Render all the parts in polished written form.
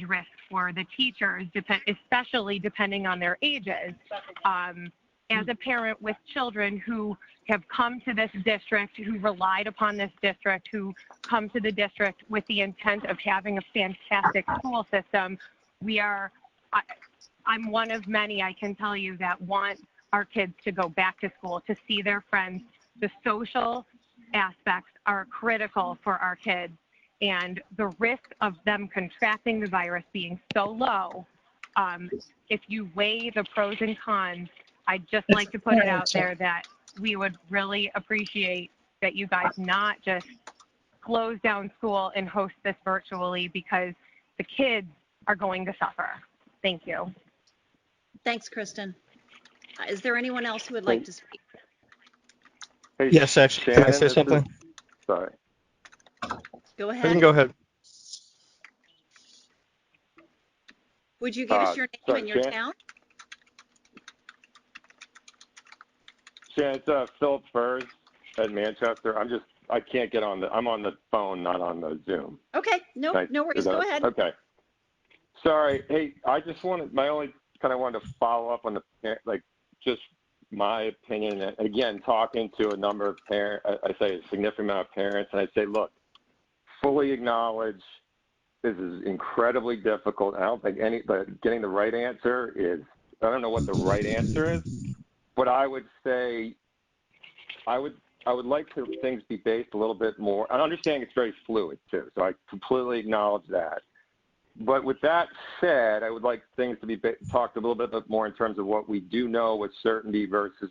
heightened risk for the teachers, especially depending on their ages. As a parent with children who have come to this district, who relied upon this district, who come to the district with the intent of having a fantastic school system, I'm one of many, I can tell you, that want our kids to go back to school, to see their friends. The social aspects are critical for our kids, and the risk of them contracting the virus being so low, if you weigh the pros and cons, I'd just like to put it out there that we would really appreciate that you guys not just close down school and host this virtually, because the kids are going to suffer. Thank you. Thanks, Kristen. Is there anyone else who would like to speak? Hey, yes, actually, Shannon, can I say something? Sorry. Go ahead. You can go ahead. Would you give us your name and your town? Shannon, it's Philip Furs at Manchester. I can't get on I'm on the phone, not on the Zoom. Okay, no worries. Go ahead. Okay. Sorry. Hey, I just wanted to follow up on just my opinion. And again, talking to a number of parents, I say a significant amount of parents, and I say, look, fully acknowledge this is incredibly difficult. I don't think but getting the right answer is, I don't know what the right answer is, but I would say, I would like things be based a little bit more. I understand it's very fluid too, so I completely acknowledge that. But with that said, I would like things to be talked a little bit more in terms of what we do know with certainty versus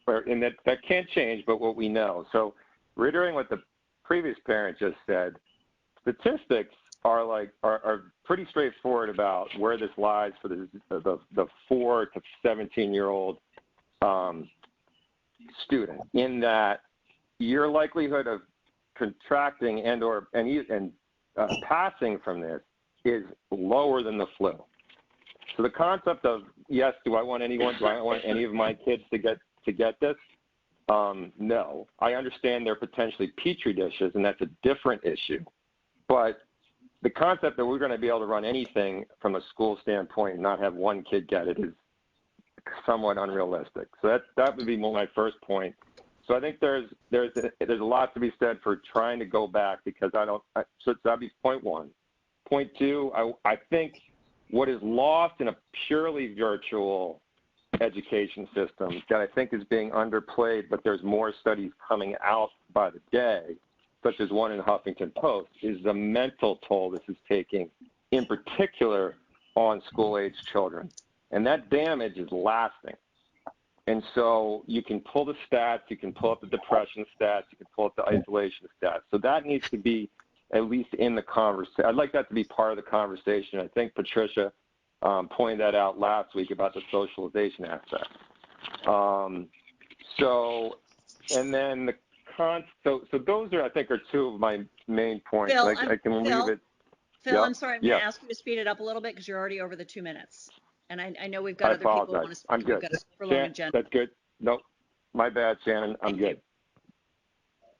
and that can't change, but what we know. So reiterating what the previous parent just said, statistics are pretty straightforward about where this lies for the 4 to 17-year-old student, in that your likelihood of contracting and passing from this is lower than the flu. So the concept of, yes, do I want any of my kids to get this? No. I understand they're potentially petri dishes, and that's a different issue. But the concept that we're going to be able to run anything from a school standpoint and not have one kid get it is somewhat unrealistic. So that would be my first point. So I think there's a lot to be said for trying to go back, because so that'd be point one. Point two, I think what is lost in a purely virtual education system that I think is being underplayed, but there's more studies coming out by the day, such as one in Huffington Post, is the mental toll this is taking, in particular on school-age children. And that damage is lasting. And so you can pull the stats, you can pull up the depression stats, you can pull up the isolation stats. So that needs to be at least in the conversation. I'd like that to be part of the conversation. I think Patricia pointed that out last week about the socialization aspect. So those are, I think, are two of my main points. Phil, I can leave it. Phil, Yep. I'm sorry. I'm going to ask you to speed it up a little bit, because you're already over the 2 minutes. And I know we've got other people who want to speak. I'm good. We've got a super long agenda. That's good. No, my bad, Shannon. I'm good.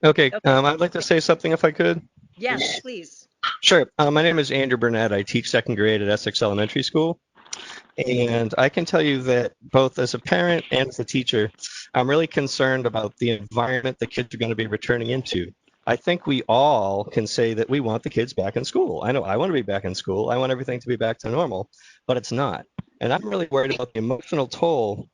Okay. I'd like to say something if I could. Yes, please. Sure. My name is Andrew Burnett. I teach second grade at Essex Elementary School. And I can tell you that both as a parent and as a teacher, I'm really concerned about the environment the kids are going to be returning into. I think we all can say that we want the kids back in school. I know I want to be back in school. I want everything to be back to normal, but it's not. And I'm really worried about the emotional toll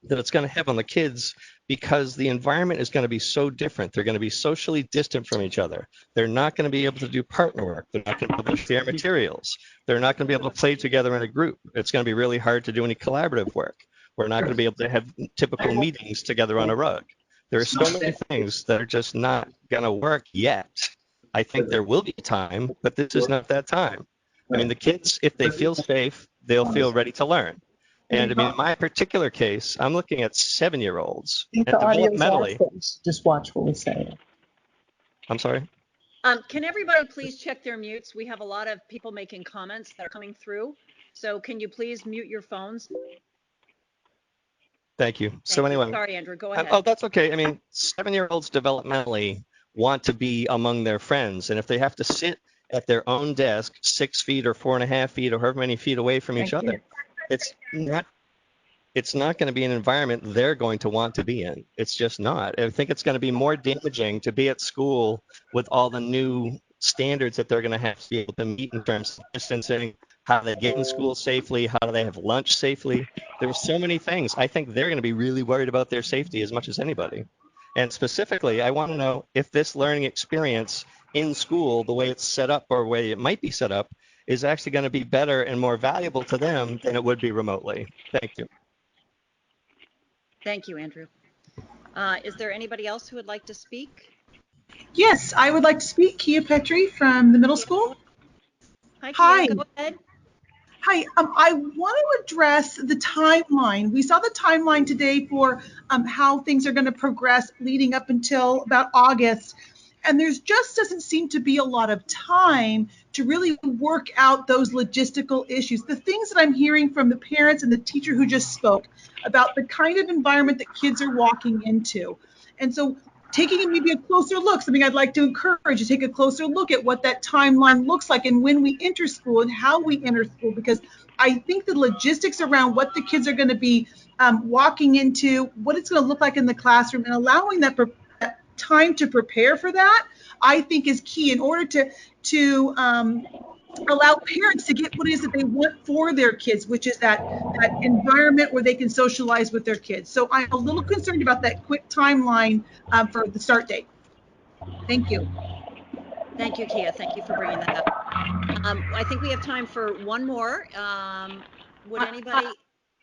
that it's going to have on the kids, because the environment is going to be so different. They're going to be socially distant from each other. They're not going to be able to do partner work. They're not going to be able to share materials. They're not going to be able to play together in a group. It's going to be really hard to do any collaborative work. We're not going to be able to have typical meetings together on a rug. There are so many things that are just not going to work yet. I think there will be time, but this is not that time. I mean, the kids, if they feel safe, they'll feel ready to learn. And I mean, in my particular case, I'm looking at 7-year-olds. And developmentally, just watch what we say. I'm sorry? Can everybody please check their mutes? We have a lot of people making comments that are coming through. So can you please mute your phones? Thank you. So anyway. Sorry, Andrew, go ahead. Oh, that's okay. I mean, 7-year-olds developmentally want to be among their friends. And if they have to sit at their own desk, 6 feet or 4.5 feet or however many feet away from each Thank other. you. It's not going to be an environment they're going to want to be in. It's just not. I think it's going to be more damaging to be at school with all the new standards that they're going to have to be able to meet in terms of distancing, how they get in school safely, how do they have lunch safely. There are so many things. I think they're going to be really worried about their safety as much as anybody. And specifically, I want to know if this learning experience in school, the way it's set up or the way it might be set up, is actually going to be better and more valuable to them than it would be remotely. Thank you. Thank you, Andrew. Is there anybody else who would like to speak? Yes, I would like to speak. Kia Petri from the middle school. Hi, Hi. Kia, go ahead. Hi, I want to address the timeline. We saw the timeline today for how things are going to progress leading up until about August. And there's just doesn't seem to be a lot of time to really work out those logistical issues. The things that I'm hearing from the parents and the teacher who just spoke about the kind of environment that kids are walking into. And so taking maybe a closer look, something I'd like to encourage to take a closer look at what that timeline looks like and when we enter school and how we enter school, because I think the logistics around what the kids are going to be walking into, what it's going to look like in the classroom, and allowing that time to prepare for that, I think is key in order to allow parents to get what it is that they want for their kids, which is that environment where they can socialize with their kids. So I'm a little concerned about that quick timeline for the start date. Thank you. Thank you, Kia. Thank you for bringing that up. I think we have time for one more. Would anybody?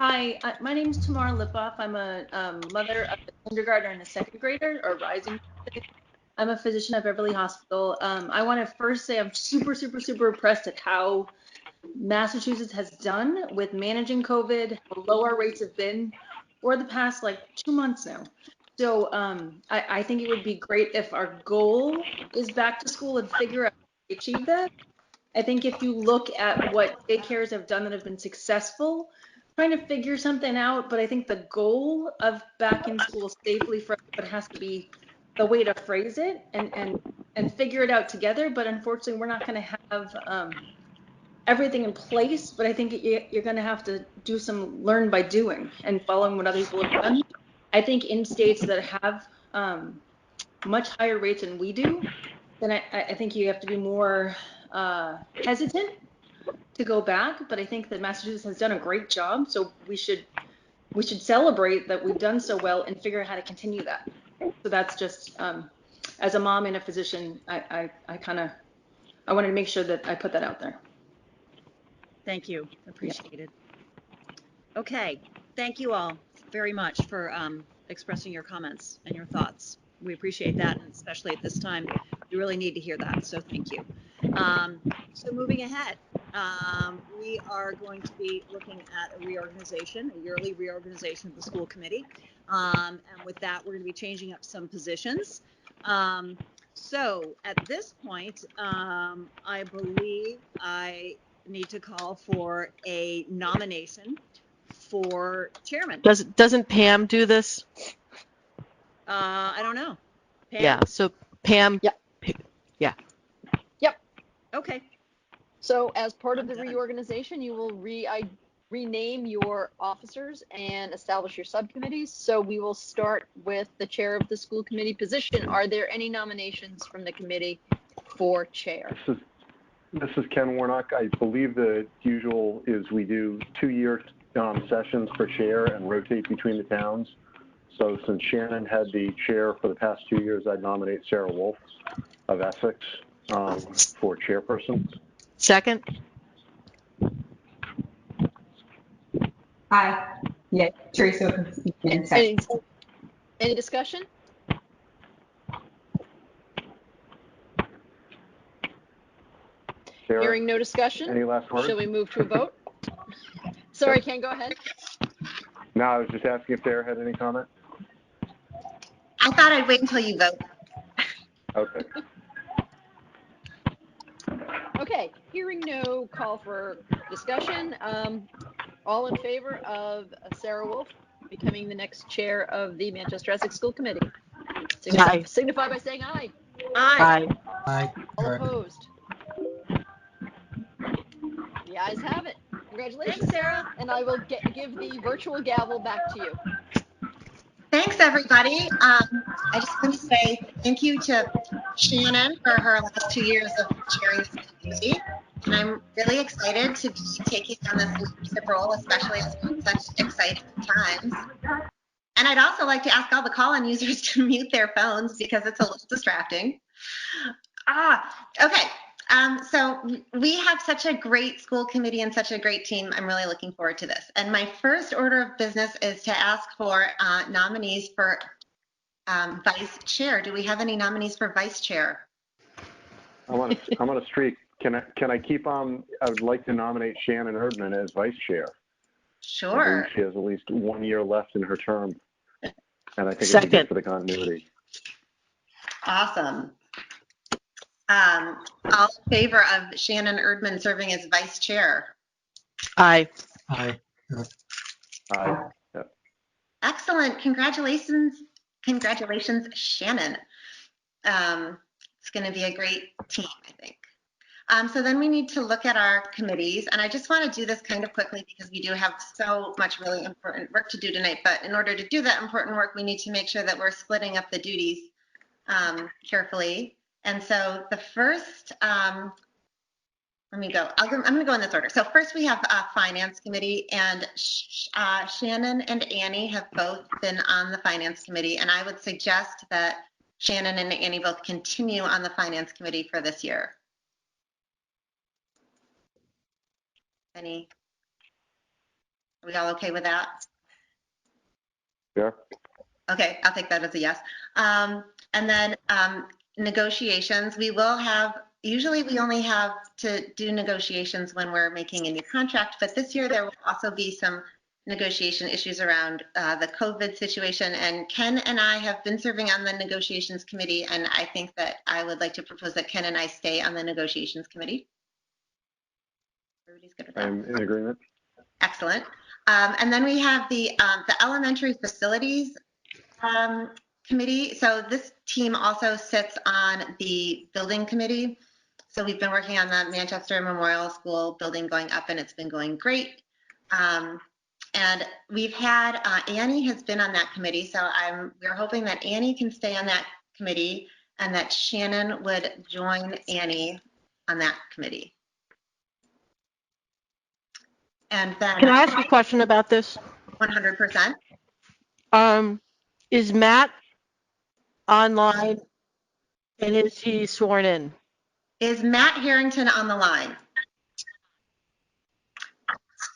Hi, my name is Tamara Lipoff. I'm a mother of a kindergartner and a second grader, or rising. I'm a physician at Beverly Hospital. I want to first say I'm super, super, super impressed at how Massachusetts has done with managing COVID, how low our rates have been for the past 2 months now. So I think it would be great if our goal is back to school and figure out how to achieve that. I think if you look at what daycares have done that have been successful, trying to figure something out, but I think the goal of back in school safely for everybody has to be the way to phrase it and figure it out together. But unfortunately, we're not going to have everything in place. But I think you're going to have to do some learn by doing and following what other people have done. I think in states that have much higher rates than we do, then I think you have to be more hesitant to go back. But I think that Massachusetts has done a great job, so we should celebrate that we've done so well and figure out how to continue that. So that's just as a mom and a physician, I wanted to make sure that I put that out there. Thank you. Appreciate it. Okay. Thank you all very much for expressing your comments and your thoughts. We appreciate that, and especially at this time, we really need to hear that. So thank you. So moving ahead, we are going to be looking at a reorganization, a yearly reorganization of the school committee. And with that, we're going to be changing up some positions. So at this point, I believe I need to call for a nomination for chairman. Doesn't Pam do this? I don't know. Pam? Yeah. So Pam. Yep. Yeah. Yep. Okay. So as part of the reorganization, you will rename your officers and establish your subcommittees. So we will start with the chair of the school committee position. Are there any nominations from the committee for chair? This is Ken Warnock. I believe the usual is we do 2-year sessions for chair and rotate between the towns. So since Shannon had the chair for the past 2 years, I'd nominate Sarah Wolf of Essex for chairperson. Second. Hi. Yeah, Teresa. Any discussion? Sarah, hearing no discussion, any last words? Shall we move to a vote? Sorry, Ken, go ahead. No, I was just asking if Sarah had any comment. I thought I'd wait until you vote. Okay. Okay, hearing no call for discussion, all in favor of Sarah Wolf becoming the next chair of the Manchester-Essex School Committee? Signify by saying aye. Aye. Aye. All opposed? The ayes have it. Congratulations, Sarah. And I will give the virtual gavel back to you. Thanks, everybody. I just want to say thank you to Shannon for her last 2 years of chairing this committee. And I'm really excited to be taking on this leadership role, especially as we're in such exciting times. And I'd also like to ask all the call-in users to mute their phones because it's a little distracting. Okay. So we have such a great school committee and such a great team. I'm really looking forward to this. And my first order of business is to ask for nominees for vice chair. Do we have any nominees for vice chair? I'm on a streak. Can I keep on? I would like to nominate Shannon Erdman as vice chair. Sure. I believe she has at least 1 year left in her term. And I think it's Second. good for the continuity. Awesome. All in favor of Shannon Erdman serving as vice chair? Aye. Aye. Aye. Yeah. Excellent. Congratulations. Congratulations, Shannon. It's going to be a great team, I think. So then we need to look at our committees, and I just want to do this kind of quickly because we do have so much really important work to do tonight, but in order to do that important work, we need to make sure that we're splitting up the duties carefully. And so the first, let me go, I'm going to go in this order. So first we have Finance Committee, and Shannon and Annie have both been on the Finance Committee, and I would suggest that Shannon and Annie both continue on the Finance Committee for this year. Are we all okay with that? Sure. Okay, I'll take that as a yes. And then negotiations, we will have, usually we only have to do negotiations when we're making a new contract, but this year there will also be some negotiation issues around the COVID situation, and Ken and I have been serving on the negotiations committee, and I think that I would like to propose that Ken and I stay on the negotiations committee. Everybody's good with that? I'm in agreement. Excellent. And then we have the elementary facilities committee. So this team also sits on the building committee. So we've been working on the Manchester Memorial School building going up, and it's been going great. And we've had Annie has been on that committee, so we're hoping that Annie can stay on that committee and that Shannon would join Annie on that committee. And then Can I ask a question about this? 100%. Is Matt online and is he sworn in? Is Matt Harrington on the line?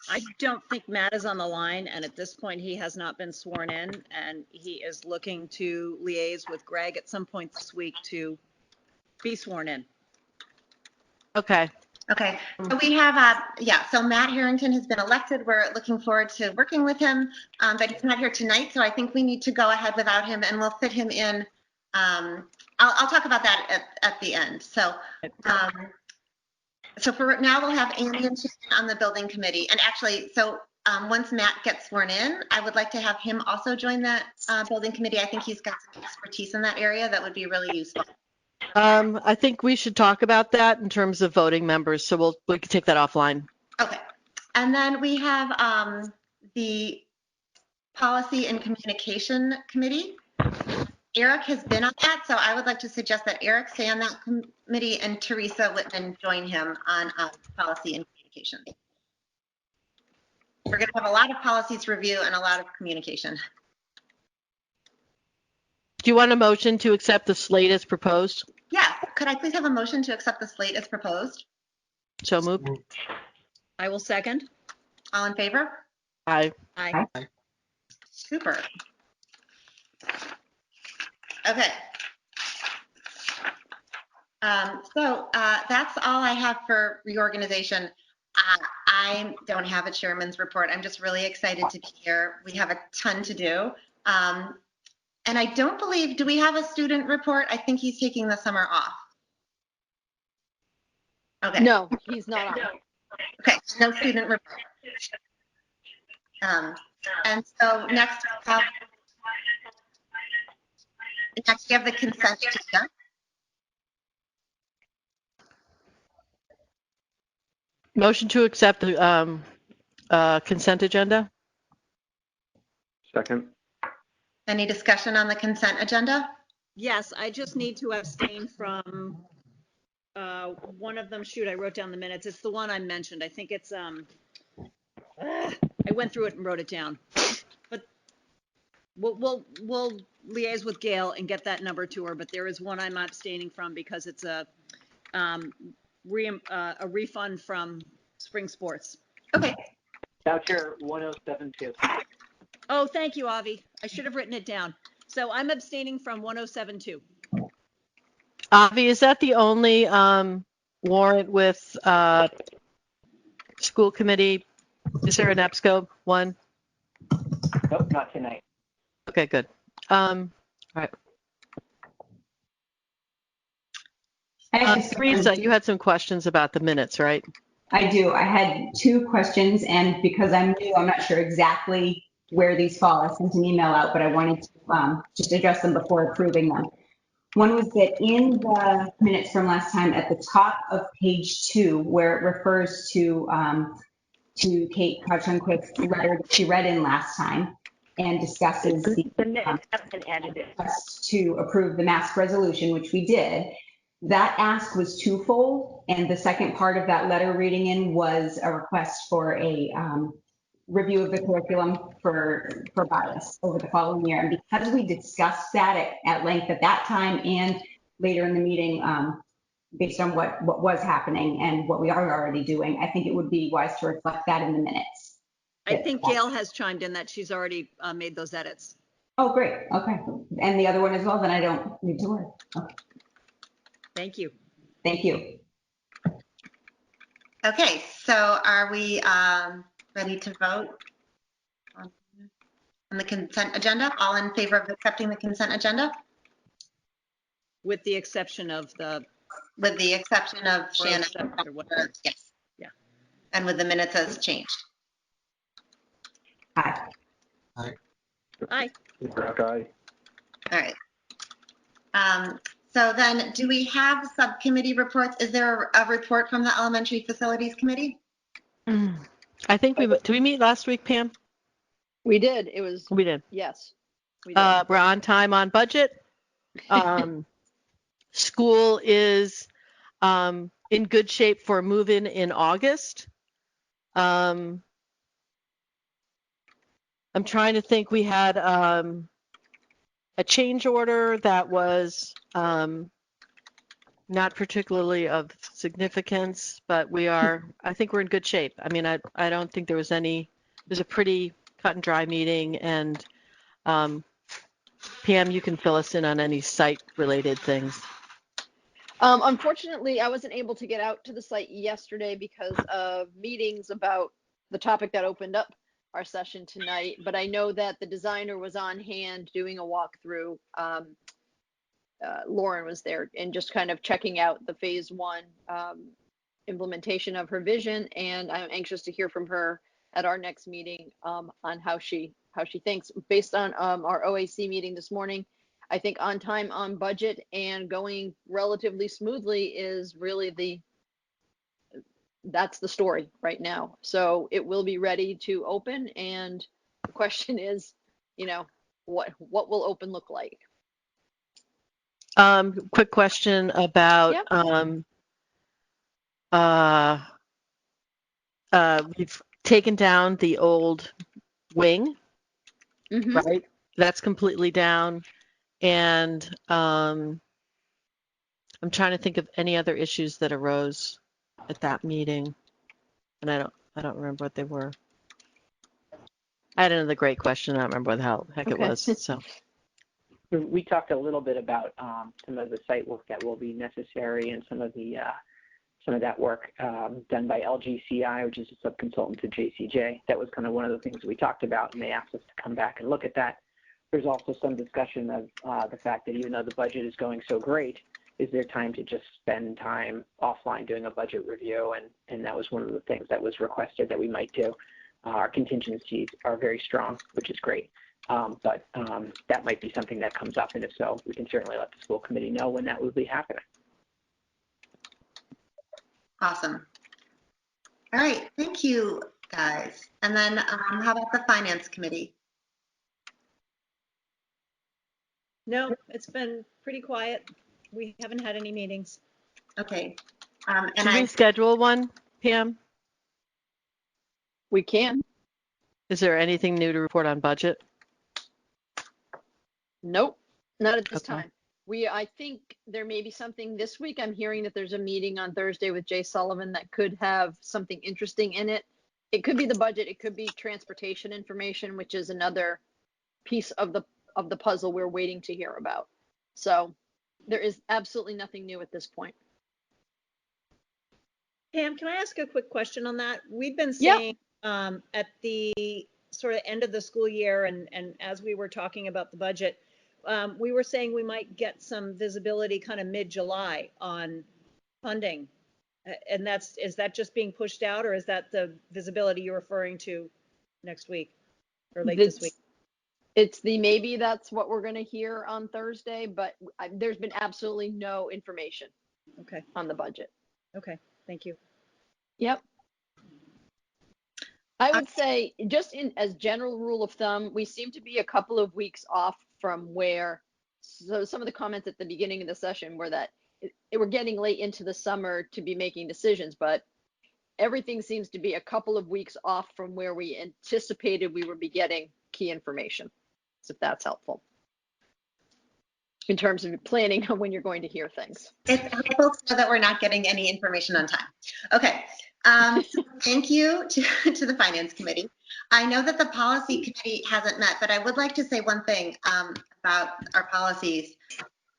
I don't think Matt is on the line, and at this point, he has not been sworn in, and he is looking to liaise with Greg at some point this week to be sworn in. Okay. Okay, so we have, so Matt Harrington has been elected. We're looking forward to working with him, but he's not here tonight, so I think we need to go ahead without him, and we'll fit him in. I'll talk about that at the end. So, so for now, we'll have Andy and Shannon on the building committee. And actually, so once Matt gets sworn in, I would like to have him also join that building committee. I think he's got some expertise in that area that would be really useful. I think we should talk about that in terms of voting members, so we can take that offline. Okay. And then we have the Policy and Communication Committee. Eric has been on that, so I would like to suggest that Eric stay on that committee and Teresa Whitman join him on Policy and Communication. We're going to have a lot of policies to review and a lot of communication. Do you want a motion to accept the slate as proposed? Yeah, could I please have a motion to accept the slate as proposed? So moved. I will second. All in favor? Aye. Aye. Super. Okay. So that's all I have for reorganization. I don't have a chairman's report. I'm just really excited to be here. We have a ton to do. And I don't believe, do we have a student report? I think he's taking the summer off. Okay. No, he's not on. Okay, no student report. And so next we have the consent agenda. Motion to accept the consent agenda? Second. Any discussion on the consent agenda? Yes, I just need to abstain from one of them. Shoot, I wrote down the minutes. It's the one I mentioned. I think it's I went through it and wrote it down. But we'll liaise with Gail and get that number to her. But there is one I'm abstaining from because it's a refund from spring sports. Okay. Voucher 1072. Oh, thank you, Avi. I should have written it down. So I'm abstaining from 1072. Avi, is that the only warrant with school committee? Is there an EBSCO one? Nope, not tonight. Okay, good. All right. Teresa, you had some questions about the minutes, right? I do. I had two questions, and because I'm new, I'm not sure exactly where these fall. I sent an email out, but I wanted to just address them before approving them. One was that in the minutes from last time, at the top of page 2, where it refers to Kate Kachunquist's letter that she read in last time and discusses the minutes have been edited to approve the mask resolution, which we did. That ask was twofold, and the second part of that letter reading in was a request for a review of the curriculum for bias over the following year. And because we discussed that at length at that time and later in the meeting, based on what was happening and what we are already doing, I think it would be wise to reflect that in the minutes. I think Gail has chimed in that she's already made those edits. Oh, great. Okay. And the other one as well, then I don't need to worry. Okay. Thank you. Thank you. Okay, so are we ready to vote on the consent agenda? All in favor of accepting the consent agenda? With the exception of the... With the exception of Shannon. Yes. Yeah. And with the minutes as changed. Aye. Aye. Aye. Aye. All right. So then, do we have subcommittee reports? Is there a report from the Elementary Facilities Committee? I think did we meet last week, Pam? We did. It was. We did. Yes. We did. We're on time, on budget. School is in good shape for move-in in August. I'm trying to think. We had a change order that was not particularly of significance, but I think we're in good shape. I mean, I don't think there was a pretty cut and dry meeting, and Pam, you can fill us in on any site related things. Unfortunately, I wasn't able to get out to the site yesterday because of meetings about the topic that opened up our session tonight, but I know that the designer was on hand doing a walkthrough. Lauren was there and just kind of checking out the phase 1 implementation of her vision, and I'm anxious to hear from her at our next meeting on how she thinks. Based on our OAC meeting this morning, I think on time, on budget, and going relatively smoothly is really that's the story right now. So it will be ready to open, and the question is, what will open look like? Quick question about we've taken down the old wing, right? That's completely down, and I'm trying to think of any other issues that arose at that meeting, and I don't remember what they were. I had another great question. I don't remember what the heck it was. So we talked a little bit about some of the site work that will be necessary and some of that work done by LGCI, which is a subconsultant to JCJ. That was kind of one of the things that we talked about, and they asked us to come back and look at that. There's also some discussion of the fact that even though the budget is going so great, is there time to just spend time offline doing a budget review? And that was one of the things that was requested that we might do. Our contingencies are very strong, which is great. But that might be something that comes up, and if so, we can certainly let the school committee know when that will be happening. Awesome. All right, thank you, guys. And then how about the Finance Committee? No, it's been pretty quiet. We haven't had any meetings. Okay. Should we schedule one, Pam? We can. Is there anything new to report on budget? Nope, not at this Okay. time. I think there may be something this week. I'm hearing that there's a meeting on Thursday with Jay Sullivan that could have something interesting in it. It could be the budget. It could be transportation information, which is another piece of the puzzle we're waiting to hear about. So there is absolutely nothing new at this point. Pam, can I ask a quick question on that? We've been Yeah. saying at the sort of end of the school year and as we were talking about the budget, we were saying we might get some visibility kind of mid-July on funding. And is that just being pushed out, or is that the visibility you're referring to next week or late this week? It's maybe that's what we're going to hear on Thursday, but there's been absolutely no information on the budget. Okay, thank you. Yep. I would say, just as general rule of thumb, we seem to be a couple of weeks off from so some of the comments at the beginning of the session were that we're getting late into the summer to be making decisions, but everything seems to be a couple of weeks off from where we anticipated we would be getting key information, so if that's helpful in terms of planning on when you're going to hear things. It's helpful to know that we're not getting any information on time. Okay. So thank you to the Finance Committee. I know that the Policy Committee hasn't met, but I would like to say one thing about our policies.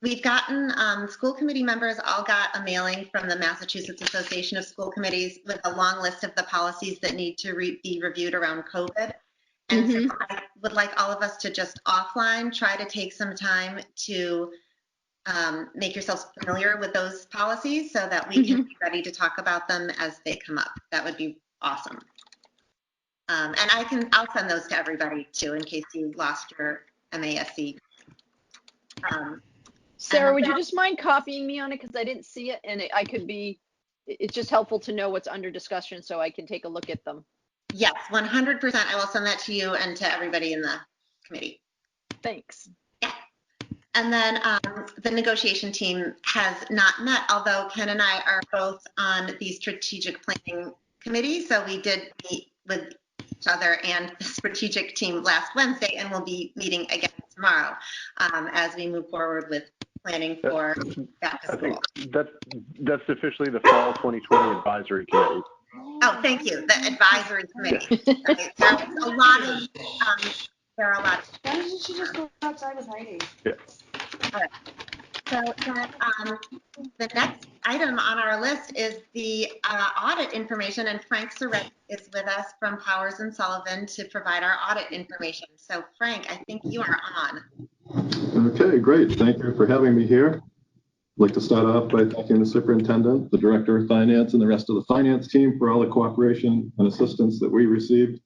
We've gotten, school committee members all got a mailing from the Massachusetts Association of School Committees with a long list of the policies that need to be reviewed around COVID. And so I would like all of us to just offline try to take some time to make yourselves familiar with those policies so that we can be ready to talk about them as they come up. That would be awesome. And I'll send those to everybody too, in case you lost your MASC. Sarah, would you just mind copying me on it? Because I didn't see it, and it's just helpful to know what's under discussion so I can take a look at them. Yes, 100%. I will send that to you and to everybody in the committee. Thanks. Yeah. And then the negotiation team has not met, although Ken and I are both on the strategic planning committee. So we did meet with each other and the strategic team last Wednesday, and we'll be meeting again tomorrow as we move forward with planning for back to school. That's officially the Fall 2020 Advisory Committee. Oh, thank you. The advisory committee. Right. There are a lot of. Why didn't she just go outside with Heidi? Yeah. All right. So the next item on our list is the audit information, and Frank Surratt is with us from Powers and Sullivan to provide our audit information. So Frank, I think you are on. Okay, great. Thank you for having me here. I'd like to start off by thanking the superintendent, the director of finance, and the rest of the finance team for all the cooperation and assistance that we received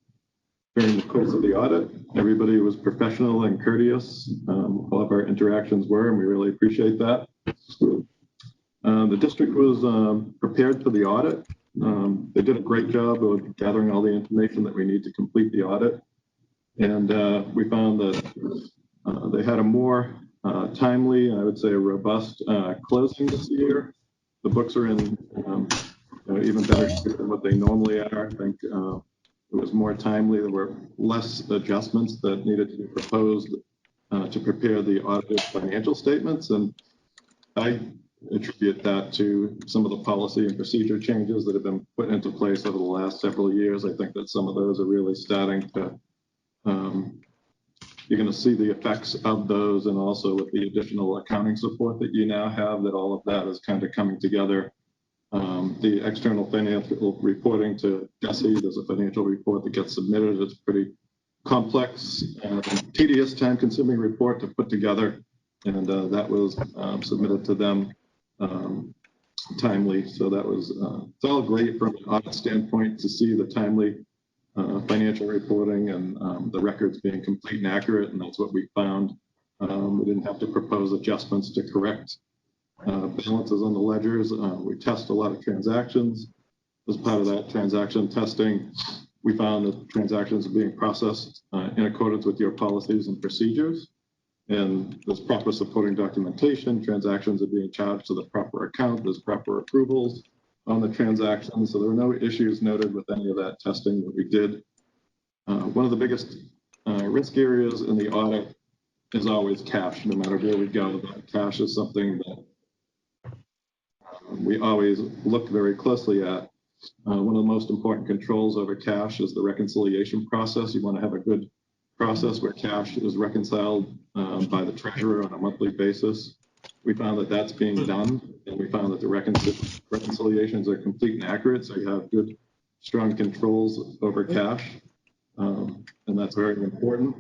during the course of the audit. Everybody was professional and courteous. All of our interactions were, and we really appreciate that. The district was prepared for the audit. They did a great job of gathering all the information that we need to complete the audit. And we found that they had a more timely, I would say a robust closing this year. The books are in even better shape than what they normally are. I think it was more timely. There were less adjustments that needed to be proposed to prepare the audited financial statements. And I attribute that to some of the policy and procedure changes that have been put into place over the last several years. I think that some of those are really starting to you're going to see the effects of those, and also with the additional accounting support that you now have, that all of that is kind of coming together. The external financial reporting to DESE, there's a financial report that gets submitted. It's pretty complex and tedious, time-consuming report to put together, and that was submitted to them timely. So that was it's all great from an audit standpoint to see the timely financial reporting and the records being complete and accurate, and that's what we found. We didn't have to propose adjustments to correct balances on the ledgers. We test a lot of transactions. As part of that transaction testing, we found that transactions are being processed in accordance with your policies and procedures. And there's proper supporting documentation, transactions are being charged to the proper account, there's proper approvals on the transaction. So there were no issues noted with any of that testing that we did. One of the biggest risk areas in the audit is always cash, no matter where we go. Cash is something that we always look very closely at. One of the most important controls over cash is the reconciliation process. You want to have a good process where cash is reconciled by the treasurer on a monthly basis. We found that that's being done, and we found that the reconciliations are complete and accurate, so you have good, strong controls over cash, and that's very important.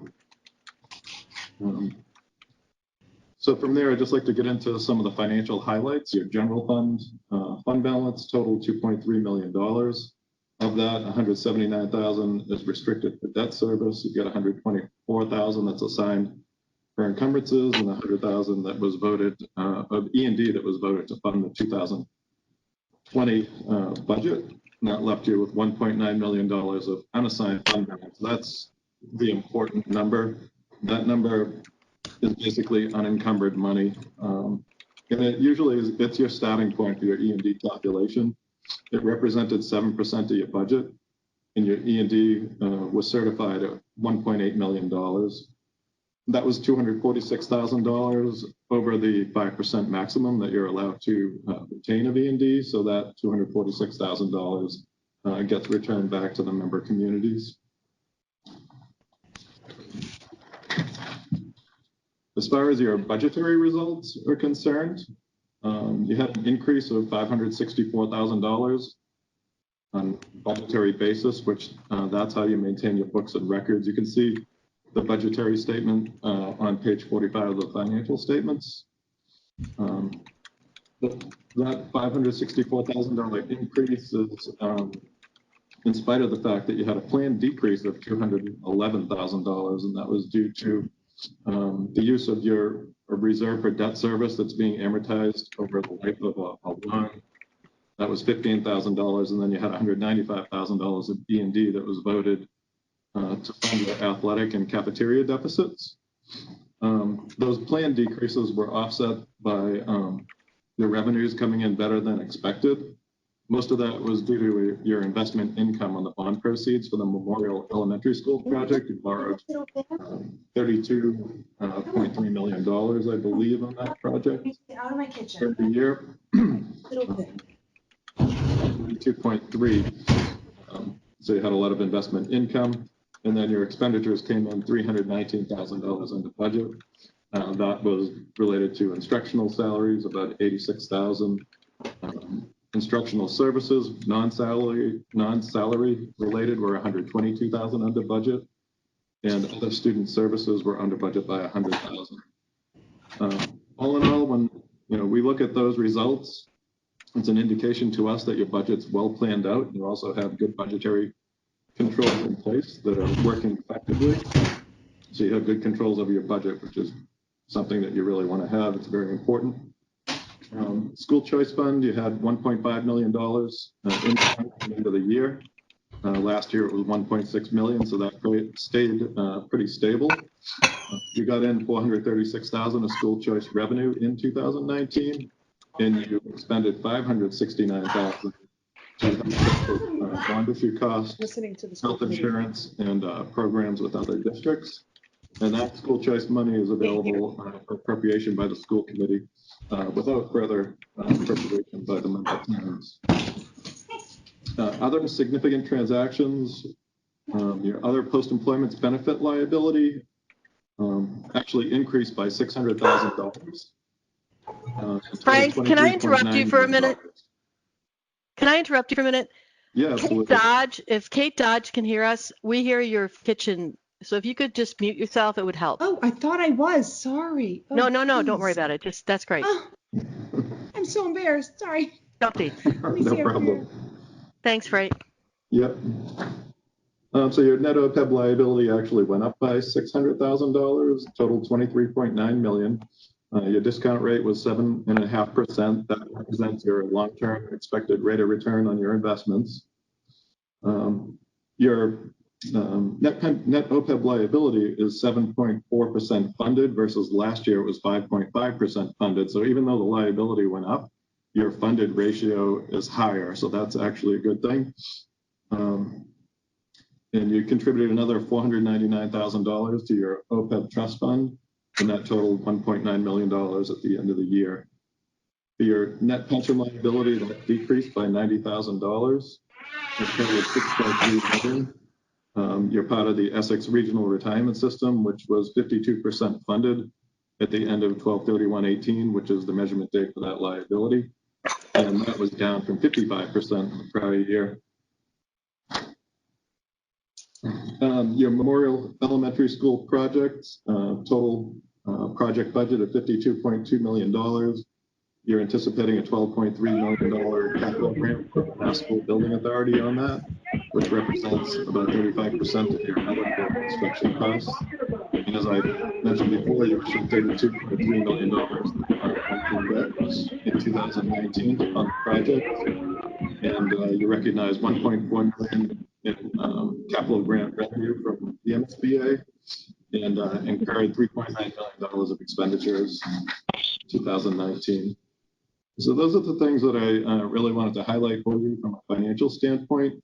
So from there, I'd just like to get into some of the financial highlights. Your general fund balance totaled $2.3 million. Of that, $179,000 is restricted for debt service. You've got $124,000 that's assigned for encumbrances, and $100,000 that was voted of E&D that was voted to fund the 2020 budget. And that left you with $1.9 million of unassigned fund balance. That's the important number. That number is basically unencumbered money. And it usually is, it's your starting point for your E&D calculation. It represented 7% of your budget, and your E&D was certified at $1.8 million. That was $246,000 over the 5% maximum that you're allowed to obtain of E&D. So that $246,000 gets returned back to the member communities. As far as your budgetary results are concerned, you had an increase of $564,000 on budgetary basis, which that's how you maintain your books and records. You can see the budgetary statement on page 45 of the financial statements. That $564,000 increase is in spite of the fact that you had a planned decrease of $211,000, and that was due to the use of your reserve for debt service that's being amortized over the life of a loan. That was $15,000, and then you had $195,000 of E&D that was voted to fund your athletic and cafeteria deficits. Those planned decreases were offset by the revenues coming in better than expected. Most of that was due to your investment income on the bond proceeds for the Memorial Elementary School project. You borrowed $32.3 million, I believe, on that project every year. 2.3. So you had a lot of investment income, and then your expenditures came in $319,000 under budget. That was related to instructional salaries, about $86,000. Instructional services, non-salary related, were $122,000 under budget, and other student services were under budget by $100,000. All in all, when we look at those results, it's an indication to us that your budget's well planned out. You also have good budgetary controls in place that are working effectively. So you have good controls over your budget, which is something that you really want to have. It's very important. School choice fund, you had $1.5 million in at the end of the year. Last year it was $1.6 million, so that stayed pretty stable. You got in $436,000 of school choice revenue in 2019, and you expended $569,000 to bond issue costs, health insurance, and programs with other districts. And that school choice money is available for appropriation by the school committee without further appropriation by the member towns. Other significant transactions, your other post-employment benefit liability actually increased by $600,000. Frank, can I interrupt you for a minute? Can I interrupt you for a minute? Yeah, absolutely. If Kate Dodge can hear us, we hear your kitchen. So if you could just mute yourself, it would help. Oh, I thought I was. Sorry. Oh, no, please. don't worry about it. That's great. Oh, I'm so embarrassed. Sorry. Don't be. No problem. Thanks, Frank. Yep. So your net OPEB liability actually went up by $600,000, total $23.9 million. Your discount rate was 7.5%. That represents your long-term expected rate of return on your investments. Your net OPEB liability is 7.4% funded versus last year it was 5.5% funded. So even though the liability went up, your funded ratio is higher. So that's actually a good thing. And you contributed another $499,000 to your OPEB trust fund, and that totaled $1.9 million at the end of the year. For your net pension liability, that decreased by $90,000. It totaled $6.3 million. You're part of the Essex Regional Retirement System, which was 52% funded at the end of 12/31/18, which is the measurement date for that liability. And that was down from 55% in the prior year. Your Memorial Elementary School projects, total project budget of $52.2 million. You're anticipating a $12.3 million capital grant from the Mass School Building Authority on that, which represents about 35% of your eligible construction costs. And as I mentioned before, you issued $32.3 million in 2019 to fund the project, and you recognize $1.1 million in capital grant revenue from the MSBA, and incurred $3.9 million of expenditures in 2019. So those are the things that I really wanted to highlight for you from a financial standpoint.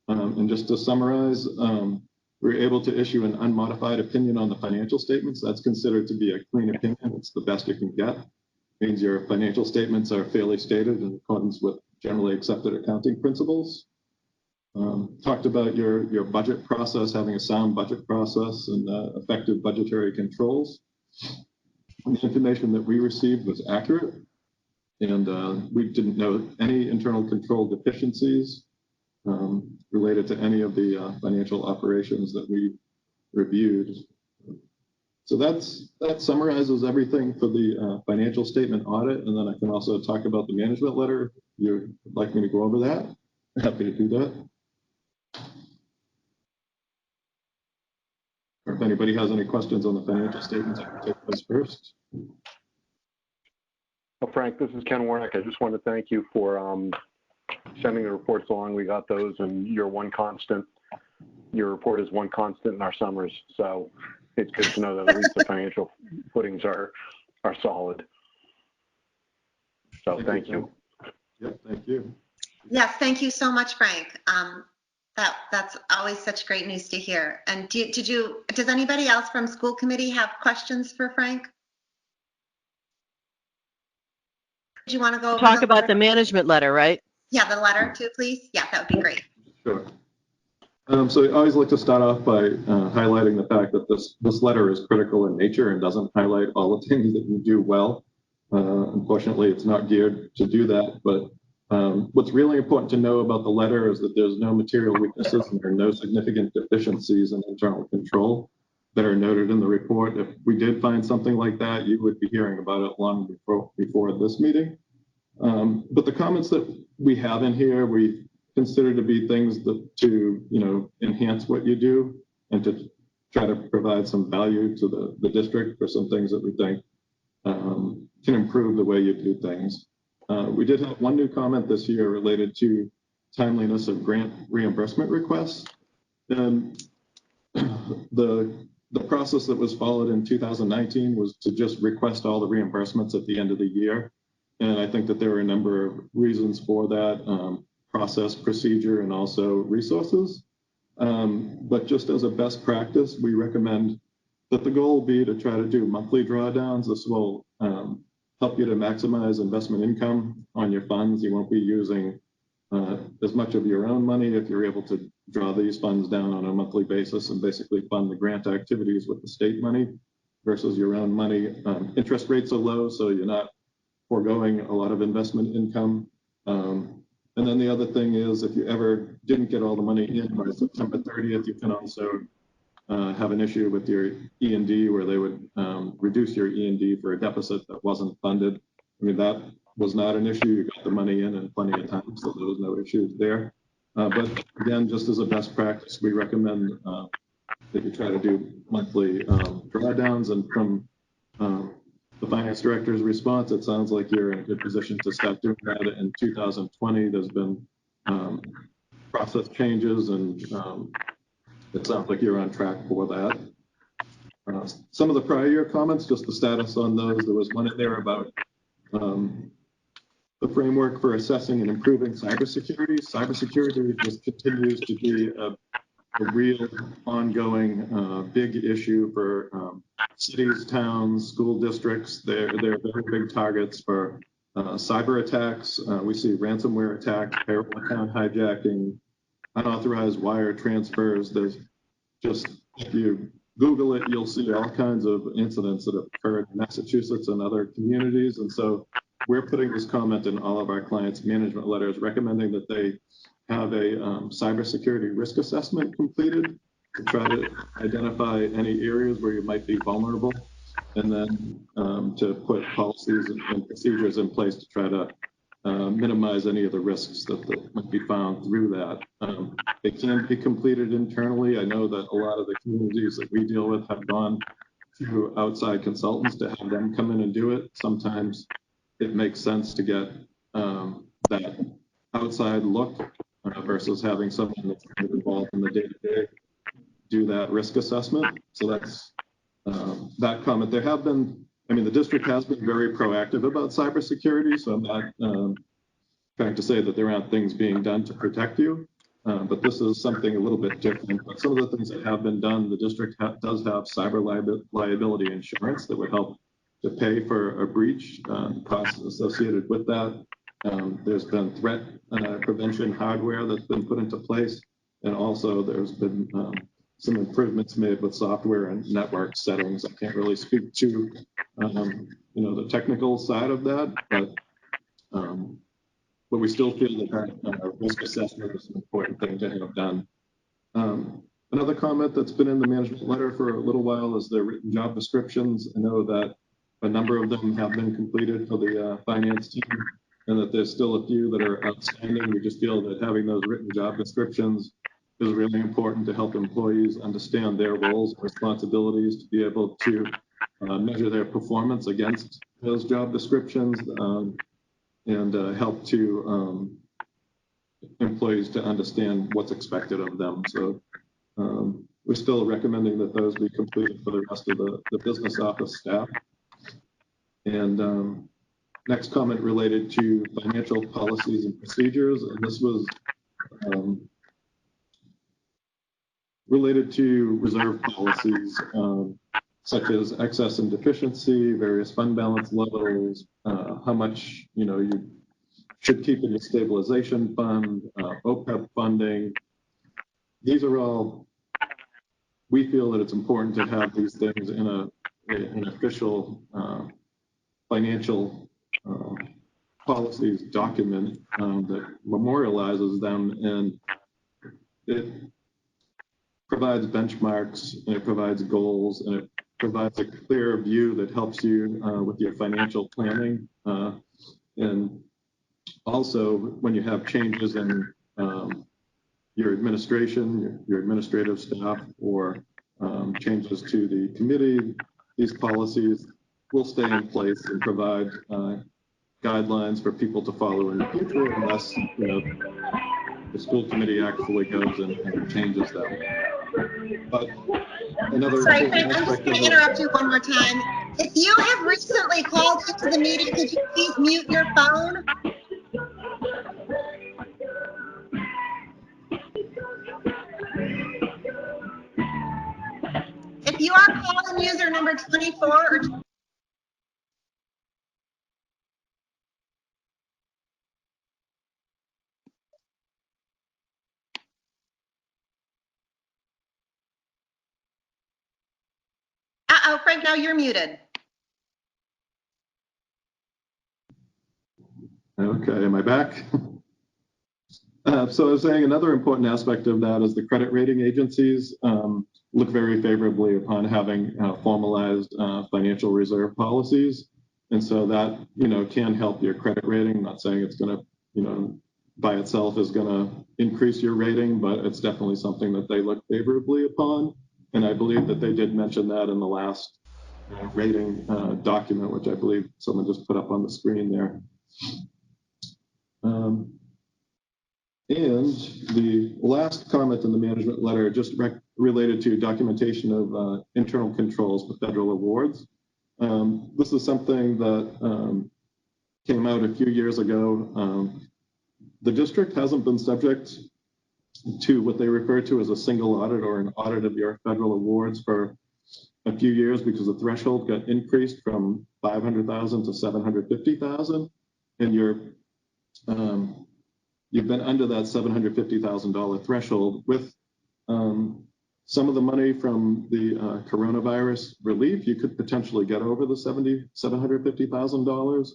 And just to summarize, we were able to issue an unmodified opinion on the financial statements. That's considered to be a clean opinion. It's the best you can get. It means your financial statements are fairly stated in accordance with generally accepted accounting principles. Talked about your budget process, having a sound budget process and effective budgetary controls. And the information that we received was accurate, and we didn't note any internal control deficiencies related to any of the financial operations that we reviewed. So that summarizes everything for the financial statement audit, and then I can also talk about the management letter. If you'd like me to go over that, I'm happy to do that. Or if anybody has any questions on the financial statements, I can take those first. Well, Frank, this is Ken Warnick. I just want to thank you for sending the reports along. We got those, and your report is one constant in our summers. So it's good to know that at least the financial footings are solid. So thank you. Yeah, thank you. Yes, thank you so much, Frank. That's always such great news to hear. And does anybody else from school committee have questions for Frank? Do you want to go over talk about the management letter, right? Yeah, the letter too, please. Yeah, that would be great. Sure. So I always like to start off by highlighting the fact that this letter is critical in nature and doesn't highlight all the things that you do well. Unfortunately, it's not geared to do that, but what's really important to know about the letter is that there's no material weaknesses and there are no significant deficiencies in internal control that are noted in the report. If we did find something like that, you would be hearing about it long before this meeting. But the comments that we have in here, we consider to be things to enhance what you do and to try to provide some value to the district for some things that we think can improve the way you do things. We did have one new comment this year related to timeliness of grant reimbursement requests. And the process that was followed in 2019 was to just request all the reimbursements at the end of the year. And I think that there are a number of reasons for that, process, procedure, and also resources. But just as a best practice, we recommend that the goal be to try to do monthly drawdowns. This will help you to maximize investment income on your funds. You won't be using as much of your own money if you're able to draw these funds down on a monthly basis and basically fund the grant activities with the state money versus your own money. Interest rates are low, so you're not foregoing a lot of investment income. And then the other thing is, if you ever didn't get all the money in by September 30th, you can also have an issue with your E&D where they would reduce your E&D for a deficit that wasn't funded. I mean, that was not an issue. You got the money in plenty of time, so there was no issues there. But again, just as a best practice, we recommend that you try to do monthly drawdowns. And from the finance director's response, it sounds like you're in a good position to start doing that. In 2020, there's been process changes, and it sounds like you're on track for that. Some of the prior year comments, just the status on those. There was one in there about the framework for assessing and improving cybersecurity. Cybersecurity just continues to be a real ongoing big issue for cities, towns, school districts. They're very big targets for cyber attacks. We see ransomware attacks, payroll account hijacking, unauthorized wire transfers. There's just, if you Google it, you'll see all kinds of incidents that have occurred in Massachusetts and other communities. And so we're putting this comment in all of our clients' management letters, recommending that they have a cybersecurity risk assessment completed to try to identify any areas where you might be vulnerable, and then to put policies and procedures in place to try to minimize any of the risks that might be found through that. It can be completed internally. I know that a lot of the communities that we deal with have gone to outside consultants to have them come in and do it. Sometimes it makes sense to get that outside look versus having someone that's kind of involved in the day-to-day do that risk assessment. So that's that comment. There have been, I mean, the district has been very proactive about cybersecurity, so I'm not trying to say that there aren't things being done to protect you, but this is something a little bit different. But some of the things that have been done, the district does have cyber liability insurance that would help to pay for a breach, costs associated with that. There's been threat prevention hardware that's been put into place, and also there's been some improvements made with software and network settings. I can't really speak to the technical side of that, but we still feel that risk assessment is an important thing to have done. Another comment that's been in the management letter for a little while is the written job descriptions. I know that a number of them have been completed for the finance team, and that there's still a few that are outstanding. We just feel that having those written job descriptions is really important to help employees understand their roles and responsibilities, to be able to measure their performance against those job descriptions, and help to employees to understand what's expected of them. So we're still recommending that those be completed for the rest of the business office staff. And next comment related to financial policies and procedures, and this was related to reserve policies, such as excess and deficiency, various fund balance levels, how much you should keep in your stabilization fund, OPEB funding. These are all, we feel that it's important to have these things in an official financial policies document that memorializes them, and it provides benchmarks, and it provides goals, and it provides a clear view that helps you with your financial planning. And also, when you have changes in your administration, your administrative staff, or changes to the committee, these policies will stay in place and provide guidelines for people to follow in the future, unless the school committee actually goes and changes them. But another Sorry, Frank, I'm just going to interrupt you one more time. If you have recently called into the meeting, could you please mute your phone? If you are calling user number 24 or Frank, now you're muted. Okay, am I back? So I was saying another important aspect of that is the credit rating agencies look very favorably upon having formalized financial reserve policies. And so that, can help your credit rating. I'm not saying it's going to, by itself is going to increase your rating, but it's definitely something that they look favorably upon. And I believe that they did mention that in the last rating document, which I believe someone just put up on the screen there. And the last comment in the management letter just related to documentation of internal controls for federal awards. This is something that came out a few years ago. The district hasn't been subject to what they refer to as a single audit or an audit of your federal awards for a few years because the threshold got increased from 500,000 to 750,000, and you've been under that $750,000 threshold. With some of the money from the coronavirus relief, you could potentially get over the $750,000,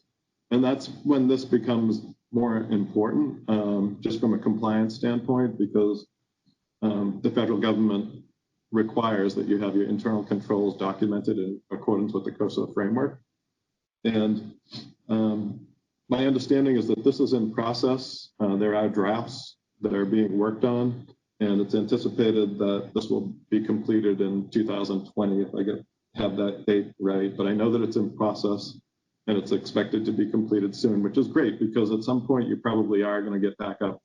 and that's when this becomes more important, just from a compliance standpoint, because the federal government requires that you have your internal controls documented in accordance with the COSO framework. And my understanding is that this is in process. There are drafts that are being worked on, and it's anticipated that this will be completed in 2020 if I have that date right. But I know that it's in process, and it's expected to be completed soon, which is great because at some point you probably are going to get back up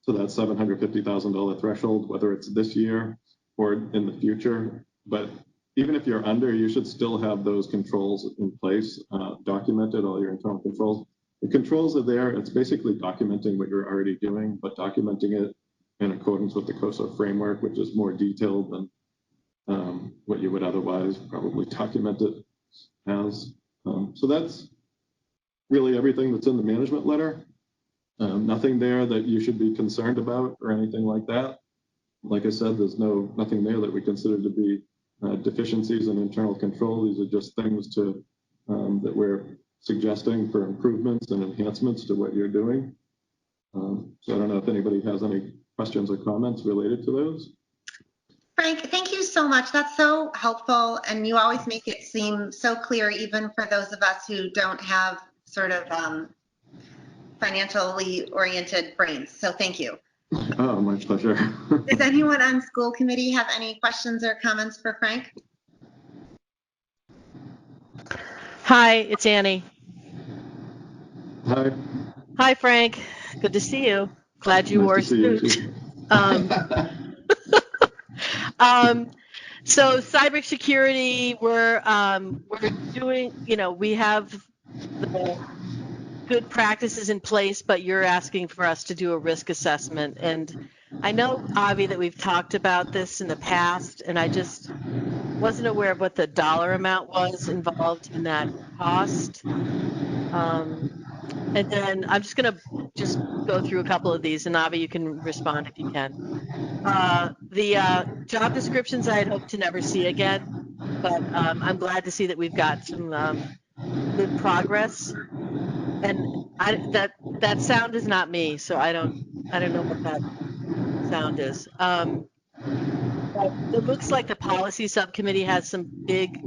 to that $750,000 threshold, whether it's this year or in the future. But even if you're under, you should still have those controls in place, documented, all your internal controls. The controls are there. It's basically documenting what you're already doing, but documenting it in accordance with the COSO framework, which is more detailed than what you would otherwise probably document it as. So that's really everything that's in the management letter. Nothing there that you should be concerned about or anything like that. Like I said, there's nothing there that we consider to be deficiencies in internal control. These are just things that we're suggesting for improvements and enhancements to what you're doing. So I don't know if anybody has any questions or comments related to those. Frank, thank you so much. That's so helpful, and you always make it seem so clear, even for those of us who don't have sort of financially oriented brains. So thank you. Oh, my pleasure. Does anyone on school committee have any questions or comments for Frank? Hi, it's Annie. Hi. Hi, Frank. Good to see you. Glad you wore a suit. So cybersecurity, we're doing, we have the good practices in place, but you're asking for us to do a risk assessment. And I know, Avi, that we've talked about this in the past, and I just wasn't aware of what the dollar amount was involved in that cost. And then I'm just going to go through a couple of these, and Avi, you can respond if you can. The job descriptions I had hoped to never see again, but I'm glad to see that we've got some good progress. And that sound is not me, so I don't know what that sound is. But it looks like the policy subcommittee has some big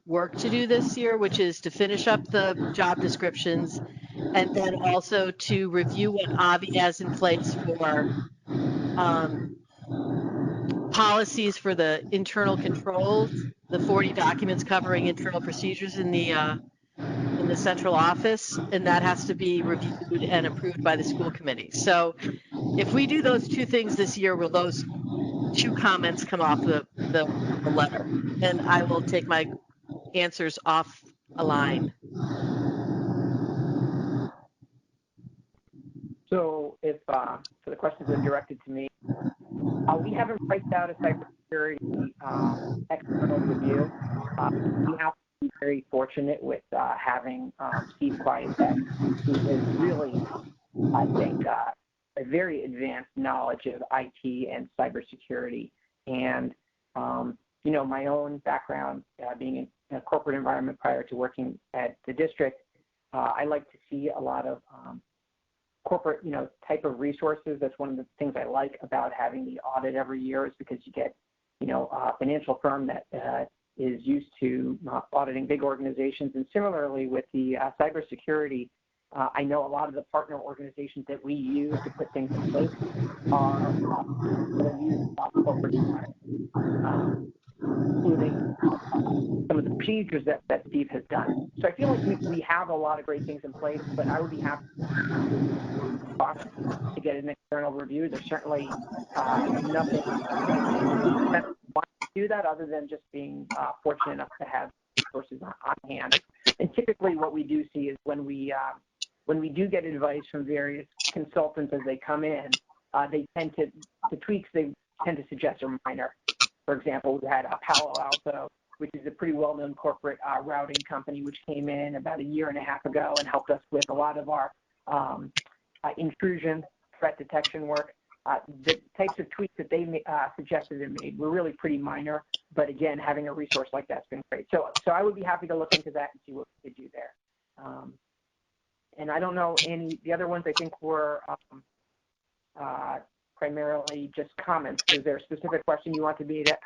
work to do this year, which is to finish up the job descriptions and then also to review what Avi has in place for policies for the internal controls, the 40 documents covering internal procedures in the central office, and that has to be reviewed and approved by the school committee. So if we do those two things this year, will those two comments come off the letter? And I will take my answers off a line. So if so the questions are directed to me. We haven't priced out a cybersecurity external review. We have to be very fortunate with having Steve Quietbeck, who is really, I think, a very advanced knowledge of IT and cybersecurity. And, my own background being in a corporate environment prior to working at the district, I like to see a lot of corporate, type of resources. That's one of the things I like about having the audit every year, is because you get, a financial firm that is used to auditing big organizations. And similarly with the cybersecurity, I know a lot of the partner organizations that we use to put things in place are that are used by corporate environments. including some of the procedures that Steve has done. So I feel like we have a lot of great things in place, but I would be happy to get an external review. There's certainly nothing that wants to do that other than just being fortunate enough to have resources on hand. And typically what we do see is when we do get advice from various consultants as they come in, they tend to, the tweaks they tend to suggest are minor. For example, we had Palo Alto, which is a pretty well-known corporate routing company, which came in about a year and a half ago and helped us with a lot of our intrusion threat detection work. The types of tweaks that they suggested and made were really pretty minor, but again, having a resource like that's been great. So I would be happy to look into that and see what we could do there. And I don't know the other ones I think were primarily just comments. Is there a specific question you wanted me to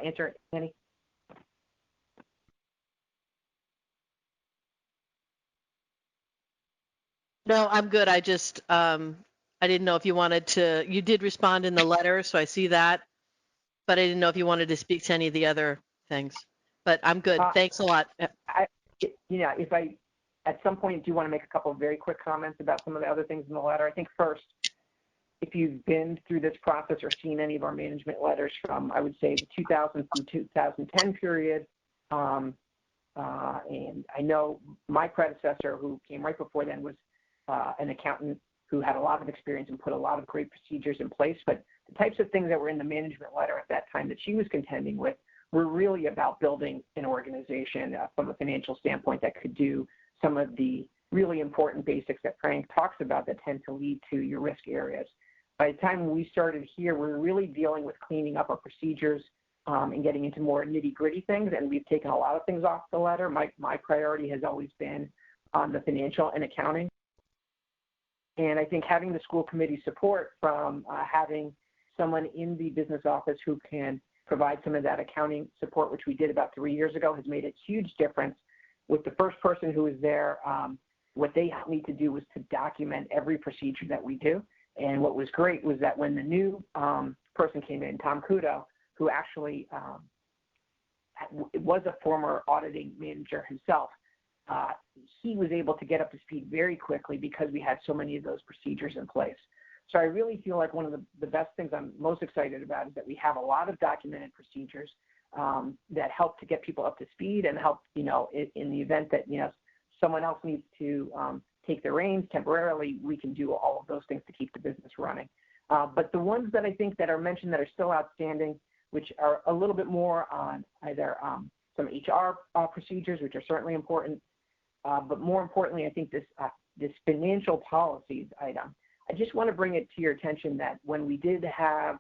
answer, Annie? No, I'm good. I just, I didn't know if you wanted to, you did respond in the letter, so I see that, but I didn't know if you wanted to speak to any of the other things, but I'm good. Thanks a lot. If I, at some point, do want to make a couple of very quick comments about some of the other things in the letter. I think first, if you've been through this process or seen any of our management letters from, I would say, the 2000 through 2010 period, and I know my predecessor, who came right before then, was an accountant who had a lot of experience and put a lot of great procedures in place. But the types of things that were in the management letter at that time that she was contending with were really about building an organization from a financial standpoint that could do some of the really important basics that Frank talks about that tend to lead to your risk areas. By the time we started here, we were really dealing with cleaning up our procedures and getting into more nitty-gritty things, and we've taken a lot of things off the letter. My priority has always been on the financial and accounting. And I think having the school committee support from having someone in the business office who can provide some of that accounting support, which we did about 3 years ago, has made a huge difference. With the first person who was there, what they helped me to do was to document every procedure that we do. And what was great was that when the new person came in, Tom Kudo, who actually was a former auditing manager himself, he was able to get up to speed very quickly because we had so many of those procedures in place. So I really feel like one of the best things I'm most excited about is that we have a lot of documented procedures that help to get people up to speed and help, in the event that, someone else needs to take the reins temporarily, we can do all of those things to keep the business running. But the ones that I think that are mentioned that are still outstanding, which are a little bit more on either some HR procedures, which are certainly important, but more importantly, I think this financial policies item, I just want to bring it to your attention that when we did have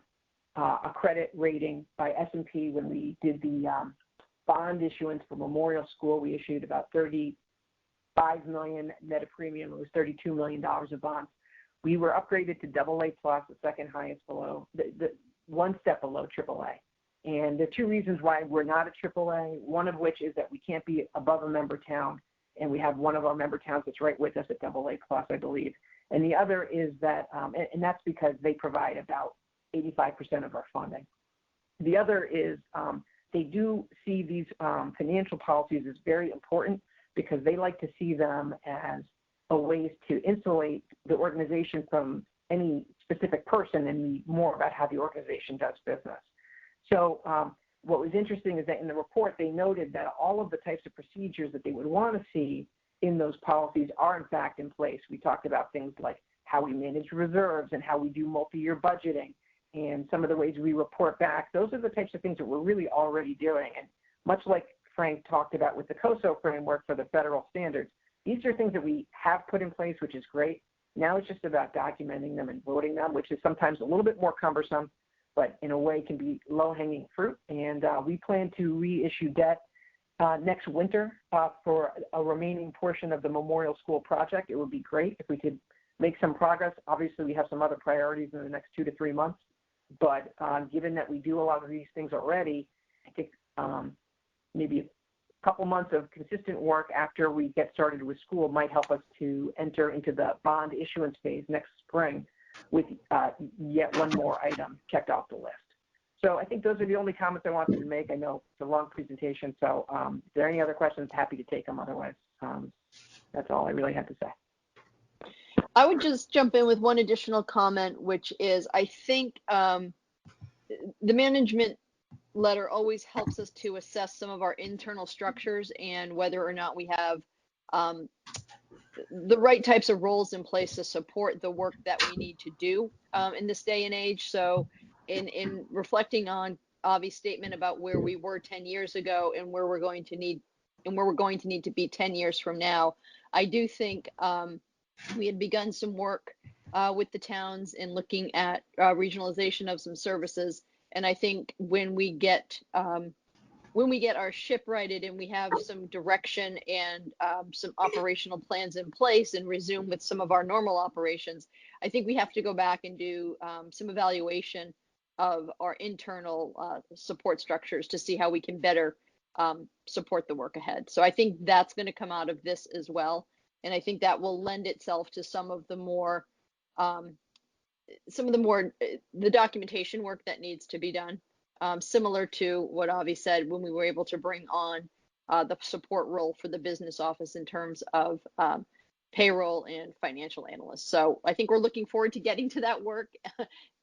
a credit rating by S&P, when we did the bond issuance for Memorial School, we issued about $35 million net of premium. It was $32 million of bonds. We were upgraded to AA+, the second highest below, the one step below AAA. And there are two reasons why we're not a AAA, one of which is that we can't be above a member town, and we have one of our member towns that's right with us at AA+, I believe. And the other is that, and that's because they provide about 85% of our funding. The other is they do see these financial policies as very important because they like to see them as a ways to insulate the organization from any specific person and be more about how the organization does business. So what was interesting is that in the report, they noted that all of the types of procedures that they would want to see in those policies are in fact in place. We talked about things like how we manage reserves and how we do multi-year budgeting and some of the ways we report back. Those are the types of things that we're really already doing. And much like Frank talked about with the COSO framework for the federal standards, these are things that we have put in place, which is great. Now it's just about documenting them and voting them, which is sometimes a little bit more cumbersome, but in a way can be low-hanging fruit. And we plan to reissue debt next winter for a remaining portion of the Memorial School project. It would be great if we could make some progress. Obviously, we have some other priorities in the next 2 to 3 months, but given that we do a lot of these things already, I think maybe a couple months of consistent work after we get started with school might help us to enter into the bond issuance phase next spring with yet one more item checked off the list. So I think those are the only comments I wanted to make. I know it's a long presentation, so if there are any other questions, happy to take them. Otherwise, that's all I really had to say. I would just jump in with one additional comment, which is I think the management letter always helps us to assess some of our internal structures and whether or not we have the right types of roles in place to support the work that we need to do in this day and age. So in reflecting on Avi's statement about where we were 10 years ago and where we're going to need to be 10 years from now, I do think we had begun some work with the towns in looking at regionalization of some services. And I think when we get our ship righted and we have some direction and some operational plans in place and resume with some of our normal operations, I think we have to go back and do some evaluation of our internal support structures to see how we can better support the work ahead. So I think that's going to come out of this as well. And I think that will lend itself to some of the more the documentation work that needs to be done. Similar to what Avi said when we were able to bring on the support role for the business office in terms of payroll and financial analysts. So I think we're looking forward to getting to that work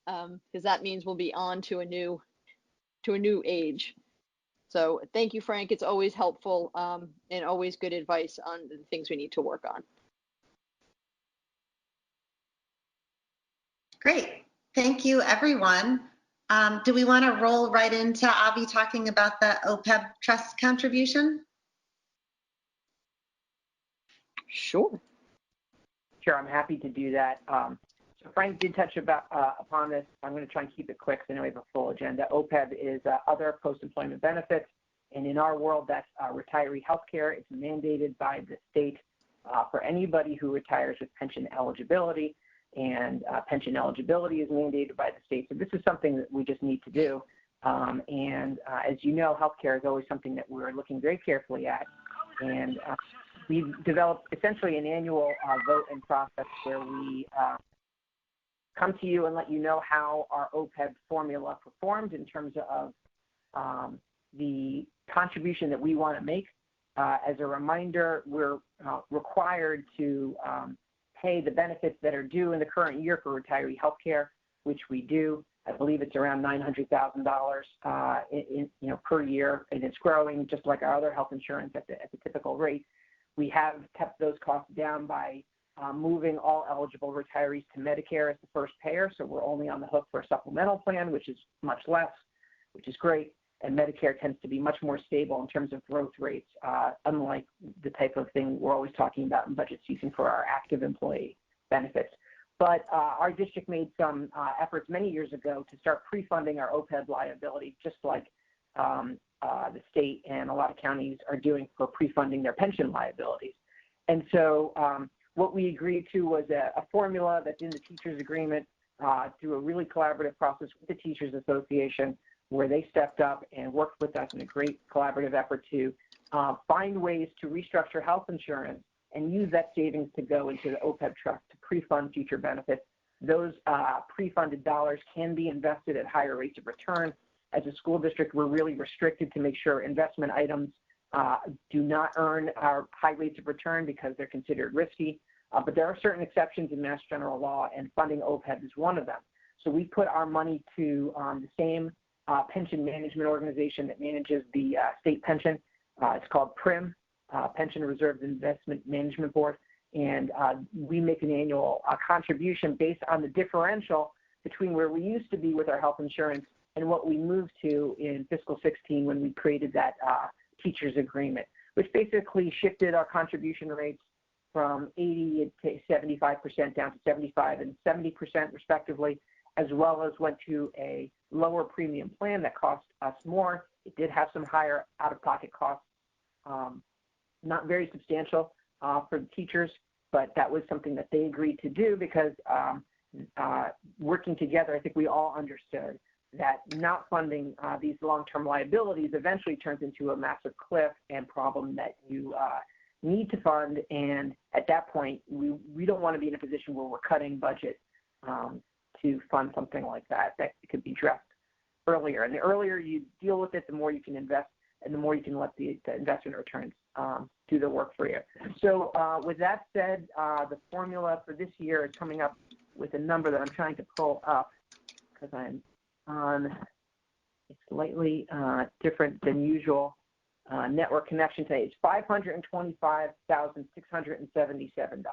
because that means we'll be on to a new age. So thank you, Frank. It's always helpful and always good advice on the things we need to work on. Great. Thank you, everyone. Do we want to roll right into Avi talking about the OPEB trust contribution? Sure, I'm happy to do that. So Frank did touch upon this. I'm going to try and keep it quick because I know we have a full agenda. OPEB is other post-employment benefits, and in our world, that's retiree health care. It's mandated by the state for anybody who retires with pension eligibility, and pension eligibility is mandated by the state. So this is something that we just need to do. As you know, healthcare is always something that we're looking very carefully at. And we've developed essentially an annual vote and process where we come to you and let you know how our OPEB formula performed in terms of the contribution that we want to make. As a reminder, we're required to pay the benefits that are due in the current year for retiree health care, which we do. I believe it's around $900,000 per year, and it's growing just like our other health insurance at the typical rate. We have kept those costs down by moving all eligible retirees to Medicare as the first payer, so we're only on the hook for a supplemental plan, which is much less, which is great. And Medicare tends to be much more stable in terms of growth rates, unlike the type of thing we're always talking about in budget season for our active employee benefits. But our district made some efforts many years ago to start pre-funding our OPEB liability, just like the state and a lot of counties are doing for pre-funding their pension liabilities. And so what we agreed to was a formula that's in the teachers' agreement through a really collaborative process with the Teachers Association, where they stepped up and worked with us in a great collaborative effort to find ways to restructure health insurance and use that savings to go into the OPEB trust to pre-fund future benefits. Those pre-funded dollars can be invested at higher rates of return. As a school district, we're really restricted to make sure investment items do not earn our high rates of return because they're considered risky. But there are certain exceptions in Mass General Law, and funding OPEB is one of them. So we put our money to the same pension management organization that manages the state pension. It's called PRIM, Pension Reserves Investment Management Board, and we make an annual contribution based on the differential between where we used to be with our health insurance and what we moved to in fiscal 16 when we created that teachers agreement, which basically shifted our contribution rates from 80 to 75% down to 75 and 70% respectively, as well as went to a lower premium plan that cost us more. It did have some higher out-of-pocket costs, not very substantial for the teachers, but that was something that they agreed to do because working together, I think we all understood that not funding these long-term liabilities eventually turns into a massive cliff and problem that you need to fund. And at that point, we don't want to be in a position where we're cutting budget to fund something like that could be addressed earlier. And the earlier you deal with it, the more you can invest and the more you can let the investment returns do the work for you. So with that said, the formula for this year is coming up with a number that I'm trying to pull up because I'm on a slightly different than usual network connection today. It's $525,677.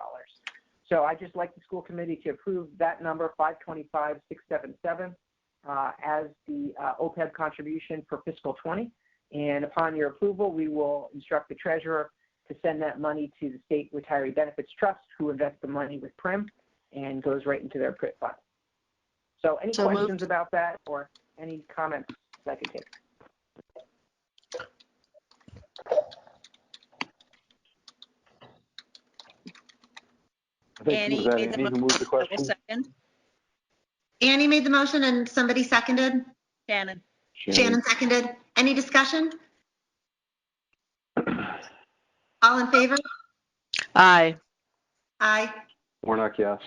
So I just like the school committee to approve that number, 525,677, as the OPEB contribution for fiscal 20. And upon your approval, we will instruct the treasurer to send that money to the State Retiree Benefits Trust, who invests the money with PRIM and goes right into their PRIT fund. So any questions about that or any comments I could take? Annie made the motion. Second. Annie made the motion and somebody seconded? Shannon. Shannon seconded. Any discussion? All in favor? Aye. Aye. Warnock, yes.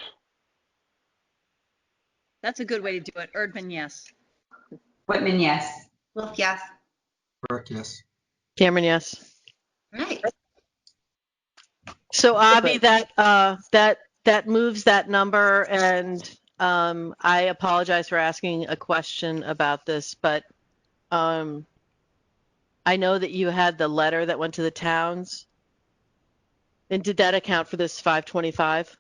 That's a good way to do it. Erdman, yes. Whitman, yes. Wolf, yes. Burke, yes. Cameron, yes. Right. So Avi, that moves that number, and I apologize for asking a question about this, but I know that you had the letter that went to the towns. And did that account for this 525?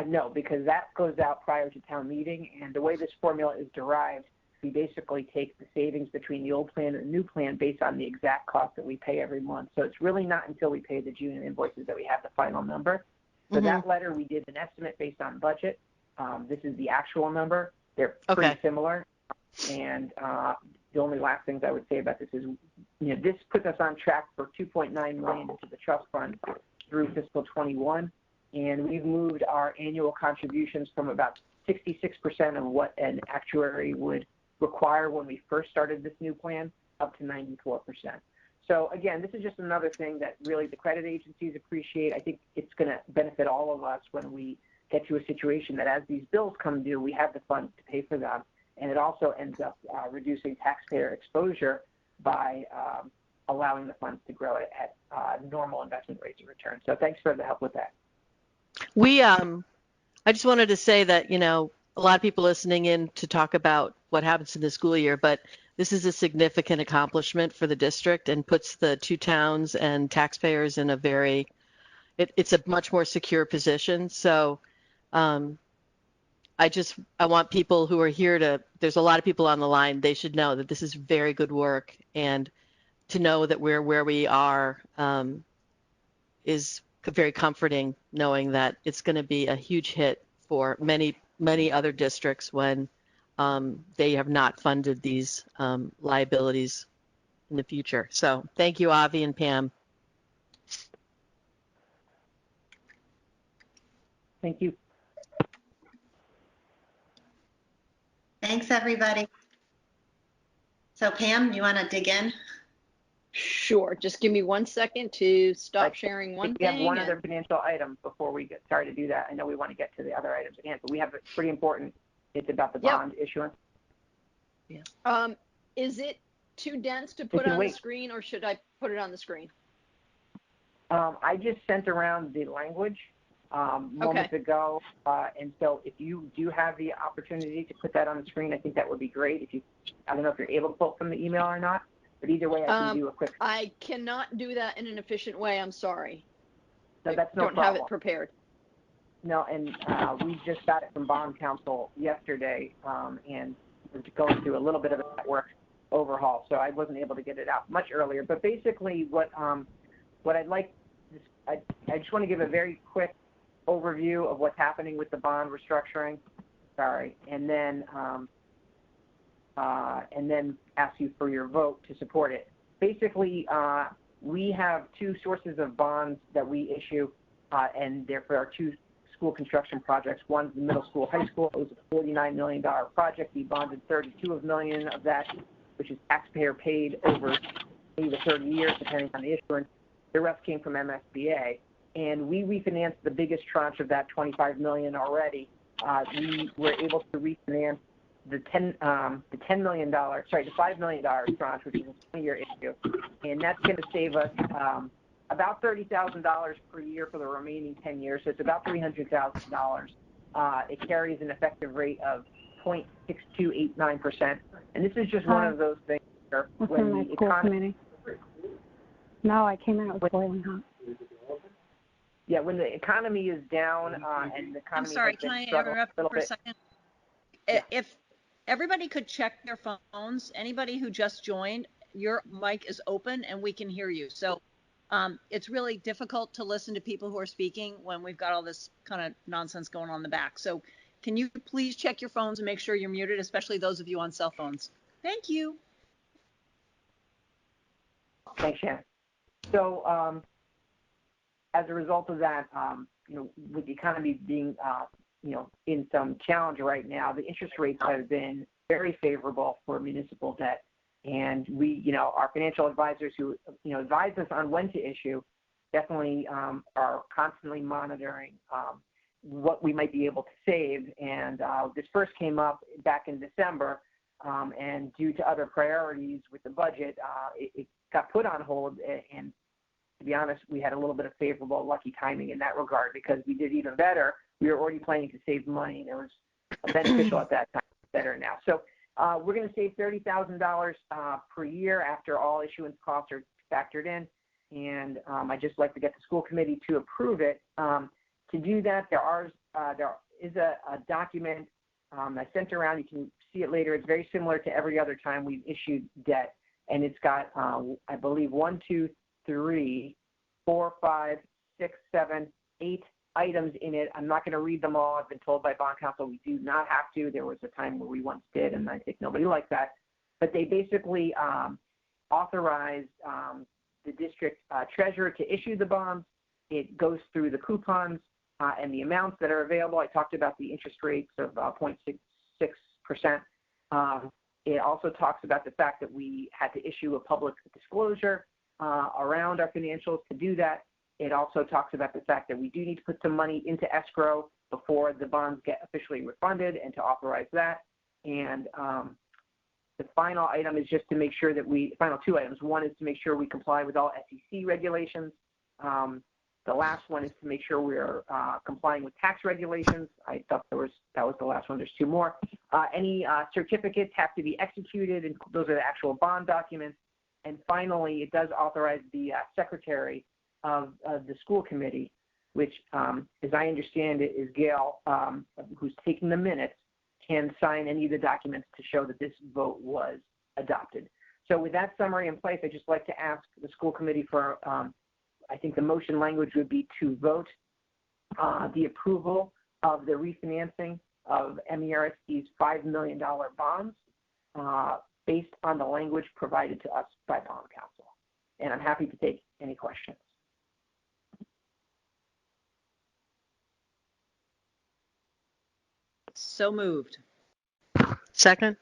No, because that goes out prior to town meeting, and the way this formula is derived, we basically take the savings between the old plan and the new plan based on the exact cost that we pay every month. So it's really not until we pay the June invoices that we have the final number. For that letter, we did an estimate based on budget. This is the actual number. They're pretty similar. And the only last things I would say about this is, this puts us on track for $2.9 million into the trust fund through fiscal 21. And we've moved our annual contributions from about 66% of what an actuary would require when we first started this new plan up to 94%. So again, this is just another thing that really the credit agencies appreciate. I think it's going to benefit all of us when we get to a situation that as these bills come due, we have the funds to pay for them. And it also ends up reducing taxpayer exposure by allowing the funds to grow at normal investment rates of return. So thanks for the help with that. I just wanted to say that, a lot of people listening in to talk about what happens in the school year, but this is a significant accomplishment for the district and puts the two towns and taxpayers in it's a much more secure position. So I want people who are here there's a lot of people on the line, they should know that this is very good work, and to know that we're where we are is very comforting, knowing that it's going to be a huge hit for many, many other districts when they have not funded these liabilities in the future. So thank you, Avi and Pam. Thank you. Thanks, everybody. So Pam, you want to dig in? Sure. Just give me 1 second to stop sharing one thing. We have one other financial item before we get started to do that. I know we want to get to the other items at hand, but we have it pretty important. It's about the bond issuance. Yeah. Is it too dense to put on the screen, or should I put it on the screen? I just sent around the language moments ago, and so if you do have the opportunity to put that on the screen, I think that would be great. I don't know if you're able to pull it from the email or not. But either way, I can do a quick. I cannot do that in an efficient way. I'm sorry. No, that's no problem. Don't have it prepared. No, and we just got it from bond counsel yesterday, and we're going through a little bit of a network overhaul, so I wasn't able to get it out much earlier. But basically, what I'd like, I just want to give a very quick overview of what's happening with the bond restructuring. Sorry, and then ask you for your vote to support it. Basically, we have two sources of bonds that we issue, and they're for our two school construction projects. One's the middle school, high school. It was a $49 million project. We bonded $32 million of that, which is taxpayer paid over 20 to 30 years, depending on the issuance. The rest came from MSBA, and we refinanced the biggest tranche of that $25 million already. We were able to refinance the $5 million tranche, which is a 20-year issue, and that's going to save us about $30,000 per year for the remaining 10 years. So it's about $300,000. It carries an effective rate of 0.6289%, and this is just one of those things where when the economy. No, I came out with boiling hot. Yeah, when the economy is down and the economy. I'm sorry, can I interrupt for a second? Yeah. If everybody could check their phones, anybody who just joined, your mic is open and we can hear you. So it's really difficult to listen to people who are speaking when we've got all this kind of nonsense going on in the back. So can you please check your phones and make sure you're muted, especially those of you on cell phones? Thank you. Thanks, Shannon. So as a result of that, with the economy being, in some challenge right now, the interest rates have been very favorable for municipal debt. And we, our financial advisors who, advise us on when to issue definitely are constantly monitoring what we might be able to save. And this first came up back in December, and due to other priorities with the budget, it got put on hold. And to be honest, we had a little bit of favorable, lucky timing in that regard because we did even better. We were already planning to save money, and it was beneficial at that time. Better now. So we're going to save $30,000 per year after all issuance costs are factored in. And I'd just like to get the school committee to approve it. To do that, there is a document I sent around. You can see it later. It's very similar to every other time we've issued debt. And it's got, I believe, 1, 2, 3, 4, 5, 6, 7, 8 items in it. I'm not going to read them all. I've been told by bond counsel we do not have to. There was a time where we once did, and I think nobody liked that. But they basically authorize the district treasurer to issue the bonds. It goes through the coupons and the amounts that are available. I talked about the interest rates of 0.66%. It also talks about the fact that we had to issue a public disclosure around our financials to do that. It also talks about the fact that we do need to put some money into escrow before the bonds get officially refunded and to authorize that. And the final item is just to make sure that final two items. One is to make sure we comply with all SEC regulations. The last one is to make sure we're complying with tax regulations. I thought that was the last one. There's two more. Any certificates have to be executed, and those are the actual bond documents. And finally, it does authorize the secretary of the school committee, which, as I understand it, is Gail, who's taking the minutes, can sign any of the documents to show that this vote was adopted. So with that summary in place, I'd just like to ask the school committee for, I think the motion language would be to vote the approval of the refinancing of MERS's $5 million bonds based on the language provided to us by bond counsel. And I'm happy to take any questions. So moved. Second.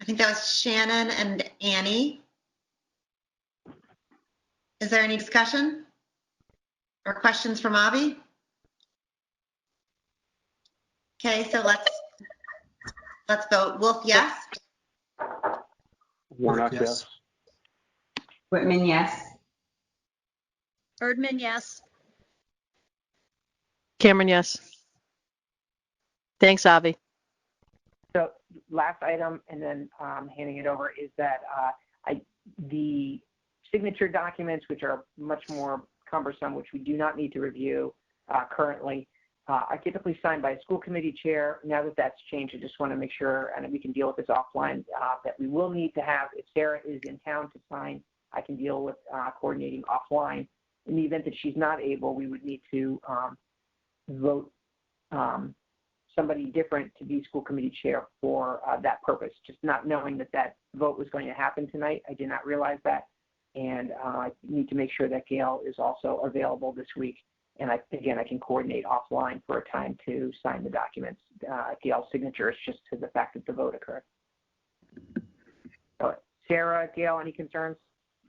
I think that was Shannon and Annie. Is there any discussion or questions from Avi? Okay, so let's vote. Wolf, yes. Warnock, yes. Whitman, yes. Erdman, yes. Cameron, yes. Thanks, Avi. So last item, and then handing it over, is that the signature documents, which are much more cumbersome, which we do not need to review currently, are typically signed by a school committee chair. Now that that's changed, I just want to make sure, and we can deal with this offline, that we will need to have, if Sarah is in town to sign, I can deal with coordinating offline. In the event that she's not able, we would need to vote somebody different to be school committee chair for that purpose. Just not knowing that that vote was going to happen tonight, I did not realize that. And I need to make sure that Gail is also available this week. And I can coordinate offline for a time to sign the documents. Gail's signature is just to the fact that the vote occurred. So, Sarah, Gail, any concerns?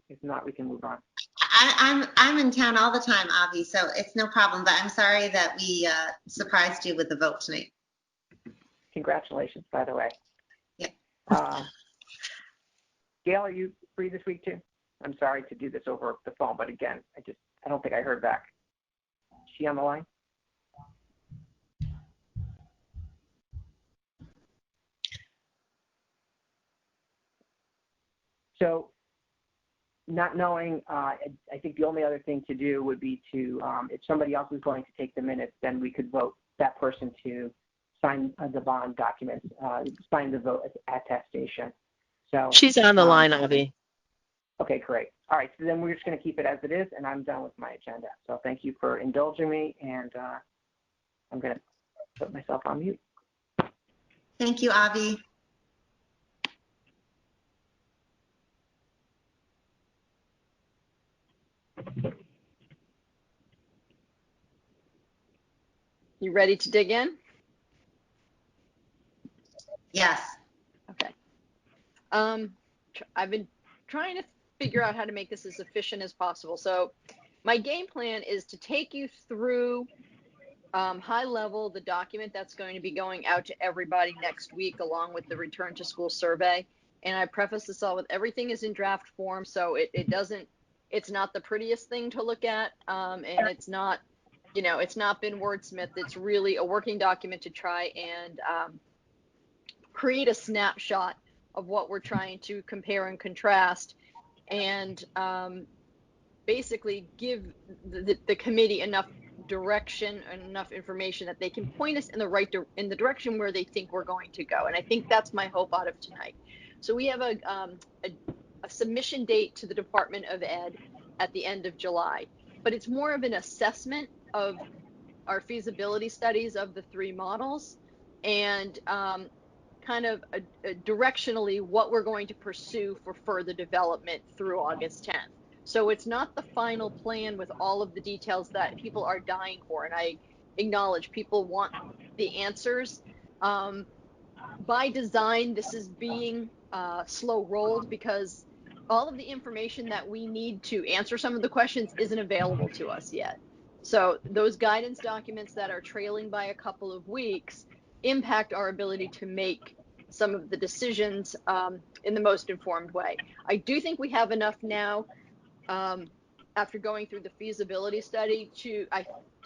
If not, we can move on. I'm in town all the time, Avi, so it's no problem. But I'm sorry that we surprised you with the vote tonight. Congratulations, by the way. Yeah. Gail, are you free this week too? I'm sorry to do this over the phone, but again, I don't think I heard back. Is she on the line? So, not knowing, I think the only other thing to do would be to, if somebody else is going to take the minutes, then we could vote that person to sign the bond documents, sign the vote attestation. So She's on the line, Avi. Okay, great. All right, so then we're just going to keep it as it is, and I'm done with my agenda. So thank you for indulging me, and I'm going to put myself on mute. Thank you, Avi. You ready to dig in? Yes. Okay. I've been trying to figure out how to make this as efficient as possible. So my game plan is to take you through high level the document that's going to be going out to everybody next week along with the return to school survey. And I preface this all with everything is in draft form, so it's not the prettiest thing to look at, and it's not, it's not been wordsmithed. It's really a working document to try and create a snapshot of what we're trying to compare and contrast, and basically give the committee enough direction and enough information that they can point us in the direction where they think we're going to go. And I think that's my hope out of tonight. So we have a submission date to the Department of Ed at the end of July, but it's more of an assessment of our feasibility studies of the three models, and kind of directionally what we're going to pursue for further development through August 10th. So it's not the final plan with all of the details that people are dying for, and I acknowledge people want the answers. By design, this is being slow rolled because all of the information that we need to answer some of the questions isn't available to us yet. So those guidance documents that are trailing by a couple of weeks impact our ability to make some of the decisions in the most informed way. I do think we have enough now, after going through the feasibility study, to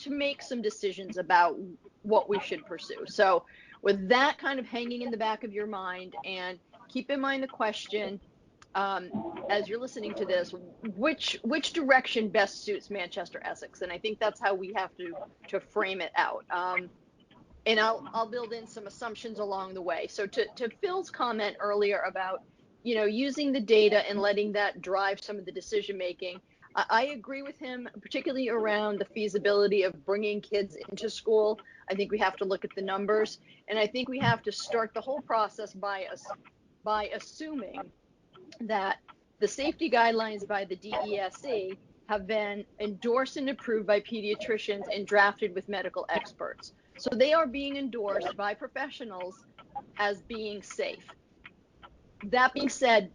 make some decisions about what we should pursue. So with that kind of hanging in the back of your mind, and keep in mind the question, as you're listening to this, which direction best suits Manchester-Essex? And I think that's how we have to frame it out. And I'll build in some assumptions along the way. So to Phil's comment earlier about, using the data and letting that drive some of the decision making, I agree with him, particularly around the feasibility of bringing kids into school. I think we have to look at the numbers, and I think we have to start the whole process by assuming that the safety guidelines by the DESE have been endorsed and approved by pediatricians and drafted with medical experts. So they are being endorsed by professionals as being safe. That being said,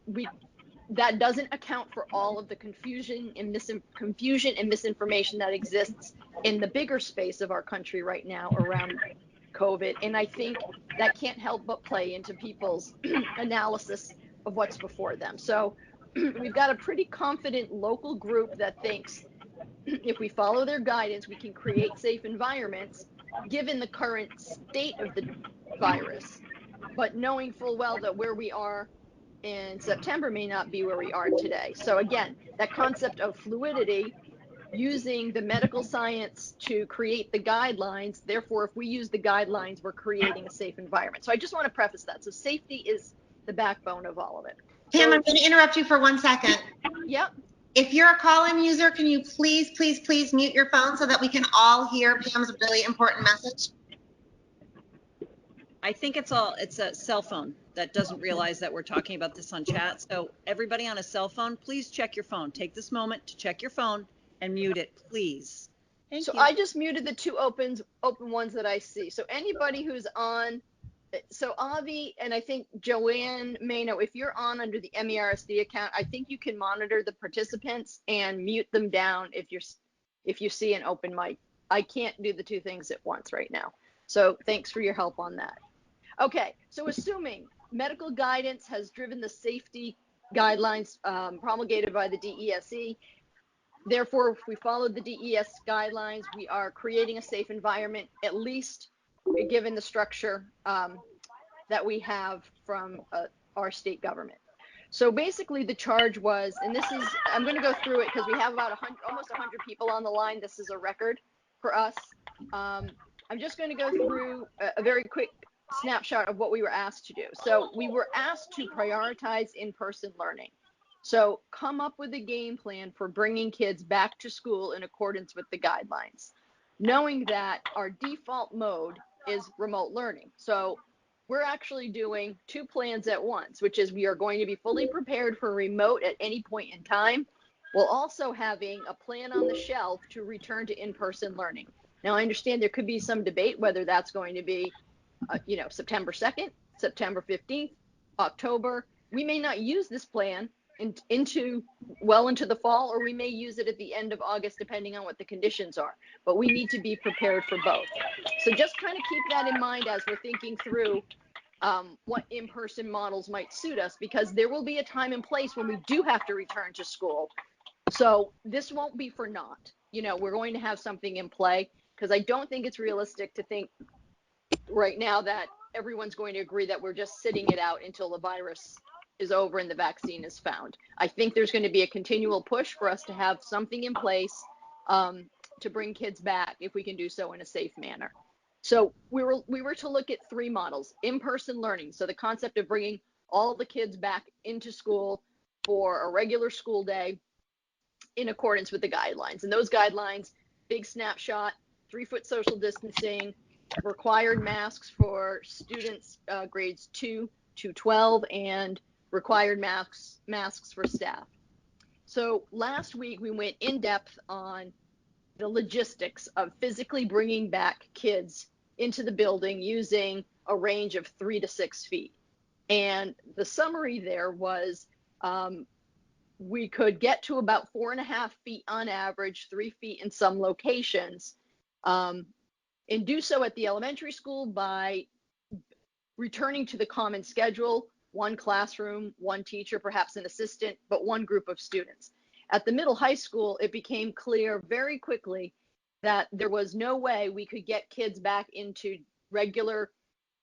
that doesn't account for all of the confusion and misinformation that exists in the bigger space of our country right now around COVID. And I think that can't help but play into people's analysis of what's before them. So we've got a pretty confident local group that thinks if we follow their guidance, we can create safe environments given the current state of the virus, but knowing full well that where we are in September may not be where we are today. So again, that concept of fluidity, using the medical science to create the guidelines. Therefore, if we use the guidelines, we're creating a safe environment. So I just want to preface that. So safety is the backbone of all of it. Pam, I'm going to interrupt you for 1 second. Yep. If you're a call-in user, can you please mute your phone so that we can all hear Pam's really important message? I think it's a cell phone that doesn't realize that we're talking about this on chat. So everybody on a cell phone, please check your phone. Take this moment to check your phone and mute it, please. Thank you. I just muted the two open ones that I see. So anybody who's on, so Avi and I think Joanne may know, if you're on under the MERSD account, I think you can monitor the participants and mute them down if you see an open mic. I can't do the two things at once right now. So thanks for your help on that. Okay, so assuming medical guidance has driven the safety guidelines promulgated by the DESE, therefore, if we follow the DES guidelines, we are creating a safe environment, at least given the structure that we have from our state government. So basically the charge was, and this is, I'm going to go through it because we have about almost 100 people on the line. This is a record for us. I'm just going to go through a very quick snapshot of what we were asked to do. So we were asked to prioritize in-person learning. So come up with a game plan for bringing kids back to school in accordance with the guidelines, knowing that our default mode is remote learning. So we're actually doing two plans at once, which is we are going to be fully prepared for remote at any point in time, while also having a plan on the shelf to return to in-person learning. Now, I understand there could be some debate whether that's going to be, September 2nd, September 15th, October. We may not use this plan into the fall, or we may use it at the end of August, depending on what the conditions are. But we need to be prepared for both. So just kind of keep that in mind as we're thinking through what in-person models might suit us, because there will be a time and place when we do have to return to school. So this won't be for naught. We're going to have something in play, because I don't think it's realistic to think right now that everyone's going to agree that we're just sitting it out until the virus is over and the vaccine is found. I think there's going to be a continual push for us to have something in place to bring kids back if we can do so in a safe manner. So we were to look at three models: in-person learning, so the concept of bringing all the kids back into school for a regular school day in accordance with the guidelines. And those guidelines, big snapshot, 3-foot social distancing, required masks for students grades 2 to 12, and required masks for staff. So last week we went in depth on the logistics of physically bringing back kids into the building using a range of 3 to 6 feet. And the summary there was we could get to about 4.5 feet on average, 3 feet in some locations, and do so at the elementary school by returning to the common schedule: one classroom, one teacher, perhaps an assistant, but one group of students. At the middle high school, it became clear very quickly that there was no way we could get kids back into regular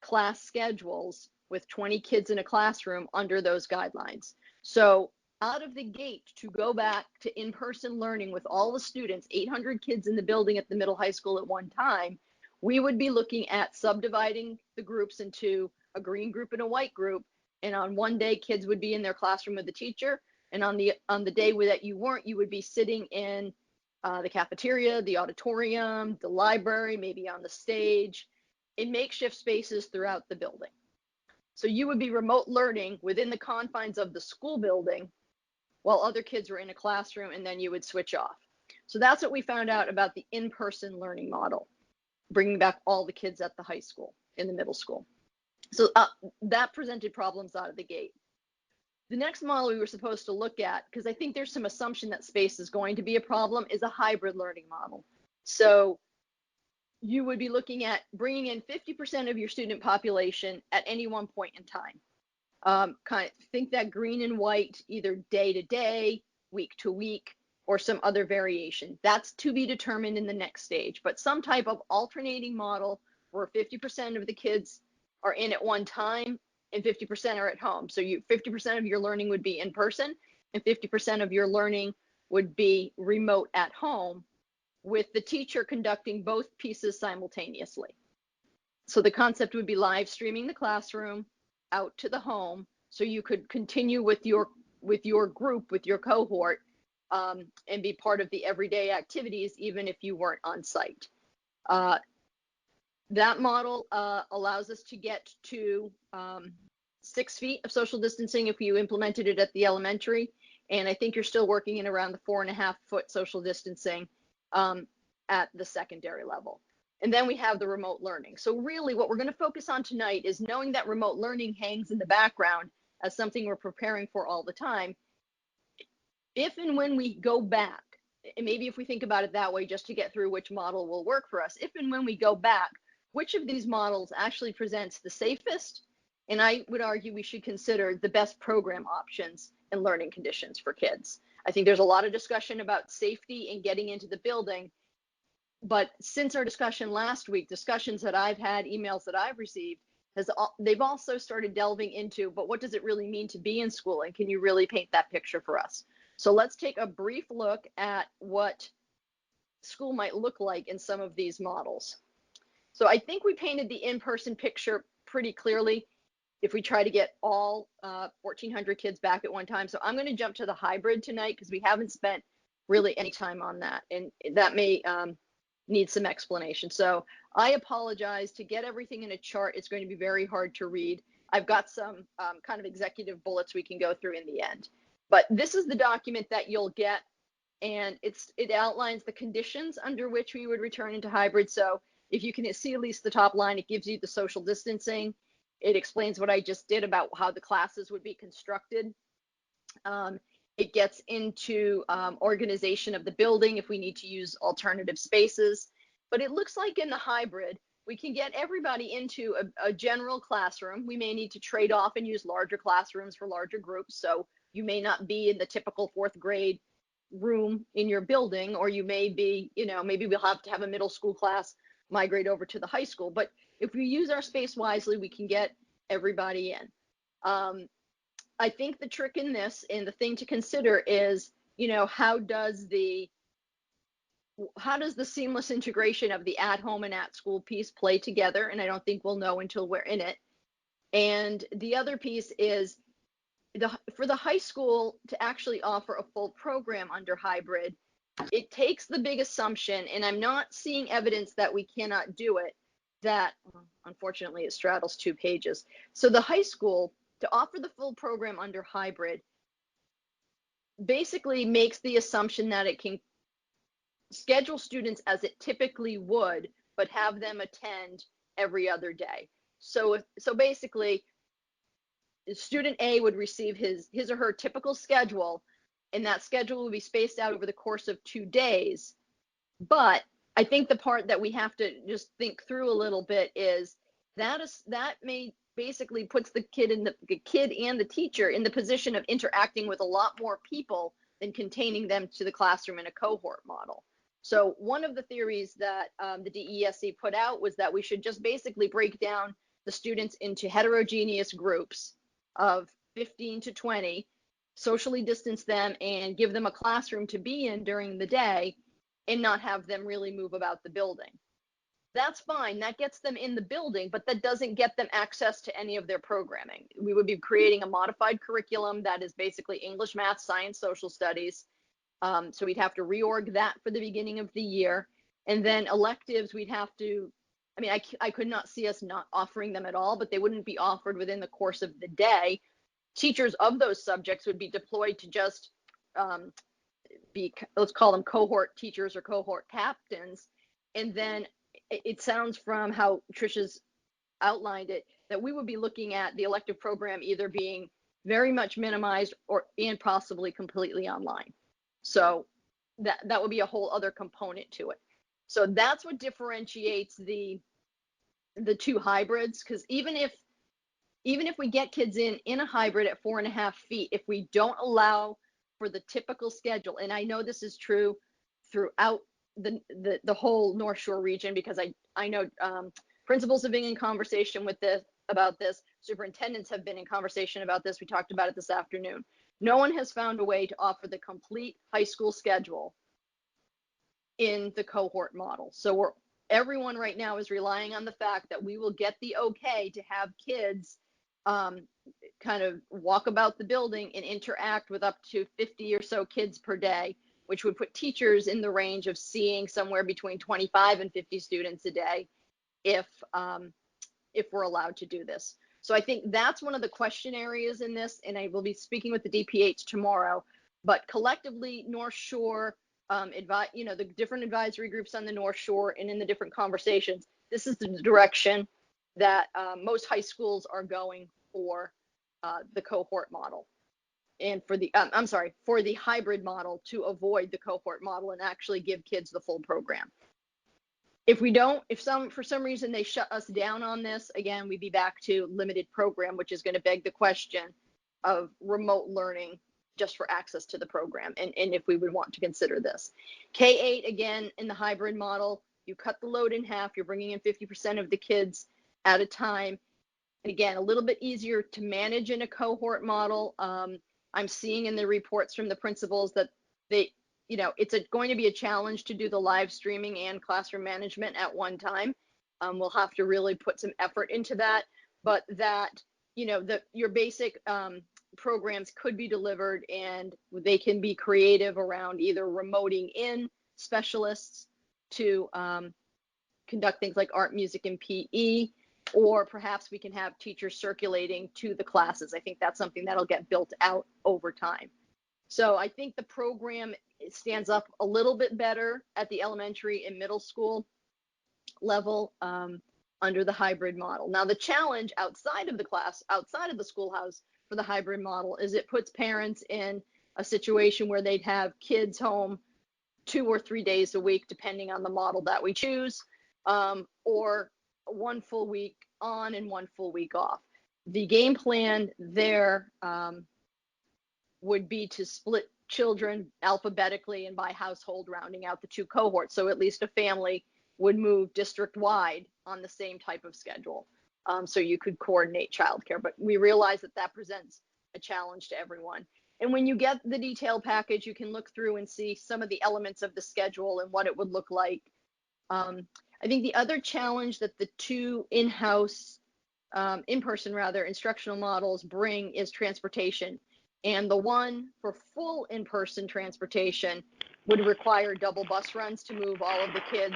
class schedules with 20 kids in a classroom under those guidelines. So out of the gate, to go back to in-person learning with all the students, 800 kids in the building at the middle high school at one time, we would be looking at subdividing the groups into a green group and a white group. And on one day, kids would be in their classroom with the teacher. And on the day that you weren't, you would be sitting in the cafeteria, the auditorium, the library, maybe on the stage, in makeshift spaces throughout the building. So you would be remote learning within the confines of the school building while other kids were in a classroom, and then you would switch off. So that's what we found out about the in-person learning model, bringing back all the kids at the high school, in the middle school. So that presented problems out of the gate. The next model we were supposed to look at, because I think there's some assumption that space is going to be a problem, is a hybrid learning model. So you would be looking at bringing in 50% of your student population at any one point in time. Kind of think that green and white, either day to day, week to week, or some other variation. That's to be determined in the next stage, but some type of alternating model where 50% of the kids are in at one time and 50% are at home. So 50% of your learning would be in person and 50% of your learning would be remote at home, with the teacher conducting both pieces simultaneously. So the concept would be live streaming the classroom out to the home, so you could continue with your group, with your cohort, and be part of the everyday activities, even if you weren't on site. That model allows us to get to 6 feet of social distancing if you implemented it at the elementary, and I think you're still working in around the 4.5-foot social distancing at the secondary level. And then we have the remote learning. So really what we're going to focus on tonight is knowing that remote learning hangs in the background as something we're preparing for all the time. If and when we go back, and maybe if we think about it that way just to get through which model will work for us, if and when we go back, which of these models actually presents the safest, and I would argue we should consider the best program options and learning conditions for kids. I think there's a lot of discussion about safety and getting into the building, but since our discussion last week, discussions that I've had, emails that I've received, they've also started delving into, but what does it really mean to be in school, and can you really paint that picture for us? So let's take a brief look at what school might look like in some of these models. So I think we painted the in-person picture pretty clearly if we try to get all 1,400 kids back at one time. So I'm going to jump to the hybrid tonight because we haven't spent really any time on that, and that may need some explanation. So I apologize. To get everything in a chart, it's going to be very hard to read. I've got some kind of executive bullets we can go through in the end. But this is the document that you'll get, and it outlines the conditions under which we would return into hybrid. So if you can see at least the top line, it gives you the social distancing. It explains what I just did about how the classes would be constructed. It gets into organization of the building if we need to use alternative spaces. But it looks like in the hybrid, we can get everybody into a general classroom. We may need to trade off and use larger classrooms for larger groups. So you may not be in the typical 4th grade room in your building, or you may be, maybe we'll have to have a middle school class migrate over to the high school. But if we use our space wisely, we can get everybody in. I think the trick in this, and the thing to consider is, how does the seamless integration of the at home and at school piece play together? And I don't think we'll know until we're in it. And the other piece is for the high school to actually offer a full program under hybrid, it takes the big assumption, and I'm not seeing evidence that we cannot do it, that unfortunately it straddles 2 pages. So the high school, to offer the full program under hybrid, basically makes the assumption that it can schedule students as it typically would, but have them attend every other day. So basically, student A would receive his or her typical schedule, and that schedule will be spaced out over the course of 2 days. But I think the part that we have to just think through a little bit is that may basically puts the kid and the teacher in the position of interacting with a lot more people than containing them to the classroom in a cohort model. So one of the theories that the DESC put out was that we should just basically break down the students into heterogeneous groups of 15 to 20, socially distance them, and give them a classroom to be in during the day, and not have them really move about the building. That's fine. That gets them in the building, but that doesn't get them access to any of their programming. We would be creating a modified curriculum that is basically English, math, science, social studies. So we'd have to reorg that for the beginning of the year. And then electives, we'd have to, I could not see us not offering them at all, but they wouldn't be offered within the course of the day. Teachers of those subjects would be deployed to just let's call them cohort teachers or cohort captains. And then it sounds from how Tricia's outlined it that we would be looking at the elective program either being very much minimized and possibly completely online. So that would be a whole other component to it. So that's what differentiates the 2 hybrids, because even if we get kids in a hybrid at 4.5 feet, if we don't allow for the typical schedule, and I know this is true throughout the whole North Shore region, because I know principals have been in conversation about this, superintendents have been in conversation about this. We talked about it this afternoon. No one has found a way to offer the complete high school schedule in the cohort model. So everyone right now is relying on the fact that we will get the okay to have kids kind of walk about the building and interact with up to 50 or so kids per day, which would put teachers in the range of seeing somewhere between 25 and 50 students a day if we're allowed to do this. So I think that's one of the question areas in this, and I will be speaking with the DPH tomorrow. But collectively, North Shore, the different advisory groups on the North Shore and in the different conversations, this is the direction that most high schools are going for the cohort model, and for the for the hybrid model, to avoid the cohort model and actually give kids the full program. If we don't, for some reason they shut us down on this, again, we'd be back to limited program, which is going to beg the question of remote learning just for access to the program, and if we would want to consider this. K-8, again, in the hybrid model, you cut the load in half, you're bringing in 50% of the kids at a time. And again, a little bit easier to manage in a cohort model. I'm seeing in the reports from the principals that it's going to be a challenge to do the live streaming and classroom management at one time. We'll have to really put some effort into that, but that, your basic programs could be delivered, and they can be creative around either remoting in specialists to conduct things like art, music, and PE, or perhaps we can have teachers circulating to the classes. I think that's something that'll get built out over time. So I think the program stands up a little bit better at the elementary and middle school level under the hybrid model. Now, the challenge outside of the class, outside of the schoolhouse for the hybrid model, is it puts parents in a situation where they'd have kids home 2 or 3 days a week, depending on the model that we choose, or 1 full week on and 1 full week off. The game plan there would be to split children alphabetically and by household, rounding out the 2 cohorts. So at least a family would move district-wide on the same type of schedule. So you could coordinate childcare, but we realize that presents a challenge to everyone. And when you get the detail package, you can look through and see some of the elements of the schedule and what it would look like. I think the other challenge that the 2 in-house, in-person rather, instructional models bring is transportation. And the one for full in-person transportation would require double bus runs to move all of the kids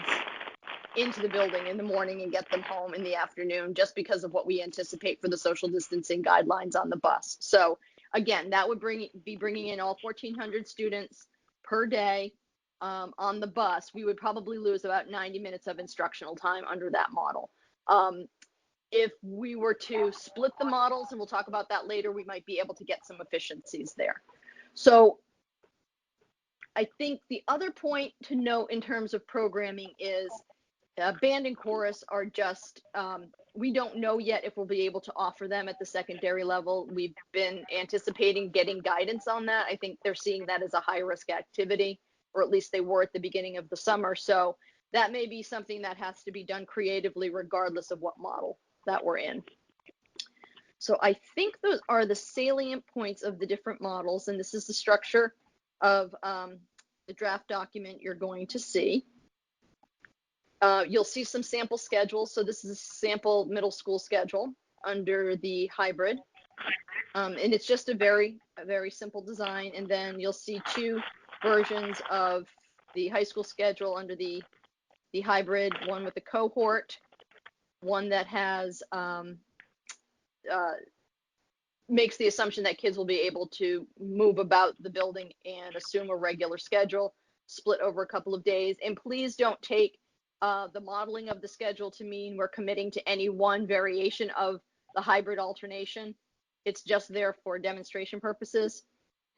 into the building in the morning and get them home in the afternoon, just because of what we anticipate for the social distancing guidelines on the bus. So again, that would be bringing in all 1,400 students per day on the bus. We would probably lose about 90 minutes of instructional time under that model. If we were to split the models, and we'll talk about that later, we might be able to get some efficiencies there. So I think the other point to note in terms of programming is band and chorus are just, we don't know yet if we'll be able to offer them at the secondary level. We've been anticipating getting guidance on that. I think they're seeing that as a high-risk activity, or at least they were at the beginning of the summer. So that may be something that has to be done creatively regardless of what model that we're in. So I think those are the salient points of the different models, and this is the structure of the draft document you're going to see. You'll see some sample schedules. So this is a sample middle school schedule under the hybrid, and it's just a very simple design. And then you'll see 2 versions of the high school schedule under the hybrid, one with a cohort, one that has makes the assumption that kids will be able to move about the building and assume a regular schedule, split over a couple of days. And please don't take the modeling of the schedule to mean we're committing to any one variation of the hybrid alternation. It's just there for demonstration purposes.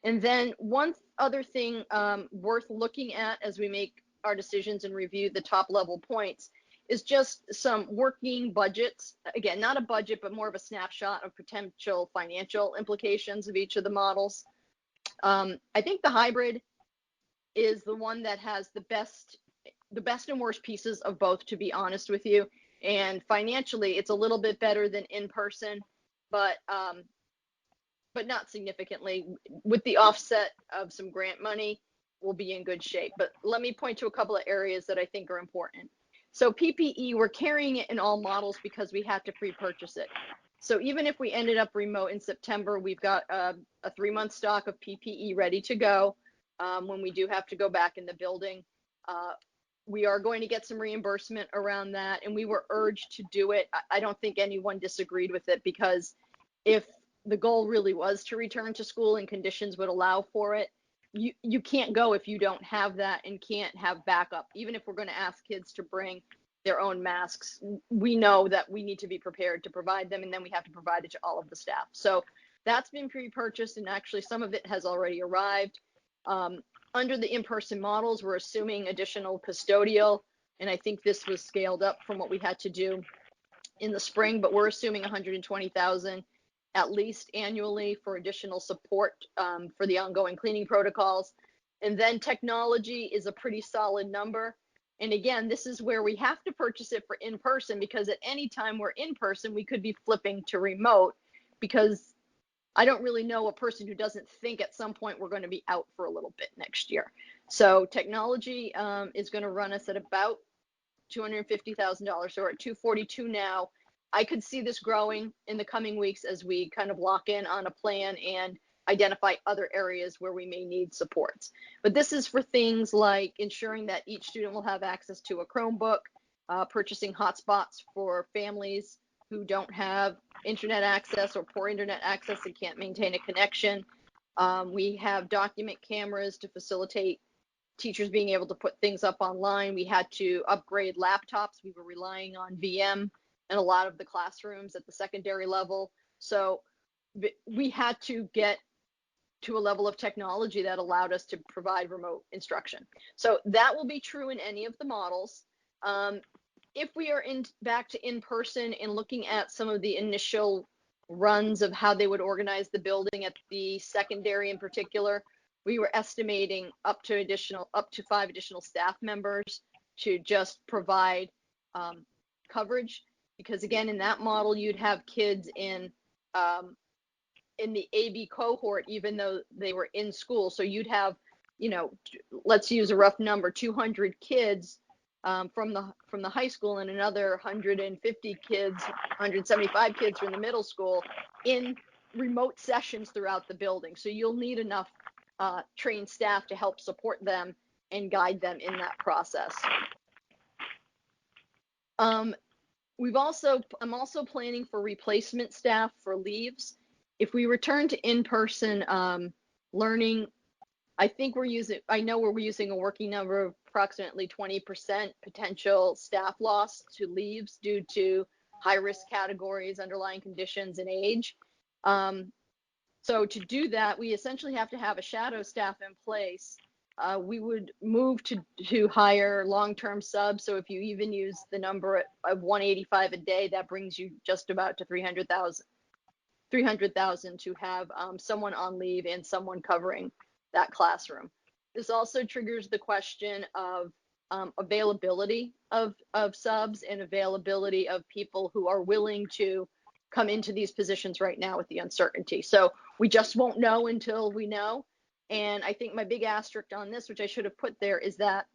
And then one other thing worth looking at as we make our decisions and review the top level points is just some working budgets. Again, not a budget, but more of a snapshot of potential financial implications of each of the models. I think the hybrid is the one that has the best and worst pieces of both, to be honest with you. And financially, it's a little bit better than in person, but not significantly. With the offset of some grant money, we'll be in good shape. But let me point to a couple of areas that I think are important. So PPE, we're carrying it in all models because we had to pre-purchase it. So even if we ended up remote in September, we've got a 3-month stock of PPE ready to go when we do have to go back in the building. We are going to get some reimbursement around that, and we were urged to do it. I don't think anyone disagreed with it, because if the goal really was to return to school and conditions would allow for it, you can't go if you don't have that and can't have backup. Even if we're going to ask kids to bring their own masks, we know that we need to be prepared to provide them, and then we have to provide it to all of the staff. So that's been pre-purchased, and actually some of it has already arrived. Under the in-person models, we're assuming additional custodial And I think this was scaled up from what we had to do in the spring, but we're assuming 120,000 at least annually for additional support for the ongoing cleaning protocols. And then technology is a pretty solid number. And again, this is where we have to purchase it for in person, because at any time we're in person, we could be flipping to remote, because I don't really know a person who doesn't think at some point we're going to be out for a little bit next year. So technology is going to run us at about $250,000. So we're at 242 now. I could see this growing in the coming weeks as we kind of lock in on a plan and identify other areas where we may need supports. But this is for things like ensuring that each student will have access to a Chromebook, purchasing hotspots for families who don't have internet access or poor internet access and can't maintain a connection. We have document cameras to facilitate teachers being able to put things up online. We had to upgrade laptops. We were relying on VM in a lot of the classrooms at the secondary level. So we had to get to a level of technology that allowed us to provide remote instruction. So that will be true in any of the models. If we are back to in-person and looking at some of the initial runs of how they would organize the building at the secondary in particular, we were estimating up to 5 additional staff members to just provide coverage, because again, in that model, you'd have kids in the AB cohort, even though they were in school. So you'd have, let's use a rough number, 200 kids from the high school and another 150 kids, 175 kids from the middle school in remote sessions throughout the building. So you'll need enough trained staff to help support them and guide them in that process. I'm also planning for replacement staff for leaves. If we return to in-person learning, I know we're using a working number of approximately 20% potential staff loss to leaves due to high-risk categories, underlying conditions, and age. So to do that, we essentially have to have a shadow staff in place. We would move to hire long-term subs. So if you even use the number of 185 a day, that brings you just about to 300,000 to have someone on leave and someone covering that classroom. This also triggers the question of availability of subs and availability of people who are willing to come into these positions right now with the uncertainty. So we just won't know until we know. And I think my big asterisk on this, which I should have put there, is that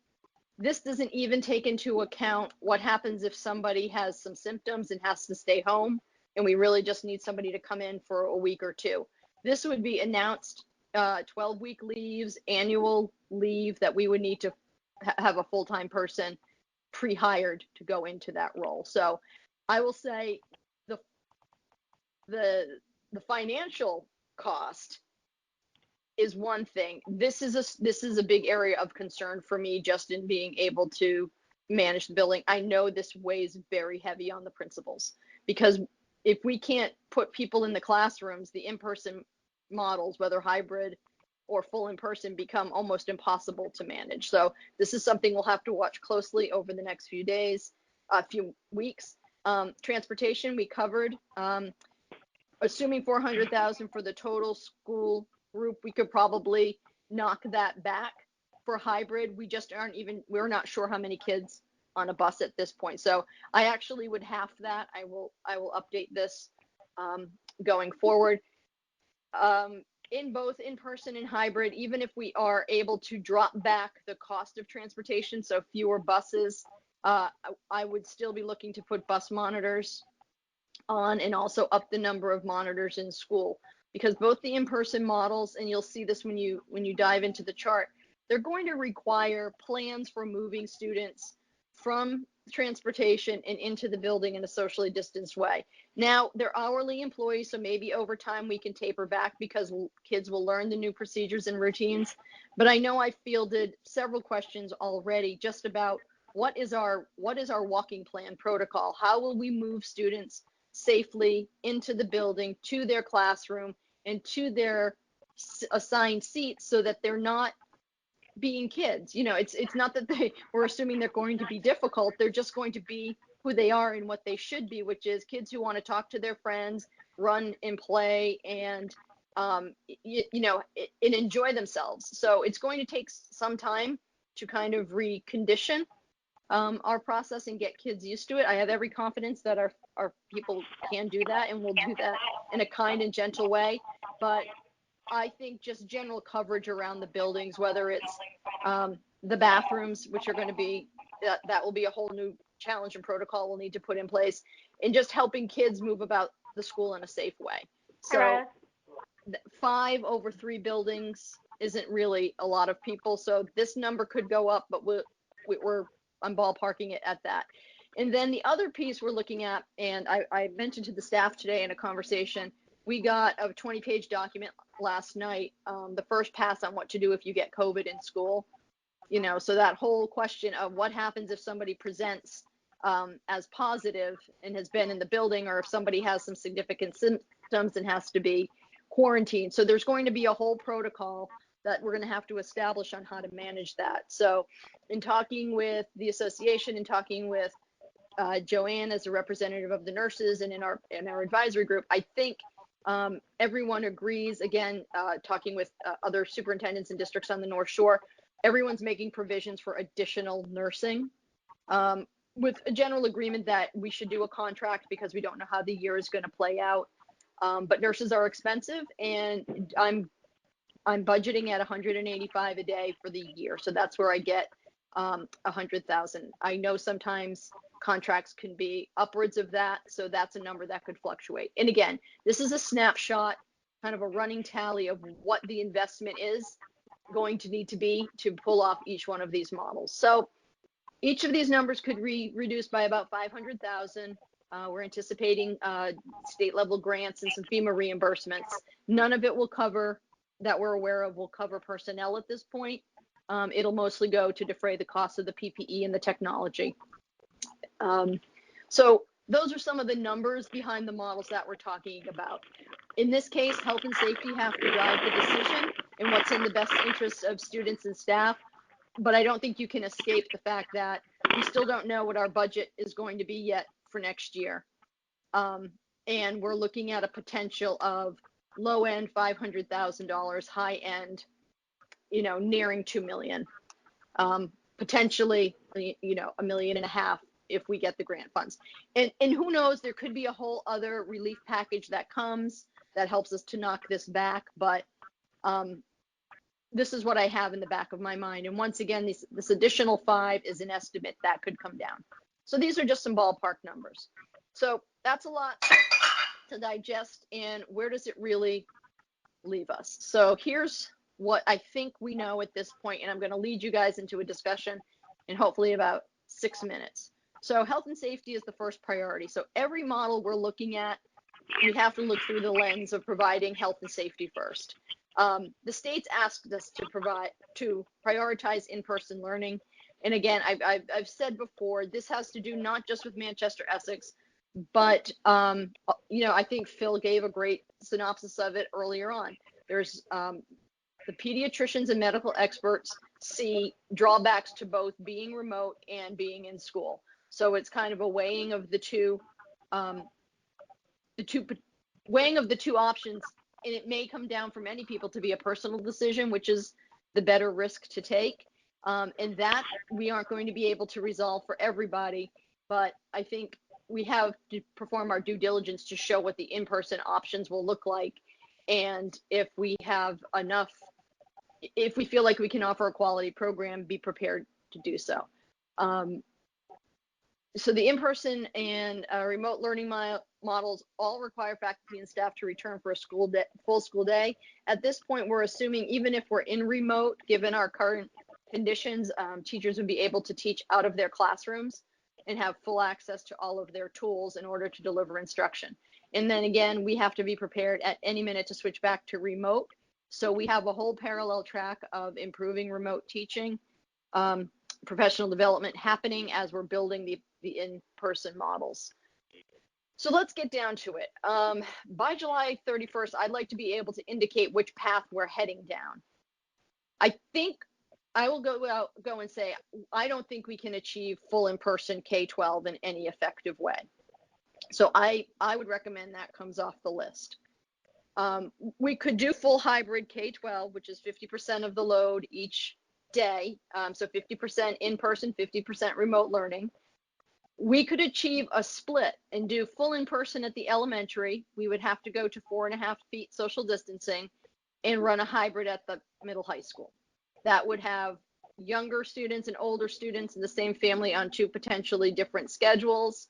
this doesn't even take into account what happens if somebody has some symptoms and has to stay home, and we really just need somebody to come in for a week or two. This would be announced 12-week leaves, annual leave that we would need to have a full-time person pre-hired to go into that role. So I will say the financial cost is one thing. This is a big area of concern for me, just in being able to manage the building. I know this weighs very heavy on the principals, because if we can't put people in the classrooms, the in-person models, whether hybrid or full in-person, become almost impossible to manage. So this is something we'll have to watch closely over the next few weeks. Transportation, we covered. Assuming 400,000 for the total school group, we could probably knock that back. For hybrid, we're not sure how many kids on a bus at this point. So I actually would half that. I will update this going forward. In both in-person and hybrid, even if we are able to drop back the cost of transportation, so fewer buses, I would still be looking to put bus monitors on, and also up the number of monitors in school, because both the in-person models, and you'll see this when you dive into the chart, they're going to require plans for moving students from transportation and into the building in a socially distanced way. Now, they're hourly employees, so maybe over time we can taper back because kids will learn the new procedures and routines. But I know I fielded several questions already just about what is our walking plan protocol? How will we move students safely into the building, to their classroom, and to their assigned seats, so that they're not being kids. You know, it's not that we're assuming they're going to be difficult. They're just going to be who they are and what they should be, which is kids who want to talk to their friends, run and play, and and enjoy themselves. So it's going to take some time to kind of recondition our process and get kids used to it. I have every confidence that our people can do that, and will do that in a kind and gentle way. But I think just general coverage around the buildings, whether it's the bathrooms, which are going to be, that will be a whole new challenge and protocol we'll need to put in place, and just helping kids move about the school in a safe way. So 5 over 3 buildings isn't really a lot of people. So this number could go up, but I'm ballparking it at that. And then the other piece we're looking at, and I mentioned to the staff today in a conversation, we got a 20-page document last night, the first pass on what to do if you get COVID in school. So that whole question of what happens if somebody presents as positive and has been in the building, or if somebody has some significant symptoms and has to be quarantined. So there's going to be a whole protocol that we're going to have to establish on how to manage that. So in talking with the association and talking with Joanne as a representative of the nurses and in our advisory group, I think everyone agrees, again, talking with other superintendents and districts on the North Shore, everyone's making provisions for additional nursing, with a general agreement that we should do a contract because we don't know how the year is going to play out. But nurses are expensive, and I'm budgeting at 185 a day for the year. So that's where I get 100,000. I know sometimes contracts can be upwards of that. So that's a number that could fluctuate. And again, this is a snapshot, kind of a running tally of what the investment is going to need to be to pull off each one of these models. So each of these numbers could reduce by about 500,000. We're anticipating state level grants and some FEMA reimbursements. None of it will cover, that we're aware of, will cover personnel at this point. It'll mostly go to defray the cost of the PPE and the technology. So those are some of the numbers behind the models that we're talking about. In this case, health and safety have to drive the decision and what's in the best interests of students and staff. But I don't think you can escape the fact that we still don't know what our budget is going to be yet for next year. And we're looking at a potential of low end $500,000, high end, nearing 2 million, potentially, $1.5 million if we get the grant funds. And who knows, there could be a whole other relief package that comes that helps us to knock this back. But this is what I have in the back of my mind. And once again, this additional 5 is an estimate that could come down. So these are just some ballpark numbers. So that's a lot to digest. And where does it really leave us? So here's what I think we know at this point, and I'm going to lead you guys into a discussion in hopefully about 6 minutes. So health and safety is the first priority. So every model we're looking at, we have to look through the lens of providing health and safety first. The states asked us to prioritize in-person learning. And again, I've said before, this has to do not just with Manchester-Essex, but I think Phil gave a great synopsis of it earlier on. There's the pediatricians and medical experts see drawbacks to both being remote and being in school. So it's kind of a weighing of the two options. And it may come down for many people to be a personal decision, which is the better risk to take. And that we aren't going to be able to resolve for everybody. But I think we have to perform our due diligence to show what the in-person options will look like. And if we have enough, if we feel like we can offer a quality program, be prepared to do so. So the in-person and remote learning models all require faculty and staff to return for a full school day. At this point, we're assuming even if we're in remote, given our current conditions, teachers would be able to teach out of their classrooms and have full access to all of their tools in order to deliver instruction. And then again, we have to be prepared at any minute to switch back to remote. So we have a whole parallel track of improving remote teaching, professional development happening as we're building the in-person models. So let's get down to it. By July 31st, I'd like to be able to indicate which path we're heading down. I think I will go and say, I don't think we can achieve full in-person K-12 in any effective way. So I would recommend that comes off the list. We could do full hybrid K-12, which is 50% of the load each day. So 50% in-person, 50% remote learning. We could achieve a split and do full in-person at the elementary. We would have to go to 4.5 feet social distancing and run a hybrid at the middle high school. That would have younger students and older students in the same family on 2 potentially different schedules.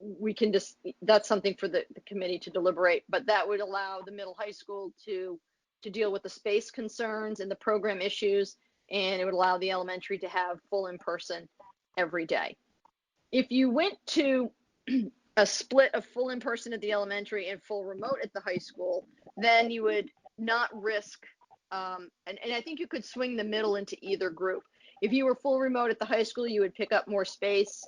We can just, that's something for the committee to deliberate, but that would allow the middle high school to deal with the space concerns and the program issues, and it would allow the elementary to have full in-person every day. If you went to a split of full in-person at the elementary and full remote at the high school, then you would not risk, and I think you could swing the middle into either group. If you were full remote at the high school, you would pick up more space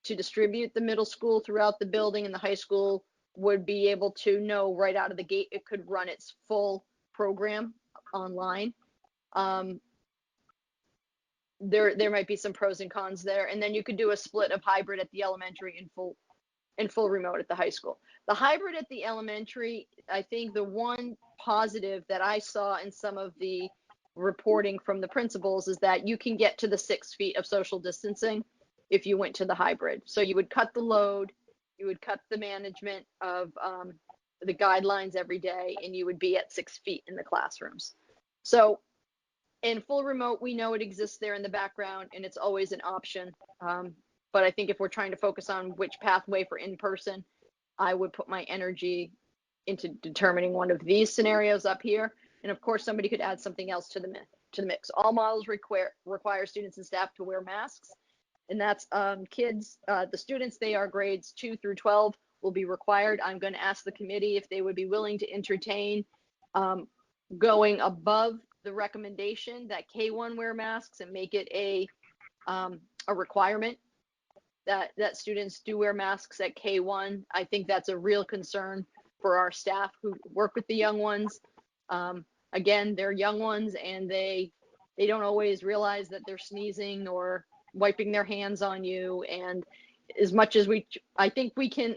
to distribute the middle school throughout the building, and the high school would be able to know right out of the gate it could run its full program online. There might be some pros and cons there, and then you could do a split of hybrid at the elementary and full remote at the high school. The hybrid at the elementary, I think the one positive that I saw in some of the reporting from the principals is that you can get to the 6 feet of social distancing if you went to the hybrid. So you would cut the load, you would cut the management of the guidelines every day, and you would be at 6 feet in the classrooms. So in full remote, we know it exists there in the background, and it's always an option. But I think if we're trying to focus on which pathway for in-person, I would put my energy into determining one of these scenarios up here. And of course, somebody could add something else to the mix. All models require students and staff to wear masks. And that's kids, the students, they are grades 2 through 12 will be required. I'm going to ask the committee if they would be willing to entertain going above the recommendation that K1 wear masks and make it a requirement that students do wear masks at K1. I think that's a real concern for our staff who work with the young ones. Again, they're young ones, and they don't always realize that they're sneezing or wiping their hands on you. And as much as I think we can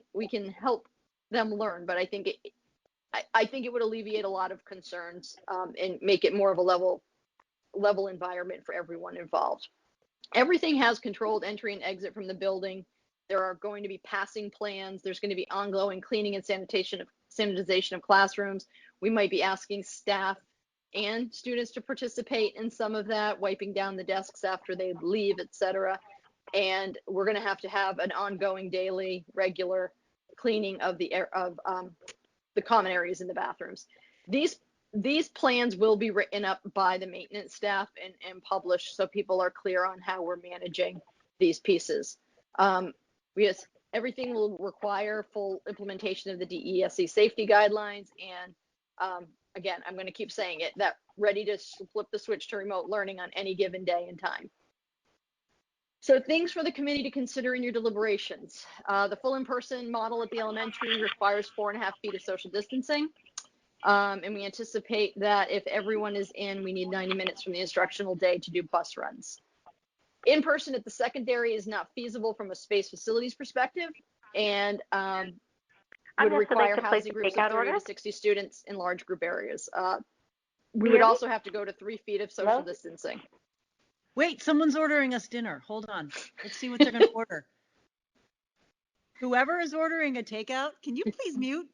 help them learn, but I think it would alleviate a lot of concerns and make it more of a level environment for everyone involved. Everything has controlled entry and exit from the building. There are going to be passing plans. There's going to be ongoing cleaning and sanitization of classrooms. We might be asking staff and students to participate in some of that, wiping down the desks after they leave, etc. And we're going to have an ongoing daily regular cleaning of the common areas in the bathrooms. These plans will be written up by the maintenance staff and published so people are clear on how we're managing these pieces. Everything will require full implementation of the DESE safety guidelines. And again, I'm going to keep saying it, that ready to flip the switch to remote learning on any given day and time. So things for the committee to consider in your deliberations. The full in-person model at the elementary requires 4.5 feet of social distancing. And we anticipate that if everyone is in, we need 90 minutes from the instructional day to do bus runs. In-person at the secondary is not feasible from a space facilities perspective, and would require housing groups of 30 to 60 students in large group areas. We would also have to go to 3 feet of social distancing. Wait, someone's ordering us dinner. Hold on. Let's see what they're going to order. Whoever is ordering a takeout, can you please mute?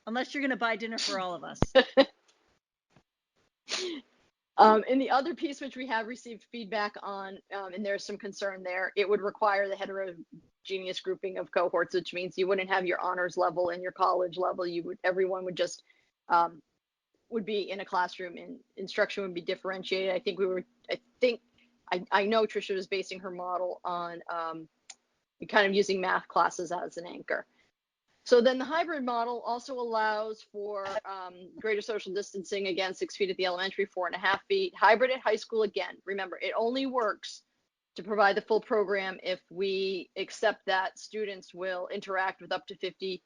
Unless you're going to buy dinner for all of us. And the other piece which we have received feedback on, and there's some concern there, it would require the heterogeneous grouping of cohorts, which means you wouldn't have your honors level and your college level. Everyone would just would be in a classroom, and instruction would be differentiated. I know Tricia was basing her model on kind of using math classes as an anchor. So then the hybrid model also allows for greater social distancing, again, 6 feet at the elementary, 4.5 feet. Hybrid at high school, again, remember, it only works to provide the full program if we accept that students will interact with up to 50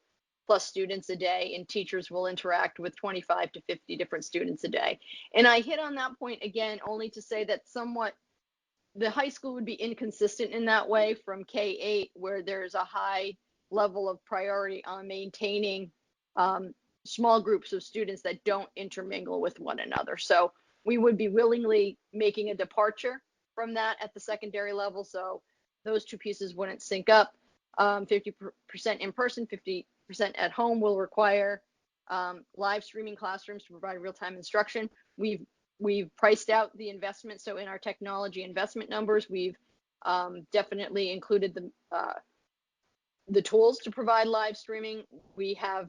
plus students a day, and teachers will interact with 25 to 50 different students a day. And I hit on that point again only to say that somewhat the high school would be inconsistent in that way from K-8, where there's a high level of priority on maintaining small groups of students that don't intermingle with one another. So we would be willingly making a departure from that at the secondary level. So those two pieces wouldn't sync up. 50% in person, 50% at home will require live streaming classrooms to provide real-time instruction. We've priced out the investment. So in our technology investment numbers, we've definitely included the tools to provide live streaming. We have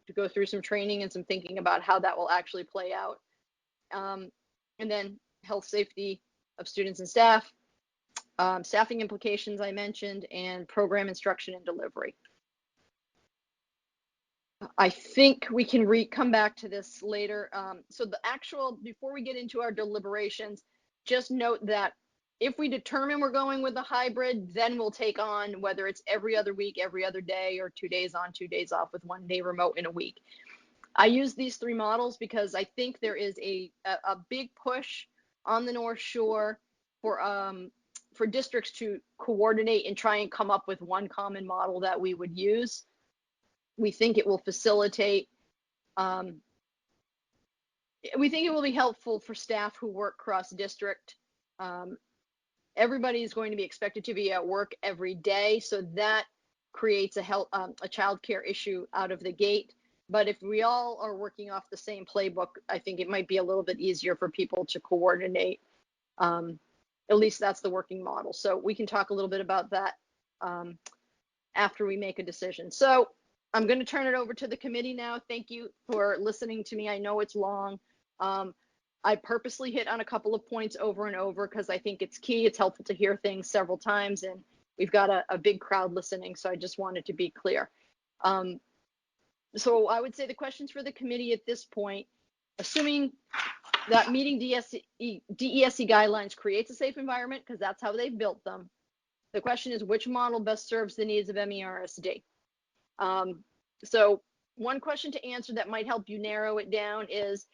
to go through some training and some thinking about how that will actually play out. And then health safety of students and staff, staffing implications I mentioned, and program instruction and delivery. I think we can come back to this later. So before we get into our deliberations, just note that if we determine we're going with a hybrid, then we'll take on whether it's every other week, every other day, or 2 days on, 2 days off with 1 day remote in a week. I use these 3 models because I think there is a big push on the North Shore for districts to coordinate and try and come up with one common model that we would use. We think it will facilitate, we think it will be helpful for staff who work cross district. Everybody is going to be expected to be at work every day, so that creates a child care issue out of the gate. But if we all are working off the same playbook, I think it might be a little bit easier for people to coordinate. At least that's the working model. So we can talk a little bit about that after we make a decision. So I'm going to turn it over to the committee now. Thank you for listening to me. I know it's long. I purposely hit on a couple of points over and over because I think it's key. It's helpful to hear things several times, and we've got a big crowd listening, so I just wanted to be clear. So I would say the questions for the committee at this point, assuming that meeting DESE guidelines creates a safe environment, because that's how they've built them. The question is, which model best serves the needs of MERSD? So one question to answer that might help you narrow it down is,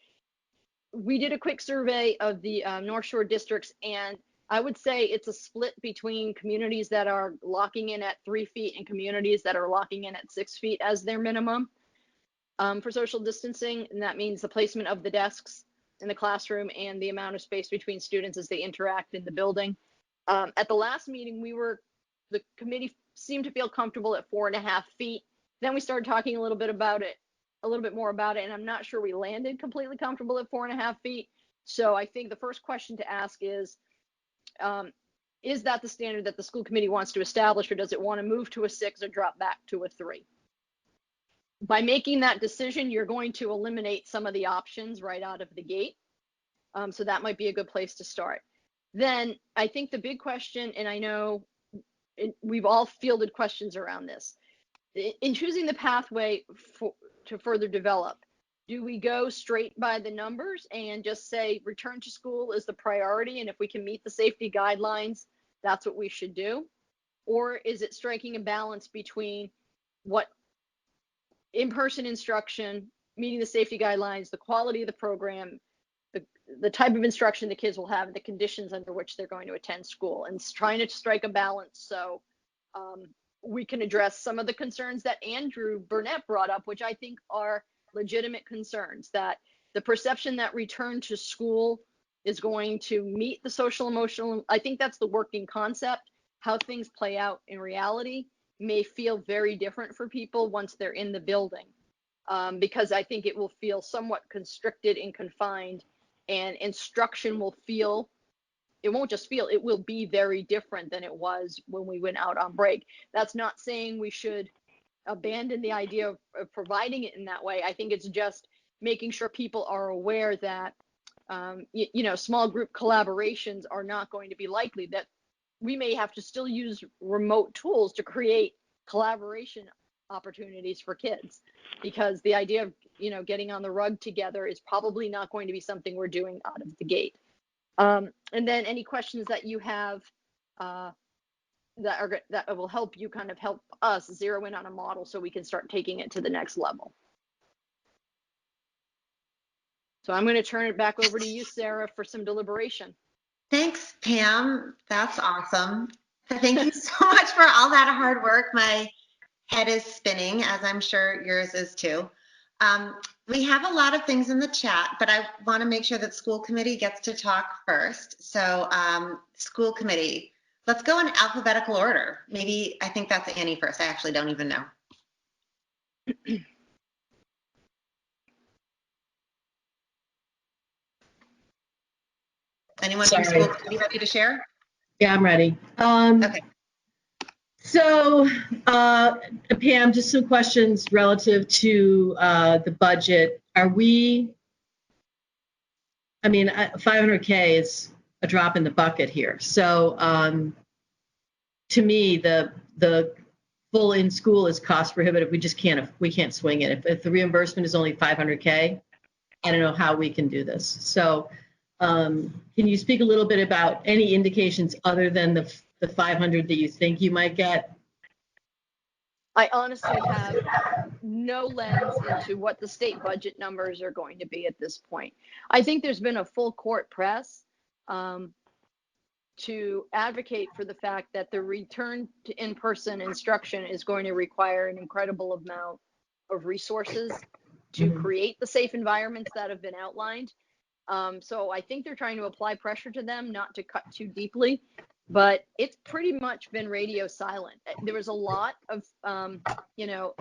we did a quick survey of the North Shore districts, and I would say it's a split between communities that are locking in at 3 feet and communities that are locking in at 6 feet as their minimum for social distancing. And that means the placement of the desks in the classroom and the amount of space between students as they interact in the building. At the last meeting, the committee seemed to feel comfortable at 4.5 feet. Then we started talking a little bit more about it, and I'm not sure we landed completely comfortable at 4.5 feet. So I think the first question to ask is that the standard that the school committee wants to establish, or does it want to move to a 6 or drop back to a 3? By making that decision, you're going to eliminate some of the options right out of the gate. So that might be a good place to start. Then I think the big question, and I know we've all fielded questions around this, in choosing the pathway to further develop, do we go straight by the numbers and just say return to school is the priority, and if we can meet the safety guidelines, that's what we should do? Or is it striking a balance between what in-person instruction, meeting the safety guidelines, the quality of the program, the type of instruction the kids will have, the conditions under which they're going to attend school, and trying to strike a balance so we can address some of the concerns that Andrew Burnett brought up, which I think are legitimate concerns, that the perception that return to school is going to meet the social emotional, I think that's the working concept. How things play out in reality may feel very different for people once they're in the building, because I think it will feel somewhat constricted and confined, and instruction will feel, it won't just feel, it will be very different than it was when we went out on break. That's not saying we should abandon the idea of providing it in that way. I think it's just making sure people are aware that, small group collaborations are not going to be likely, that we may have to still use remote tools to create collaboration opportunities for kids, because the idea of, getting on the rug together is probably not going to be something we're doing out of the gate. And then any questions that you have that will help you kind of help us zero in on a model so we can start taking it to the next level. So I'm going to turn it back over to you, Sarah, for some deliberation. Thanks, Pam. That's awesome. Thank you so much for all that hard work. My head is spinning, as I'm sure yours is too. We have a lot of things in the chat, but I want to make sure that school committee gets to talk first. So school committee, let's go in alphabetical order. Maybe I think that's Annie first. I actually don't even know. Anyone from school committee ready to share? Yeah, I'm ready. Okay. So, Pam, just some questions relative to the budget. Are we, I mean, 500K is a drop in the bucket here. So, to me, the full in school is cost prohibitive. We can't swing it. If the reimbursement is only 500K, I don't know how we can do this. So, can you speak a little bit about any indications other than the 500 that you think you might get? I honestly have no lens into what the state budget numbers are going to be at this point. I think there's been a full court press to advocate for the fact that the return to in-person instruction is going to require an incredible amount of resources to create the safe environments that have been outlined. So I think they're trying to apply pressure to them not to cut too deeply, but it's pretty much been radio silent. There was a lot of, a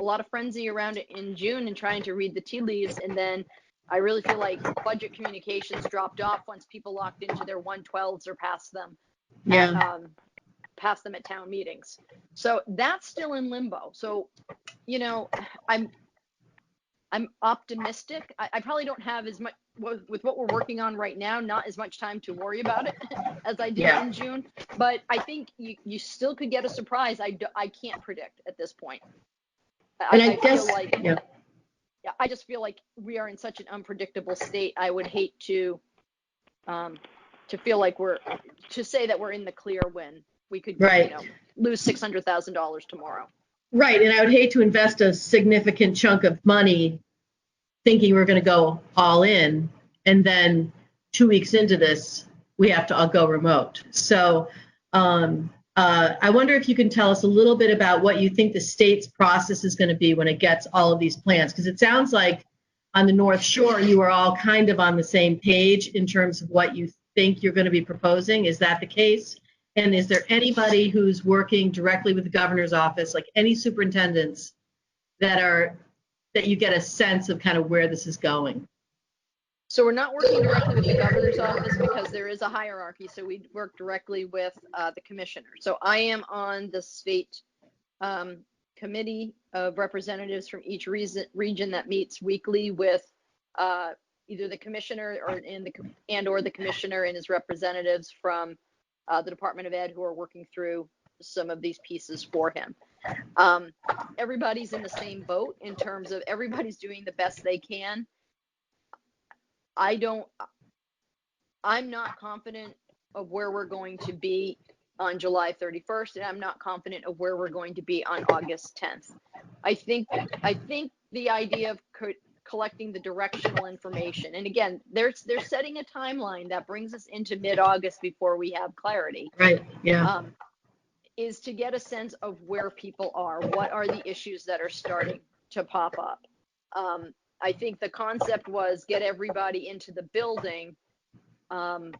lot of frenzy around it in June and trying to read the tea leaves. And then I really feel like budget communications dropped off once people locked into their 112s or passed them. Yeah. Pass them at town meetings. So that's still in limbo. So, I'm optimistic. I probably don't have as much with what we're working on right now, not as much time to worry about it as I did in June. But I think you still could get a surprise. I can't predict at this point. I feel like, I just feel like we are in such an unpredictable state. I would hate to feel like to say that we're in the clear when we could, lose $600,000 tomorrow. Right, and I would hate to invest a significant chunk of money thinking we're going to go all in, and then 2 weeks into this, we have to all go remote. So I wonder if you can tell us a little bit about what you think the state's process is going to be when it gets all of these plans, because it sounds like on the North Shore, you are all kind of on the same page in terms of what you think you're going to be proposing. Is that the case? And is there anybody who's working directly with the governor's office, like any superintendents that you get a sense of kind of where this is going? So we're not working directly with the governor's office because there is a hierarchy. So we work directly with the commissioner. So I am on the state committee of representatives from each region that meets weekly with either the commissioner or the commissioner and his representatives from the Department of Ed who are working through some of these pieces for him. Everybody's in the same boat in terms of everybody's doing the best they can. I'm not confident of where we're going to be on July 31st, and I'm not confident of where we're going to be on August 10th. I think the idea of collecting the directional information, and again, they're setting a timeline that brings us into mid-August before we have clarity. Right. Yeah. Is to get a sense of where people are. What are the issues that are starting to pop up? I think the concept was get everybody into the building, but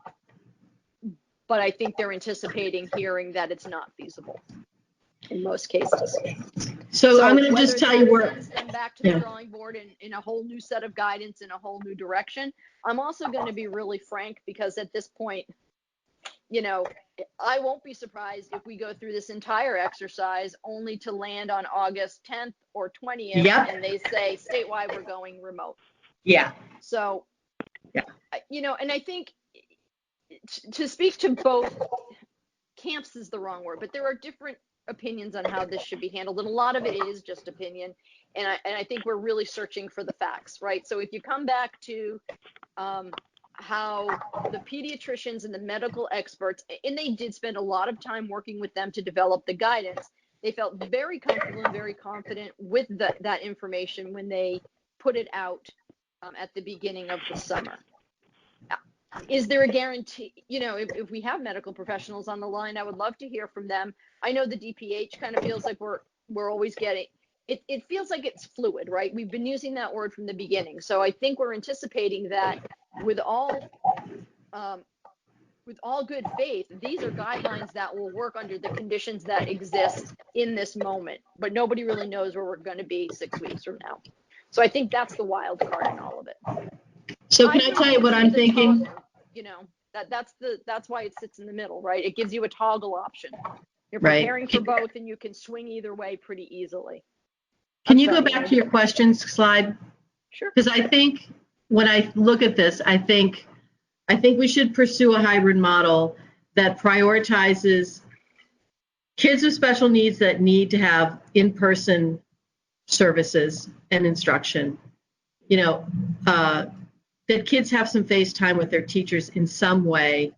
I think they're anticipating hearing that it's not feasible in most cases. So I'm going to just tell you where. Sends them back to the drawing board in a whole new set of guidance in a whole new direction. I'm also going to be really frank because at this point, I won't be surprised if we go through this entire exercise only to land on August 10th or 20th and they say statewide we're going remote. Yeah. So, and I think to speak to both camps is the wrong word, but there are different opinions on how this should be handled, and a lot of it is just opinion. And I think we're really searching for the facts, right? So if you come back to how the pediatricians and the medical experts, and they did spend a lot of time working with them to develop the guidance. They felt very comfortable and very confident with that information when they put it out at the beginning of the summer. Is there a guarantee, if we have medical professionals on the line, I would love to hear from them. I know the DPH kind of feels like we're always getting, it feels like it's fluid, right? We've been using that word from the beginning. So I think we're anticipating that with all good faith, these are guidelines that will work under the conditions that exist in this moment, but nobody really knows where we're going to be 6 weeks from now. So I think that's the wild card in all of it. So can I tell you what I'm thinking? That's why it sits in the middle, right? It gives you a toggle option. You're Right. preparing for both, and you can swing either way pretty easily. Can you go back to your questions slide? Sure. Because I think when I look at this, I think we should pursue a hybrid model that prioritizes kids with special needs that need to have in-person services and instruction. That kids have some face time with their teachers in some way.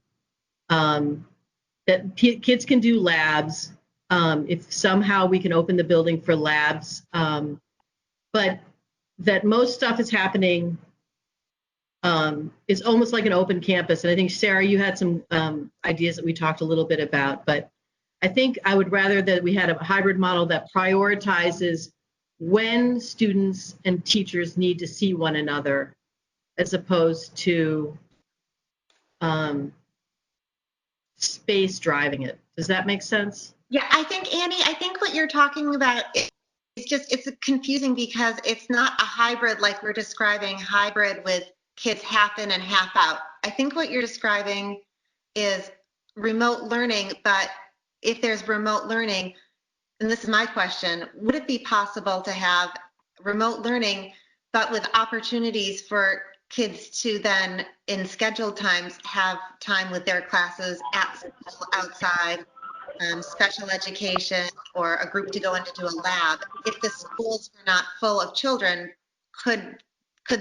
That kids can do labs. If somehow we can open the building for labs, but that most stuff is happening. It's almost like an open campus. And I think, Sarah, you had some ideas that we talked a little bit about, but I think I would rather that we had a hybrid model that prioritizes when students and teachers need to see one another, as opposed to space driving it. Does that make sense? Yeah, I think, Annie, what you're talking about it's confusing because it's not a hybrid like we're describing hybrid with kids half in and half out. I think what you're describing is remote learning, but if there's remote learning, and this is my question, would it be possible to have remote learning, but with opportunities for kids to then, in scheduled times, have time with their classes at school, outside, special education, or a group to go into a lab? If the schools were not full of children, could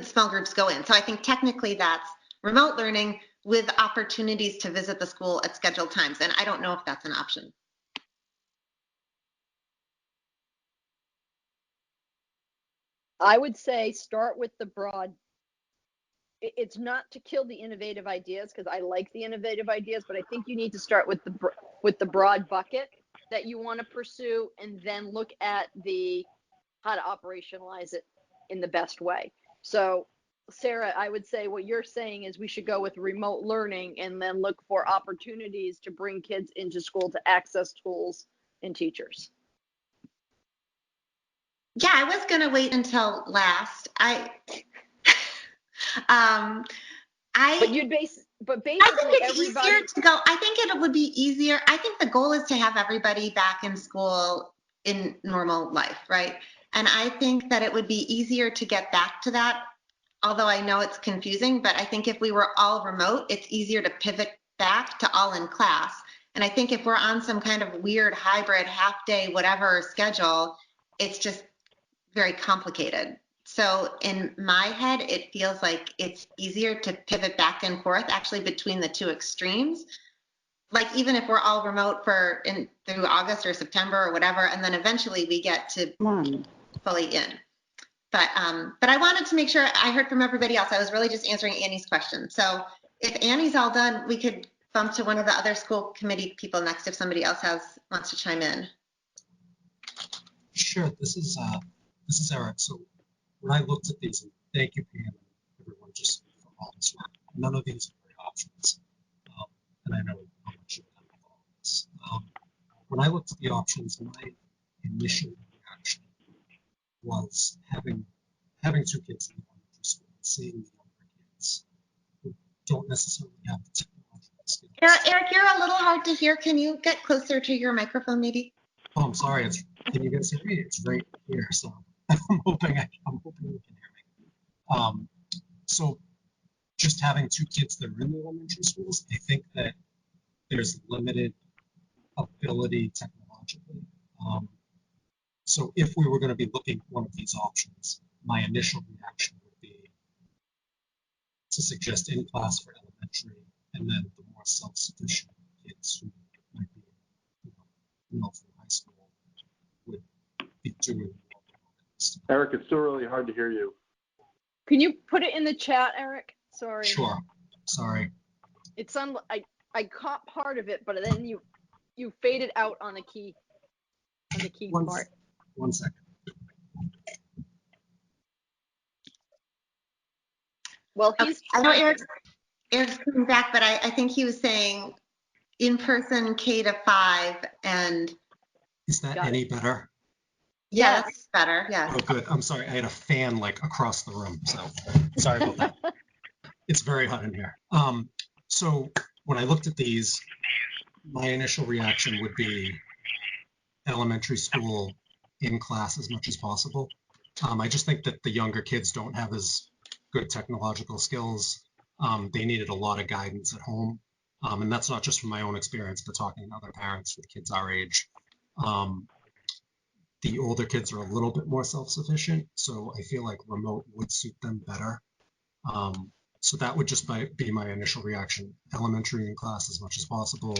small groups go in? So I think technically that's remote learning with opportunities to visit the school at scheduled times. And I don't know if that's an option. I would say start with the broad. It's not to kill the innovative ideas, because I like the innovative ideas, but I think you need to start with the broad bucket that you want to pursue, and then look at how to operationalize it in the best way. So, Sarah, I would say what you're saying is we should go with remote learning and then look for opportunities to bring kids into school to access tools and teachers. Yeah, I was going to wait until last. But basically, I think it's easier to go. I think it would be easier. I think the goal is to have everybody back in school in normal life, right? And I think that it would be easier to get back to that, although I know it's confusing, but I think if we were all remote, it's easier to pivot back to all in class. And I think if we're on some kind of weird hybrid half day, whatever schedule, it's just very complicated. So in my head, it feels like it's easier to pivot back and forth actually between the two extremes. Like even if we're all remote through August or September or whatever, and then eventually we get to fully in. But I wanted to make sure I heard from everybody else. I was really just answering Annie's question. So if Annie's all done, we could bump to one of the other school committee people next if somebody else wants to chime in. Sure. This is Eric. So when I looked at these, and thank you, Pam, and everyone, just for all this work, none of these are great options. And I know how much you've done with all this. When I looked at the options, my initial reaction was having two kids in the elementary school, seeing the younger kids who don't necessarily have the technological skills. Eric, you're a little hard to hear. Can you get closer to your microphone, maybe? Oh, I'm sorry. Can you guys hear me? It's right here, so I'm hoping you can hear me. So just having two kids that are in the elementary schools, I think that there's limited ability technologically. So if we were going to be looking at one of these options, my initial reaction would be to suggest in class for elementary, and then the more self-sufficient kids who might be, from high school would be doing more. Eric, it's still really hard to hear you. Can you put it in the chat, Eric? Sorry. Sure. Sorry. It sounded I caught part of it, but then you faded out on the key part. 1 second. Well, he's. I know Eric's coming back, but I think he was saying in person K to 5 and. Is that any better? Yeah, that's better. Yeah. Oh, good. I'm sorry. I had a fan like across the room, so sorry about that. It's very hot in here. So when I looked at these, my initial reaction would be elementary school in class as much as possible. I just think that the younger kids don't have as good technological skills. They needed a lot of guidance at home. And that's not just from my own experience, but talking to other parents with kids our age. The older kids are a little bit more self-sufficient, so I feel like remote would suit them better. So that would just be my initial reaction. Elementary in class as much as possible.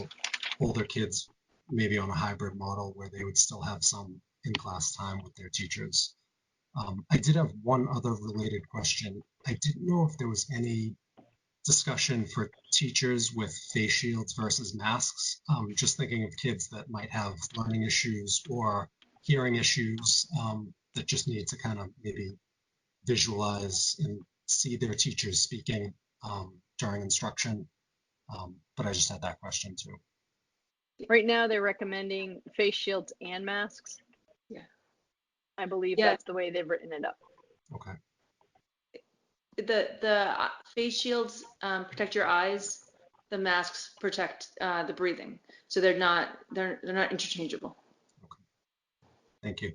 Older kids maybe on a hybrid model where they would still have some in-class time with their teachers. I did have one other related question. I didn't know if there was any discussion for teachers with face shields versus masks. Just thinking of kids that might have learning issues or hearing issues that just need to kind of maybe visualize and see their teachers speaking during instruction. But I just had that question too. Right now, they're recommending face shields and masks. Yeah. I believe that's the way they've written it up. Okay. The face shields protect your eyes. The masks protect the breathing. So they're not interchangeable. Okay. Thank you.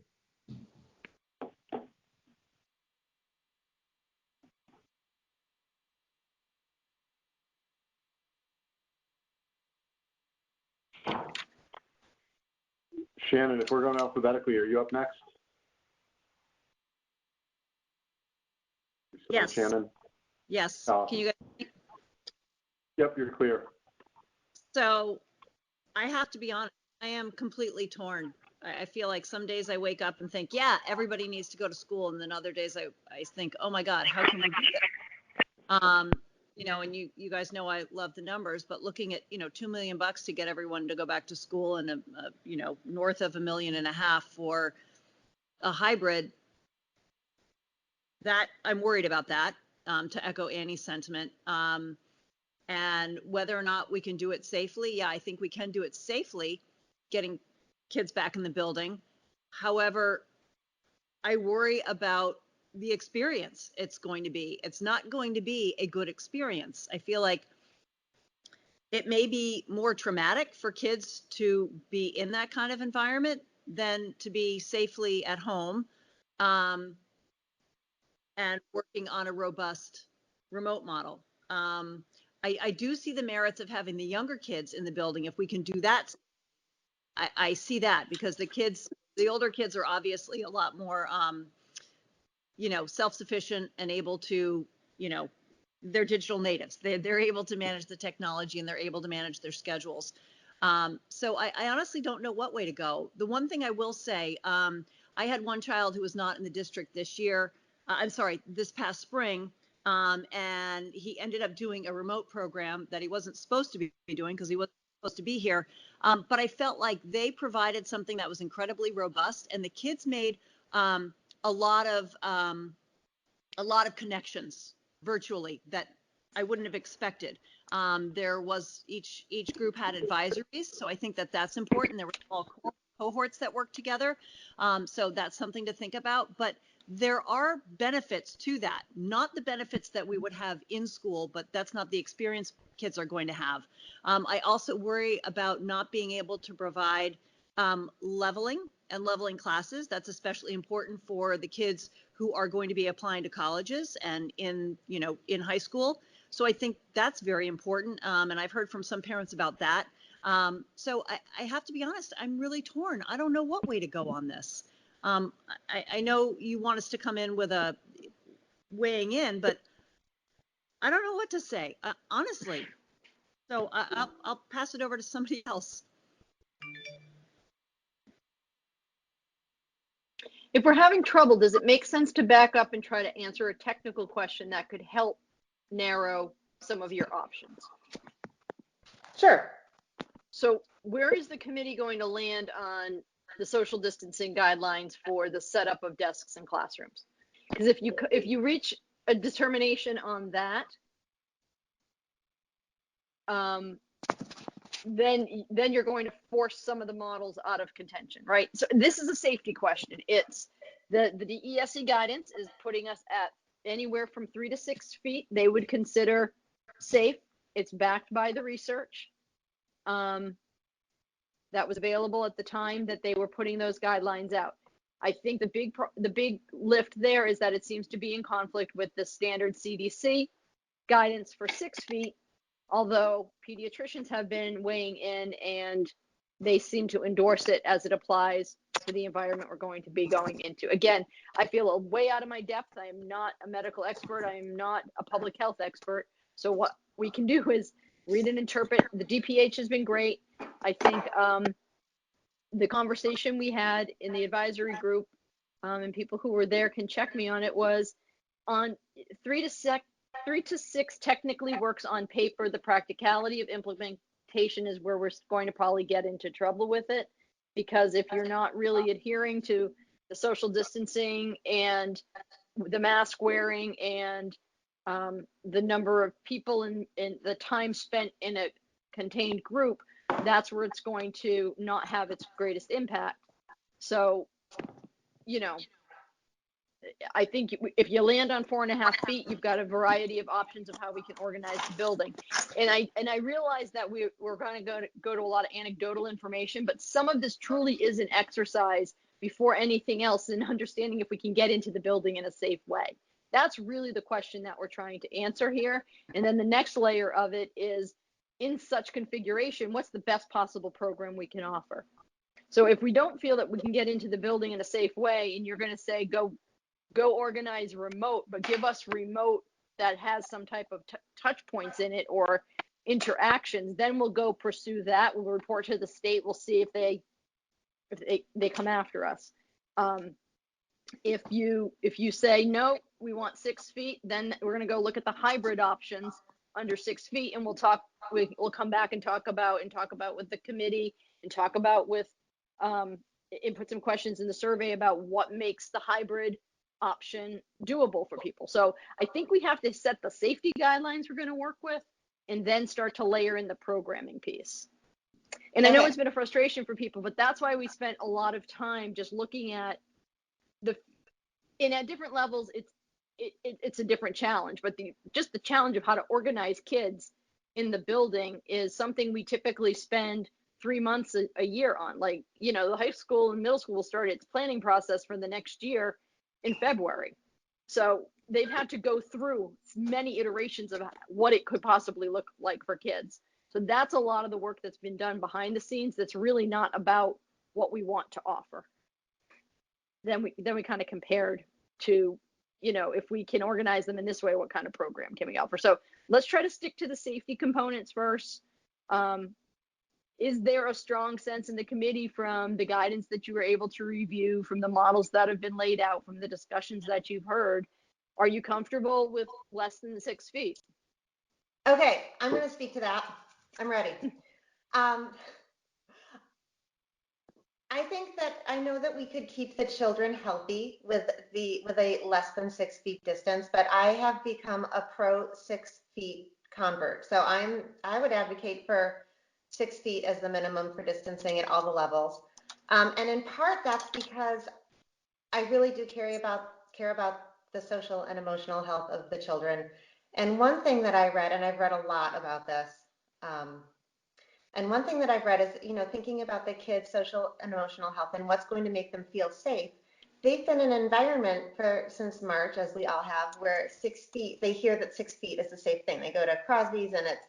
Shannon, if we're going alphabetically, are you up next? Yes. Shannon? Yes. Can you guys? Yep, you're clear. So I have to be honest, I am completely torn. I feel like some days I wake up and think, yeah, everybody needs to go to school. And then other days I think, oh my God, how can we do this? And you guys know I love the numbers, but looking at, $2 million to get everyone to go back to school and, north of $1.5 million for a hybrid, that I'm worried about that, to echo Annie's sentiment. And whether or not we can do it safely, yeah, I think we can do it safely, getting kids back in the building. However, I worry about the experience it's going to be. It's not going to be a good experience. I feel like it may be more traumatic for kids to be in that kind of environment than to be safely at home and working on a robust remote model. I do see the merits of having the younger kids in the building. If we can do that, I see that, because the older kids are obviously a lot more, self-sufficient and able to, they're digital natives. They're able to manage the technology and they're able to manage their schedules. So I honestly don't know what way to go. The one thing I will say, I had one child who was not in the district this past spring. And he ended up doing a remote program that he wasn't supposed to be doing because he wasn't supposed to be here. But I felt like they provided something that was incredibly robust, and the kids made a lot of connections virtually that I wouldn't have expected. There was each group had advisories, so I think that that's important. There were small cohorts that worked together, so that's something to think about. But there are benefits to that, not the benefits that we would have in school, but that's not the experience kids are going to have. I also worry about not being able to provide leveling classes. That's especially important for the kids who are going to be applying to colleges and in high school. So I think that's very important. And I've heard from some parents about that. So I have to be honest, I'm really torn. I don't know what way to go on this. I know you want us to come in with a weighing in, but I don't know what to say, honestly. So I'll pass it over to somebody else. If we're having trouble, does it make sense to back up and try to answer a technical question that could help narrow some of your options? Sure. So where is the committee going to land on the social distancing guidelines for the setup of desks in classrooms? Because if you reach a determination on that, then you're going to force some of the models out of contention, right? So this is a safety question. It's the DESE guidance is putting us at anywhere from 3 to 6 feet. They would consider safe. It's backed by the research that was available at the time that they were putting those guidelines out. I think the big lift there is that it seems to be in conflict with the standard CDC guidance for 6 feet, although pediatricians have been weighing in and they seem to endorse it as it applies to the environment we're going to be going into. Again, I feel way out of my depth. I am not a medical expert. I am not a public health expert. So what we can do is read and interpret. The DPH has been great. I think the conversation we had in the advisory group, and people who were there can check me on it, was on 3 to 6 technically works on paper. The practicality of implementation is where we're going to probably get into trouble with it, because if you're not really adhering to the social distancing and the mask wearing and the number of people and the time spent in a contained group, that's where it's going to not have its greatest impact. So, I think if you land on 4.5 feet, you've got a variety of options of how we can organize the building. And I realize that we're going to go to a lot of anecdotal information, but some of this truly is an exercise before anything else in understanding if we can get into the building in a safe way. That's really the question that we're trying to answer here. And then the next layer of it is, in such configuration, what's the best possible program we can offer? So if we don't feel that we can get into the building in a safe way, and you're going to say, go organize remote, but give us remote that has some type of touch points in it or interactions, then we'll go pursue that. We'll report to the state. We'll see if they come after us. If you say no, we want 6 feet, then we're going to go look at the hybrid options under 6 feet, and we'll come back and talk about with the committee and talk about with and put some questions in the survey about what makes the hybrid option doable for people. So I think we have to set the safety guidelines we're going to work with and then start to layer in the programming piece. And I know it's been a frustration for people, but that's why we spent a lot of time just looking at at different levels. It's a different challenge, but just the challenge of how to organize kids in the building is something we typically spend 3 months a year on. Like, the high school and middle school will start its planning process for the next year in February. So they've had to go through many iterations of what it could possibly look like for kids. So that's a lot of the work that's been done behind the scenes that's really not about what we want to offer. Then we kind of compared to, if we can organize them in this way, what kind of program can we offer? So let's try to stick to the safety components first. Is there a strong sense in the committee from the guidance that you were able to review, from the models that have been laid out, from the discussions that you've heard? Are you comfortable with less than 6 feet? Okay, I'm going to speak to that. I'm ready. I think that I know that we could keep the children healthy with a less than 6 feet distance, but I have become a pro 6 feet convert. So I would advocate for 6 feet as the minimum for distancing at all the levels. And in part, that's because I really do care about the social and emotional health of the children. And one thing that I read, and I've read a lot about this, and one thing that I've read is, thinking about the kids' social and emotional health and what's going to make them feel safe. They've been in an environment since March, as we all have, where 6 feet, they hear that 6 feet is a safe thing. They go to Crosby's and it's,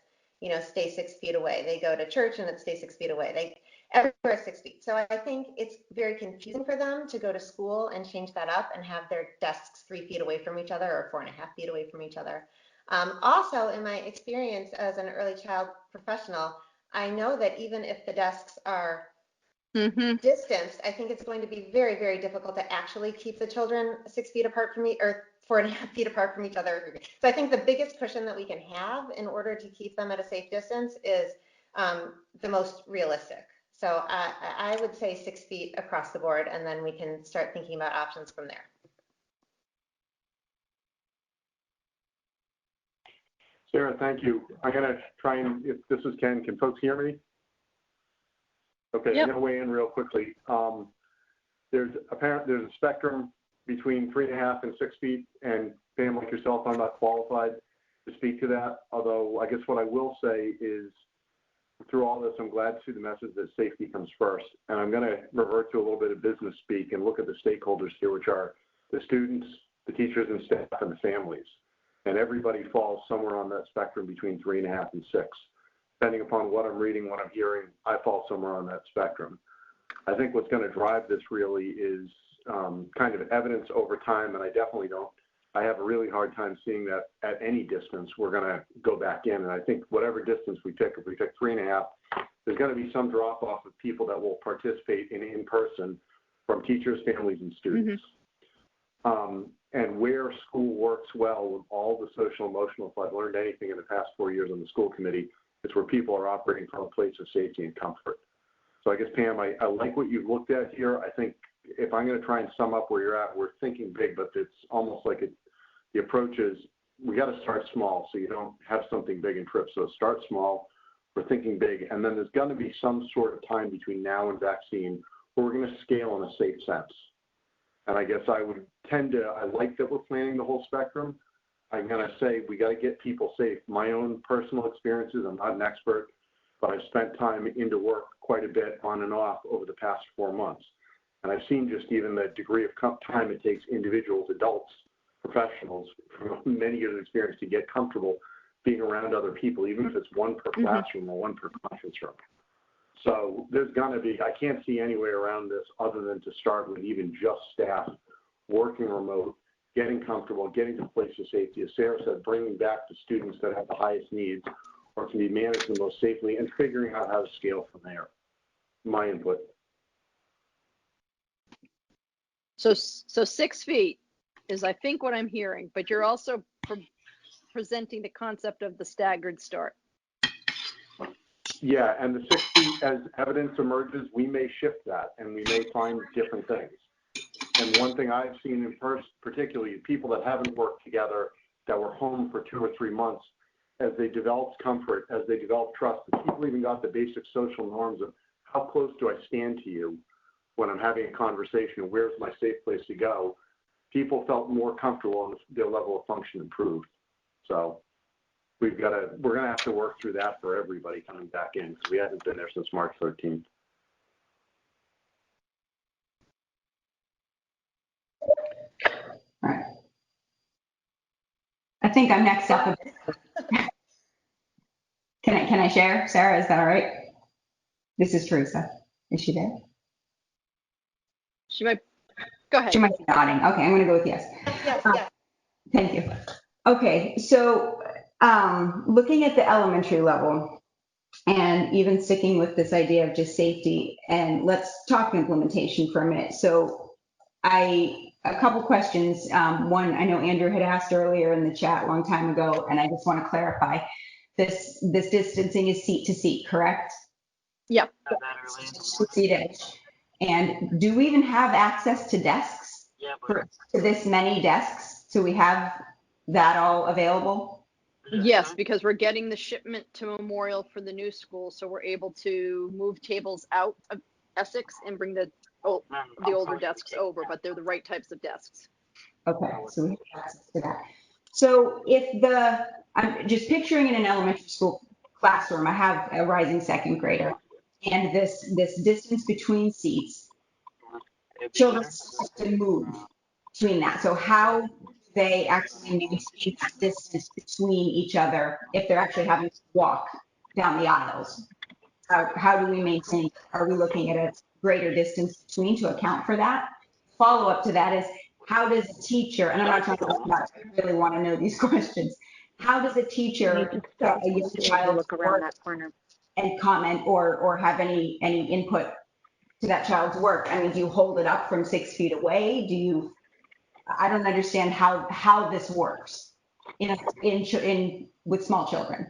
stay 6 feet away. They go to church and it's stay 6 feet away. Everywhere 6 feet. So I think it's very confusing for them to go to school and change that up and have their desks 3 feet away from each other or 4.5 feet away from each other. Also, in my experience as an early child professional, I know that even if the desks are distanced, I think it's going to be very, very difficult to actually keep the children 6 feet apart from or 4.5 feet apart from each other. So I think the biggest cushion that we can have in order to keep them at a safe distance is the most realistic. So I would say 6 feet across the board, and then we can start thinking about options from there. Sarah, thank you. I'm going to try and, if this is Ken, can folks hear me? Okay, yep. I'm going to weigh in real quickly. There's a spectrum between 3.5 and 6 feet, and Pam, like yourself, I'm not qualified to speak to that. Although I guess what I will say is, through all this, I'm glad to see the message that safety comes first. And I'm going to revert to a little bit of business speak and look at the stakeholders here, which are the students, the teachers and staff, and the families. And everybody falls somewhere on that spectrum between 3.5 and 6. Depending upon what I'm reading, what I'm hearing, I fall somewhere on that spectrum. I think what's going to drive this really is kind of evidence over time, and I have a really hard time seeing that at any distance we're going to go back in. And I think whatever distance we pick, if we pick 3.5, there's going to be some drop off of people that will participate in person from teachers, families, and students. And where school works well with all the social emotional, if I've learned anything in the past 4 years on the school committee, it's where people are operating from a place of safety and comfort. So I guess, Pam, I like what you've looked at here. I think if I'm going to try and sum up where you're at, we're thinking big, but it's almost like the approach is we got to start small so you don't have something big and trip. So start small, we're thinking big, and then there's going to be some sort of time between now and vaccine where we're going to scale in a safe sense. And I guess I like that we're planning the whole spectrum. I'm going to say we got to get people safe. My own personal experiences, I'm not an expert, but I've spent time into work quite a bit on and off over the past 4 months. And I've seen just even the degree of time it takes individuals, adults, professionals from many years of experience to get comfortable being around other people, even if it's one per classroom or one per conference room. So there's going to be, I can't see any way around this other than to start with even just staff working remote, getting comfortable, getting to a place of safety. As Sarah said, bringing back the students that have the highest needs or can be managed the most safely and figuring out how to scale from there. My input. So 6 feet is, I think, what I'm hearing, but you're also presenting the concept of the staggered start. Yeah, and the 6 feet, as evidence emerges, we may shift that and we may find different things. And one thing I've seen in person, particularly people that haven't worked together, that were home for 2 or 3 months, as they developed comfort, as they developed trust, people even got the basic social norms of how close do I stand to you when I'm having a conversation, where's my safe place to go? People felt more comfortable and their level of function improved. So we're going to have to work through that for everybody coming back in because we haven't been there since March 13th. All right. I think I'm next up. Can I share? Sarah, is that all right? This is Teresa. Is she there? She might. Go ahead. She might be nodding. Okay, I'm going to go with yes. Yes, yes. Thank you. Okay, so looking at the elementary level and even sticking with this idea of just safety, and let's talk implementation for a minute. So a couple questions. One, I know Andrew had asked earlier in the chat a long time ago, and I just want to clarify. This distancing is seat to seat, correct? Yep. Seat edge. And do we even have access to desks to this many desks? So we have that all available? Yes, because we're getting the shipment to Memorial for the new school, so we're able to move tables out of Essex and bring the older desks over, but they're the right types of desks. Okay, so we have access to that. So if I'm just picturing in an elementary school classroom, I have a rising second grader, and this distance between seats, children have to move between that. So how do they actually maintain that distance between each other if they're actually having to walk down the aisles? How do we maintain? Are we looking at a greater distance between to account for that? Follow up to that is, how does a teacher, and I'm not trying to, I really want to know these questions. how does a teacher, a young child, look around that corner and comment or have any input to that child's work? I mean, do you hold it up from 6 feet away? I don't understand how this works with small children.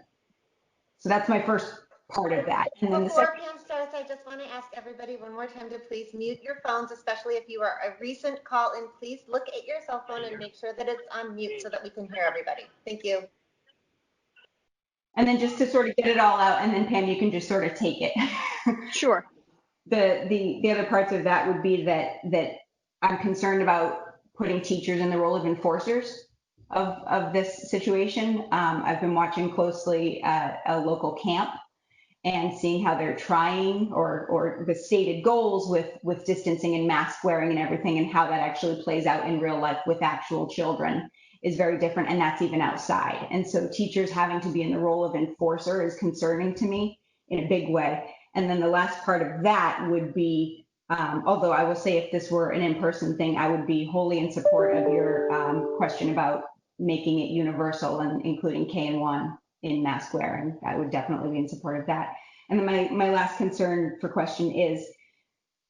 So that's my first part of that. And then Before Pam starts, I just want to ask everybody one more time to please mute your phones, especially if you are a recent call in. Please look at your cell phone and make sure that it's on mute so that we can hear everybody. Thank you. And then just to sort of get it all out, and then Pam, you can just sort of take it. Sure. The other parts of that would be that I'm concerned about putting teachers in the role of enforcers of this situation. I've been watching closely a local camp and seeing how they're trying or the stated goals with distancing and mask wearing and everything, and how that actually plays out in real life with actual children is very different, and that's even outside. And so teachers having to be in the role of enforcer is concerning to me in a big way. And then the last part of that would be, although I will say if this were an in-person thing, I would be wholly in support of your question about making it universal and including K&1 in mask wearing. I would definitely be in support of that. And then my last concern for question is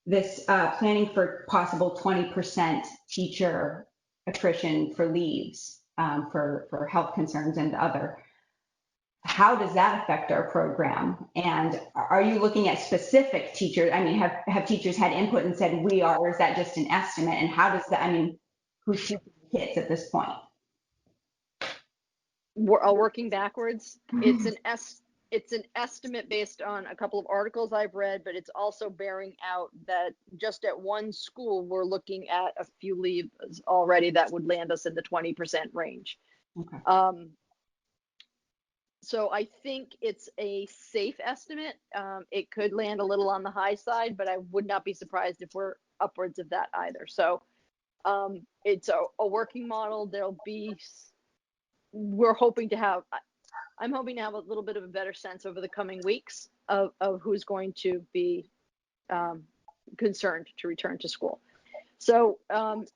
this planning for possible 20% teacher attrition for leaves for health concerns and other. How does that affect our program? And are you looking at specific teachers? I mean, have teachers had input and said we are, or is that just an estimate? And how does that, I mean, who's teaching the kids at this point? We're working backwards. It's an estimate based on a couple of articles I've read, but it's also bearing out that just at one school, we're looking at a few leaves already that would land us in the 20% range. Okay. So I think it's a safe estimate. It could land a little on the high side, but I would not be surprised if we're upwards of that either. So it's a working model. I'm hoping to have a little bit of a better sense over the coming weeks of who's going to be concerned to return to school. So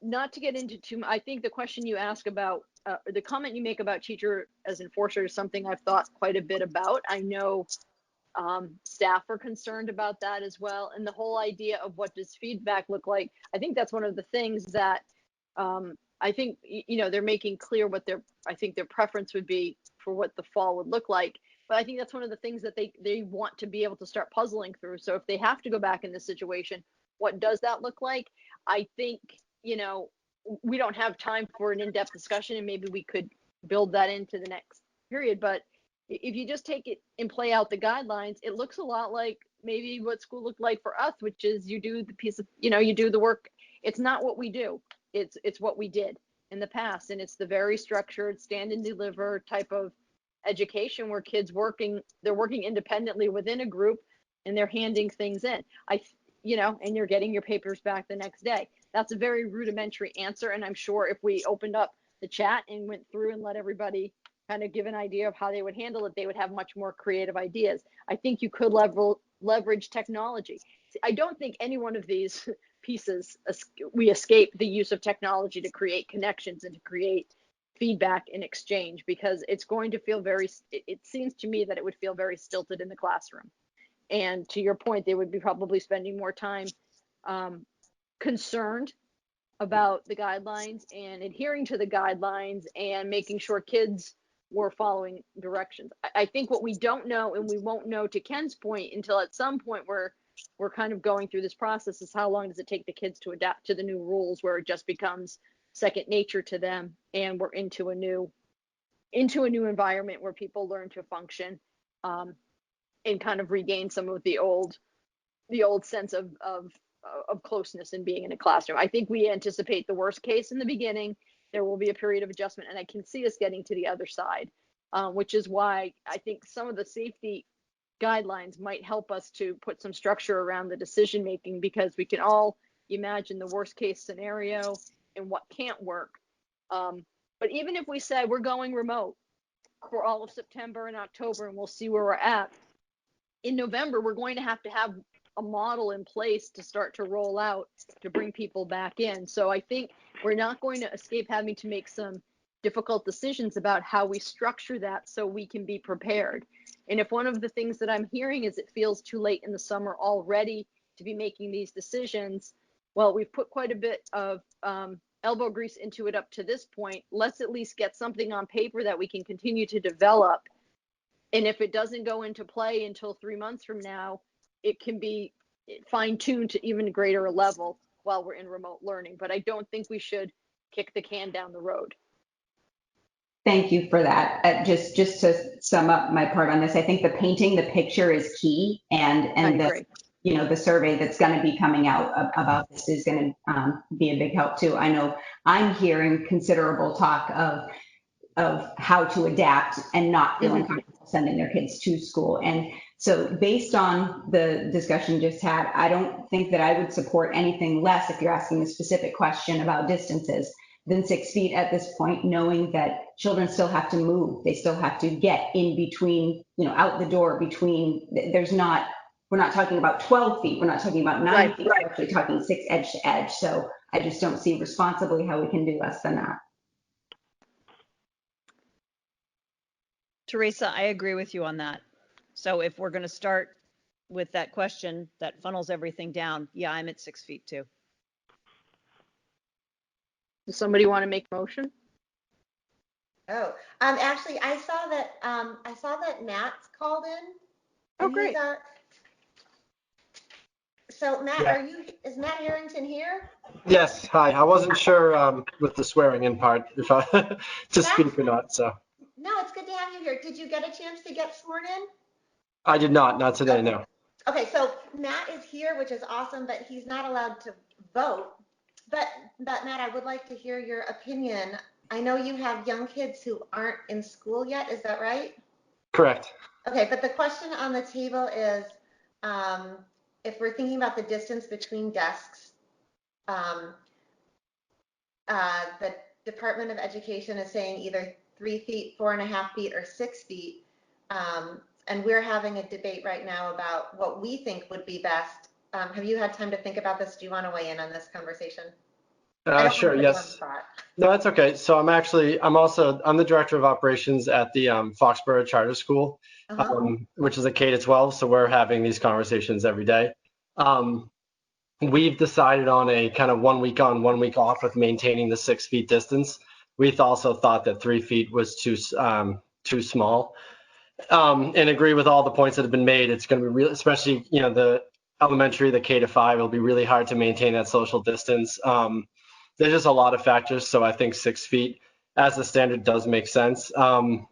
not to get into too much, I think the question you ask about, the comment you make about teacher as enforcer is something I've thought quite a bit about. I know staff are concerned about that as well. And the whole idea of what does feedback look like, I think that's one of the things that I think, they're making clear what I think their preference would be for what the fall would look like. But I think that's one of the things that they want to be able to start puzzling through. So if they have to go back in this situation, what does that look like? I think, we don't have time for an in-depth discussion, and maybe we could build that into the next period. But if you just take it and play out the guidelines, it looks a lot like maybe what school looked like for us, which is you do the piece of, you do the work. It's not what we do. It's what we did in the past. And it's the very structured stand and deliver type of education where kids they're working independently within a group and they're handing things in. And you're getting your papers back the next day. That's a very rudimentary answer. And I'm sure if we opened up the chat and went through and let everybody kind of give an idea of how they would handle it, they would have much more creative ideas. I think you could leverage technology. I don't think any one of these pieces, we escape the use of technology to create connections and to create feedback and exchange, because it's going to feel it seems to me that it would feel very stilted in the classroom. And to your point, they would be probably spending more time concerned about the guidelines and adhering to the guidelines and making sure kids were following directions. I think what we don't know, and we won't know to Ken's point until at some point we're kind of going through this process, is how long does it take the kids to adapt to the new rules where it just becomes second nature to them, and we're into a new environment where people learn to function and kind of regain some of the old sense of closeness and being in a classroom. I think we anticipate the worst case in the beginning. There will be a period of adjustment, and I can see us getting to the other side, which is why I think some of the safety guidelines might help us to put some structure around the decision making, because we can all imagine the worst case scenario and what can't work. But even if we say we're going remote for all of September and October, and we'll see where we're at, in November, we're going to have a model in place to start to roll out to bring people back in. So I think we're not going to escape having to make some difficult decisions about how we structure that so we can be prepared. And if one of the things that I'm hearing is it feels too late in the summer already to be making these decisions, well, we've put quite a bit of elbow grease into it up to this point. Let's at least get something on paper that we can continue to develop. And if it doesn't go into play until 3 months from now, it can be fine-tuned to even greater level while we're in remote learning. But I don't think we should kick the can down the road. Thank you for that. Just to sum up my part on this, I think the painting the picture is key, and the survey that's going to be coming out about this is going to be a big help too. I know I'm hearing considerable talk of how to adapt and not feeling comfortable sending their kids to school. And so based on the discussion just had, I don't think that I would support anything less, if you're asking a specific question about distances, than 6 feet at this point, knowing that children still have to move. They still have to get in between, out the door between, we're not talking about 12 feet. We're not talking about 9 feet. We're actually talking 6 edge to edge. So I just don't see responsibly how we can do less than that. Teresa, I agree with you on that. So if we're going to start with that question that funnels everything down, yeah, I'm at 6 feet too. Does somebody want to make a motion? Oh, actually, I saw that Matt's called in. Oh, great. So Matt, Yeah. is Matt Harrington here? Yes, hi. I wasn't sure with the swearing in part if I to speak or not, so. No, it's good to have you here. Did you get a chance to get sworn in? I did not today, no. Okay, so Matt is here, which is awesome, but he's not allowed to vote. But Matt, I would like to hear your opinion. I know you have young kids who aren't in school yet, is that right? Correct. Okay, but the question on the table is, if we're thinking about the distance between desks, the Department of Education is saying either 3 feet, 4.5 feet, or 6 feet. And we're having a debate right now about what we think would be best. Have you had time to think about this? Do you want to weigh in on this conversation? Sure, yes. No, that's okay. So I'm the director of operations at the Foxborough Charter School, which is a K-12. So we're having these conversations every day. We've decided on a kind of 1 week on, 1 week off with maintaining the 6 feet distance. We also thought that 3 feet was too small. And agree with all the points that have been made. It's going to be real, especially, the elementary, the K-5, it'll be really hard to maintain that social distance. There's just a lot of factors. So I think 6 feet as the standard does make sense. In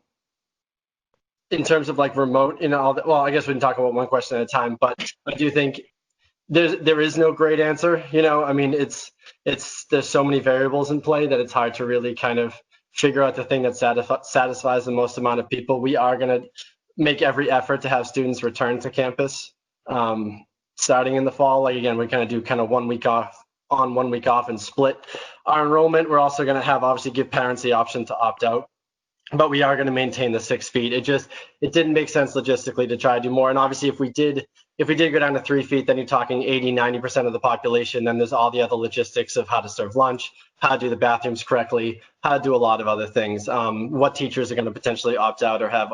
terms of like remote and all that, well, I guess we can talk about one question at a time, but I do think there is no great answer. I mean, there's so many variables in play that it's hard to really kind of figure out the thing that satisfies the most amount of people. We are going to make every effort to have students return to campus starting in the fall. Like, again, we're going to do kind of 1 week off on, 1 week off and split our enrollment. We're also going to obviously give parents the option to opt out, but we are going to maintain the 6 feet. It didn't make sense logistically to try to do more. And obviously if we did go down to 3 feet, then you're talking 80-90% of the population. Then there's all the other logistics of how to serve lunch, how to do the bathrooms correctly, how to do a lot of other things. What teachers are going to potentially opt out or have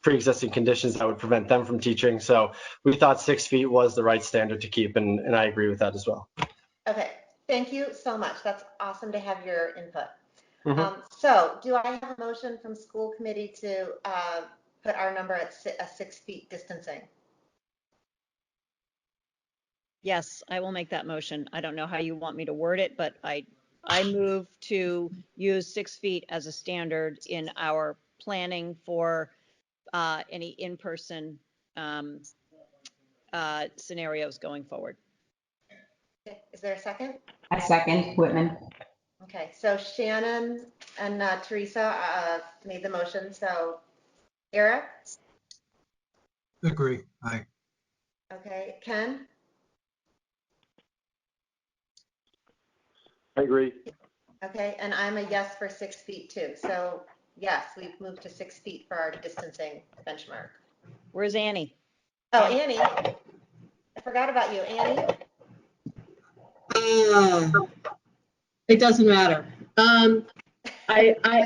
pre-existing conditions that would prevent them from teaching. So we thought 6 feet was the right standard to keep, and I agree with that as well. Okay, thank you so much. That's awesome to have your input. So do I have a motion from school committee to put our number at 6 feet distancing? Yes, I will make that motion. I don't know how you want me to word it, but I move to use 6 feet as a standard in our planning for any in-person scenarios going forward. Okay. Is there a second? I second Whitman. Okay, so Shannon and Teresa made the motion. So Eric? Agree. Aye. Okay, Ken? I agree. Okay, and I'm a yes for 6 feet too. So yes, we've moved to 6 feet for our distancing benchmark. Where's Annie? Oh, Annie. I forgot about you, Annie. It doesn't matter.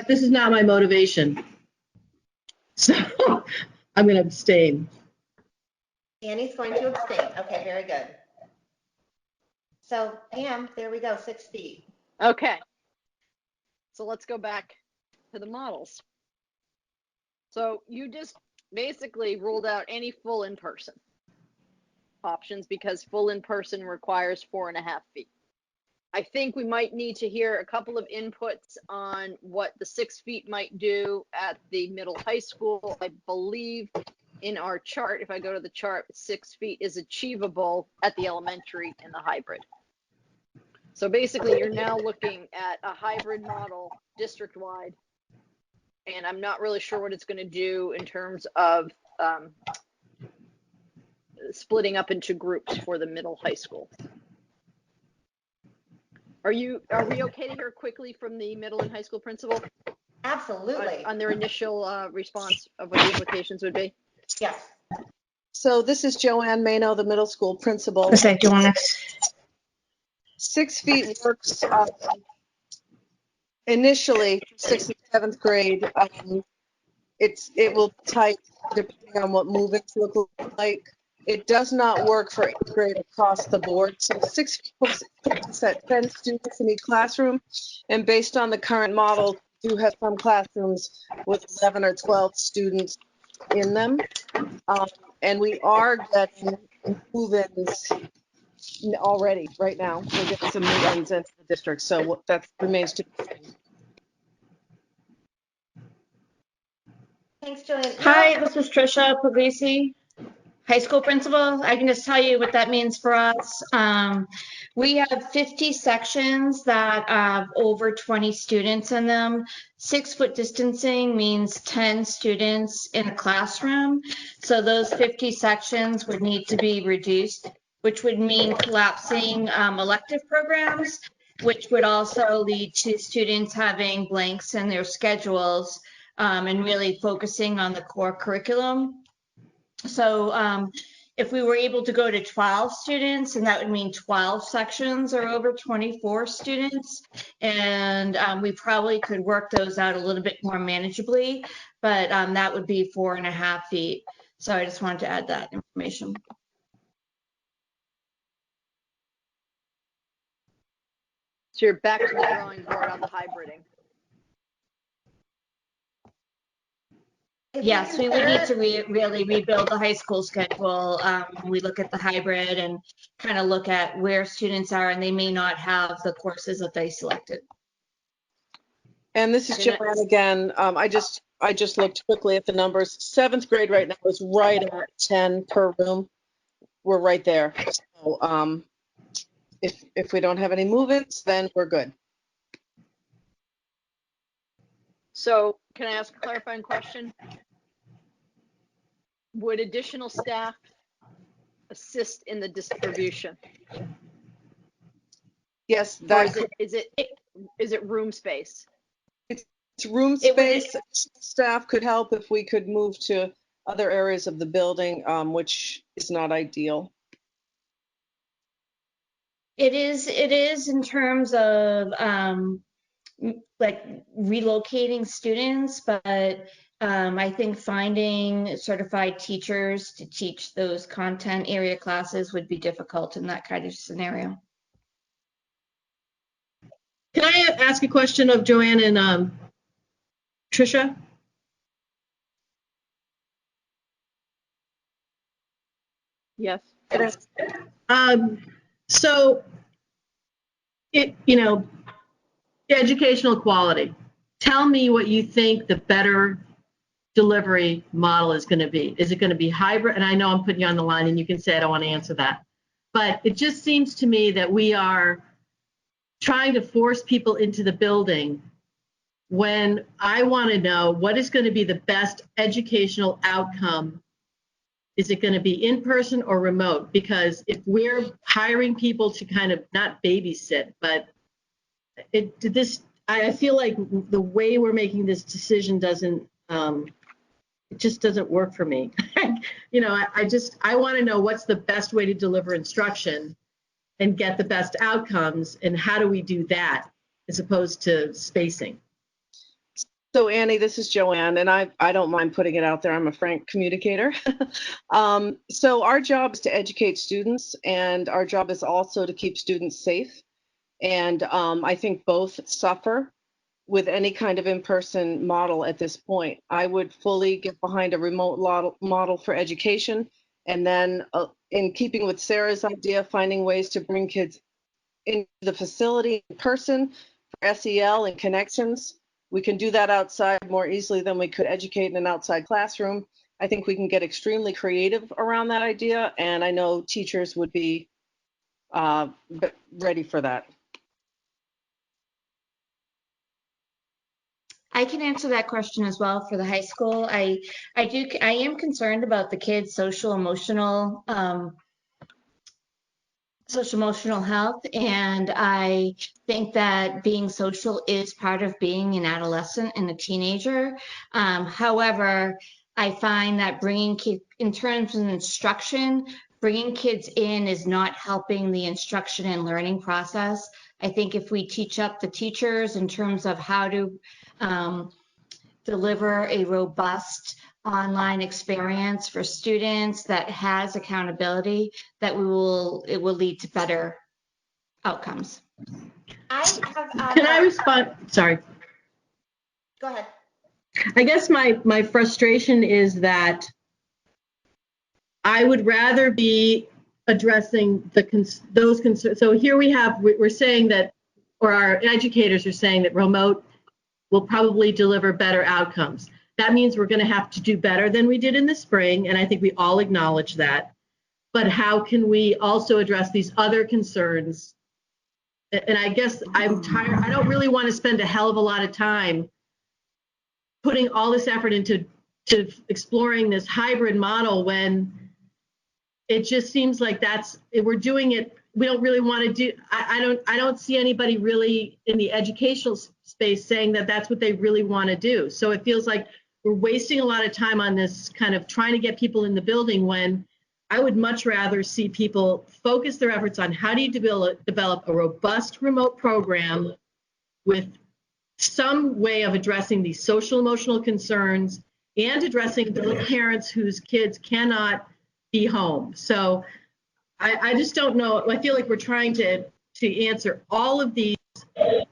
This is not my motivation. So I'm going to abstain. Annie's going to abstain. Okay, very good. So Pam, there we go, 6 feet. Okay. So let's go back to the models. So you just basically ruled out any full in-person options because full in-person requires 4.5 feet. I think we might need to hear a couple of inputs on what the 6 feet might do at the middle high school. I believe in our chart, if I go to the chart, 6 feet is achievable at the elementary and the hybrid. So basically you're now looking at a hybrid model district-wide, and I'm not really sure what it's going to do in terms of splitting up into groups for the middle high school. Are we okay to hear quickly from the middle and high school principal? Absolutely. On their initial response of what the implications would be? Yes. So this is Joanne Mano, the middle school principal. Okay, do you want 6 feet works initially for 6th and 7th grade. It will tight depending on what move-ins look like. It does not work for 8th grade across the board. So 6 feet puts at 10 students in each classroom. And based on the current model, we do have some classrooms with 11 or 12 students in them. And we are getting move-ins already right now. We're getting some move-ins into the district. So that remains to be seen. Thanks, Joanne. Hi, this is Trisha Puglisi, high school principal. I can just tell you what that means for us. We have 50 sections that have over 20 students in them. 6 foot distancing means 10 students in a classroom. So those 50 sections would need to be reduced, which would mean collapsing elective programs, which would also lead to students having blanks in their schedules and really focusing on the core curriculum. So if we were able to go to 12 students, and that would mean 12 sections or over 24 students, and we probably could work those out a little bit more manageably, but that would be 4.5 feet. So I just wanted to add that information. So you're back to the drawing board on the hybriding. Yes, we would need to really rebuild the high school schedule. We look at the hybrid and kind of look at where students are, and they may not have the courses that they selected. And this is Joanne again. I just looked quickly at the numbers. 7th grade right now is right at 10 per room. We're right there. So if we don't have any move-ins, then we're good. So can I ask a clarifying question? Would additional staff assist in the distribution? Yes, or is it room space? It's room space. Staff could help if we could move to other areas of the building, which is not ideal. It is in terms of like relocating students, but I think finding certified teachers to teach those content area classes would be difficult in that kind of scenario. Can I ask a question of Joanne and Trisha? Yes. So, educational quality. Tell me what you think the better delivery model is going to be. Is it going to be hybrid? And I know I'm putting you on the line and you can say I don't want to answer that. But it just seems to me that we are trying to force people into the building when I want to know what is going to be the best educational outcome. Is it going to be in person or remote? Because if we're hiring people to kind of not babysit, but I feel like the way we're making this decision doesn't, it just doesn't work for me. I want to know what's the best way to deliver instruction and get the best outcomes, and how do we do that as opposed to spacing? So Annie, this is Joanne, and I don't mind putting it out there. I'm a frank communicator. So our job is to educate students, and our job is also to keep students safe. And I think both suffer with any kind of in-person model at this point. I would fully get behind a remote model for education, and then in keeping with Sarah's idea, finding ways to bring kids into the facility in person for SEL and connections. We can do that outside more easily than we could educate in an outside classroom. I think we can get extremely creative around that idea, and I know teachers would be ready for that. I can answer that question as well for the high school. I am concerned about the kids' social emotional health, and I think that being social is part of being an adolescent and a teenager. However, I find that bringing kids in terms of instruction, bringing kids in is not helping the instruction and learning process. I think if we teach up the teachers in terms of how to deliver a robust online experience for students that has accountability, that it will lead to better outcomes. Can I respond? Sorry. Go ahead. I guess my frustration is that I would rather be addressing those concerns. So here we're saying that, or our educators are saying that remote will probably deliver better outcomes. That means we're going to have to do better than we did in the spring, and I think we all acknowledge that. But how can we also address these other concerns? And I guess I'm tired. I don't really want to spend a hell of a lot of time putting all this effort into exploring this hybrid model when it just seems like we're doing it. We don't really want to do. I don't see anybody really in the educational space saying that that's what they really want to do. So it feels like we're wasting a lot of time on this kind of trying to get people in the building, when I would much rather see people focus their efforts on how do you develop a robust remote program with some way of addressing these social emotional concerns and addressing the parents whose kids cannot be home. So I just don't know. I feel like we're trying to answer all of these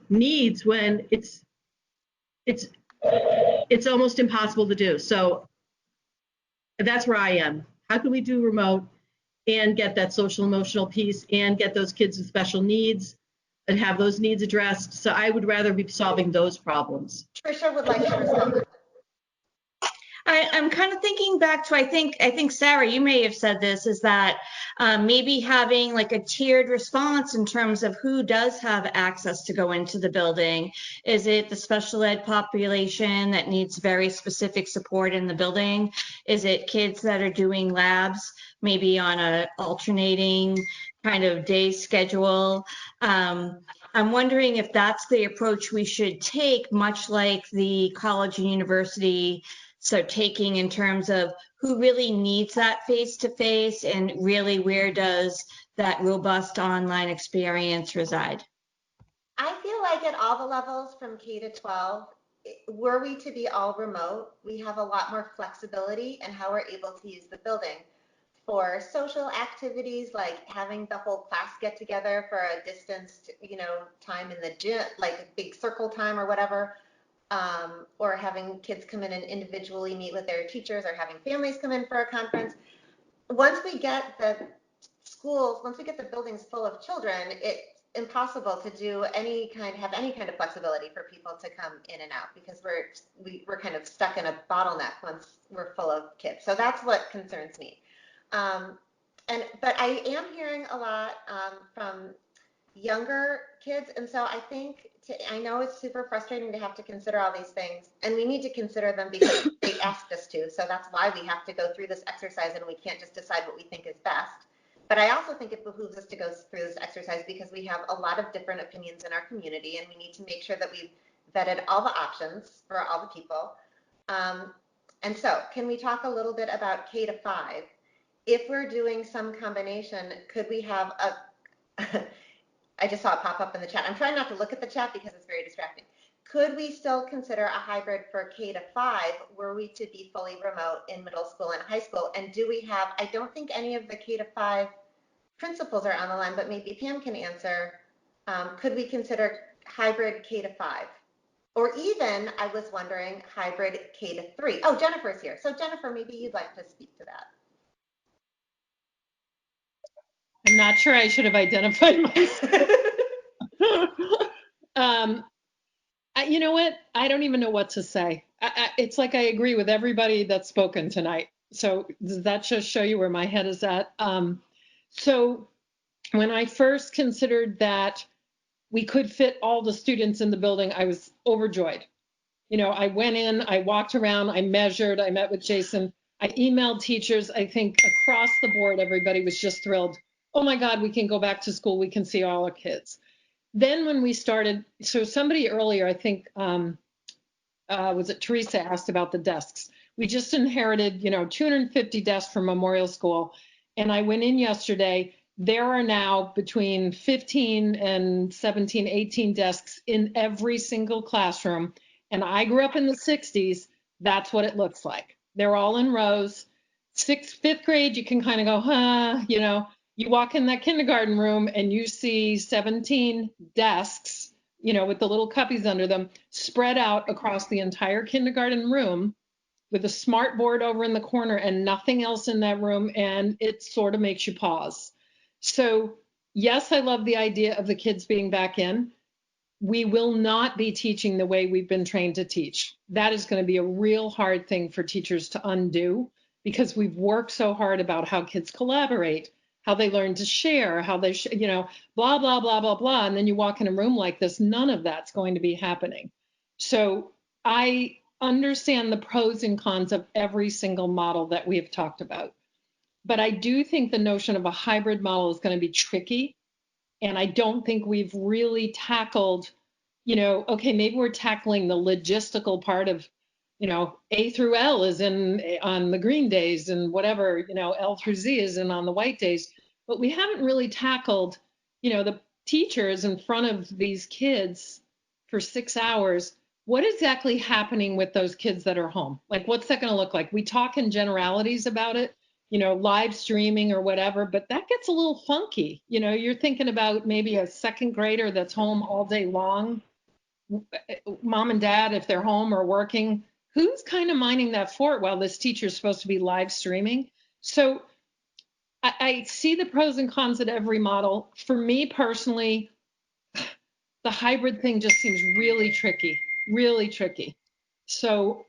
needs when it's almost impossible to do. So that's where I am. How can we do remote and get that social emotional piece and get those kids with special needs and have those needs addressed? So I would rather be solving those problems. Tricia would like to respond. I'm kind of thinking back to, I think Sarah, you may have said this, is that maybe having like a tiered response in terms of who does have access to go into the building. Is it the special ed population that needs very specific support in the building? Is it kids that are doing labs, maybe on a alternating kind of day schedule? I'm wondering if that's the approach we should take, much like the college and university. So taking in terms of who really needs that face-to-face and really where does that robust online experience reside? I feel like at all the levels from K to 12, were we to be all remote, we have a lot more flexibility in how we're able to use the building for social activities, like having the whole class get together for a distanced, time in the gym, like a big circle time or whatever. Or having kids come in and individually meet with their teachers, or having families come in for a conference. Once we get the buildings full of children, it's impossible to have any kind of flexibility for people to come in and out, because we're kind of stuck in a bottleneck once we're full of kids. So that's what concerns me. But I am hearing a lot from younger kids, and so I know it's super frustrating to have to consider all these things, and we need to consider them because they asked us to. So that's why we have to go through this exercise, and we can't just decide what we think is best. But I also think it behooves us to go through this exercise because we have a lot of different opinions in our community, and we need to make sure that we've vetted all the options for all the people. And so can we talk a little bit about K to 5? If we're doing some combination, could we have I just saw it pop up in the chat. I'm trying not to look at the chat because it's very distracting. could we still consider a hybrid for K to 5 were we to be fully remote in middle school and high school? And do we have, I don't think any of the K to 5 principals are on the line, but maybe Pam can answer. Could we consider hybrid K to 5? Or even, I was wondering, hybrid K to 3. Oh, Jennifer's here. So Jennifer, maybe you'd like to speak to that. I'm not sure I should have identified myself. You know what? I don't even know what to say. It's like I agree with everybody that's spoken tonight. So does that just show you where my head is at? So when I first considered that we could fit all the students in the building, I was overjoyed. You know, I went in, I walked around, I measured, I met with Jason, I emailed teachers. I think across the board, everybody was just thrilled. Oh my God, we can go back to school. We can see all our kids. Then when we started, so somebody earlier, I think, was it Teresa, asked about the desks. We just inherited, 250 desks from Memorial School. And I went in yesterday. There are now between 15 and 17, 18 desks in every single classroom. And I grew up in the 60s. That's what it looks like. They're all in rows. Fifth grade, you can kind of go, you walk in that kindergarten room and you see 17 desks, with the little cuppies under them spread out across the entire kindergarten room with a smart board over in the corner and nothing else in that room. And it sort of makes you pause. So yes, I love the idea of the kids being back in. We will not be teaching the way we've been trained to teach. That is going to be a real hard thing for teachers to undo because we've worked so hard about how kids collaborate, how they learn to share, how they, blah, blah, blah, blah, blah. And then you walk in a room like this, none of that's going to be happening. So I understand the pros and cons of every single model that we have talked about. But I do think the notion of a hybrid model is going to be tricky. And I don't think we've really tackled, okay, maybe we're tackling the logistical part of, A through L is on the green days and whatever, L through Z is in on the white days. But we haven't really tackled, the teachers in front of these kids for 6 hours. What exactly happening with those kids that are home? Like, what's that going to look like? We talk in generalities about it. Live streaming or whatever, but that gets a little funky. You're thinking about maybe a second grader that's home all day long. Mom and dad, if they're home or working, who's kind of minding that fort while this teacher is supposed to be live streaming? So I see the pros and cons of every model. For me personally, the hybrid thing just seems really tricky, really tricky. So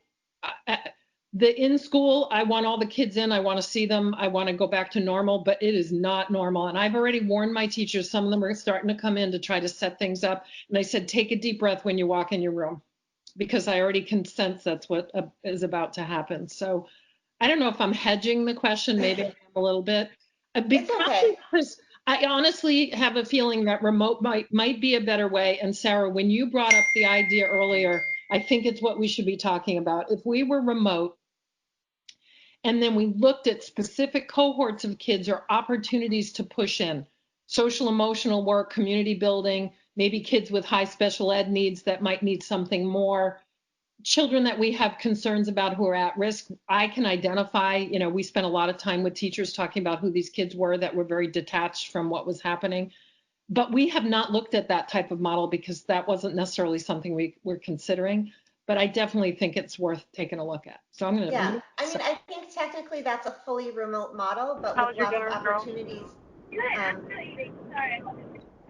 the in school, I want all the kids in, I want to see them, I want to go back to normal, but it is not normal. And I've already warned my teachers, some of them are starting to come in to try to set things up. And I said, take a deep breath when you walk in your room, because I already can sense that's what is about to happen. So I don't know if I'm hedging the question, maybe I am a little bit. Because I honestly have a feeling that remote might be a better way. And Sarah, when you brought up the idea earlier, I think it's what we should be talking about. If we were remote, and then we looked at specific cohorts of kids or opportunities to push in, social emotional work, community building, maybe kids with high special ed needs that might need something more, children that we have concerns about who are at risk. I can identify, we spent a lot of time with teachers talking about who these kids were that were very detached from what was happening. But we have not looked at that type of model because that wasn't necessarily something we were considering. But I definitely think it's worth taking a look at. So I'm going to. Yeah, I mean, I think technically that's a fully remote model, but with lots of opportunities.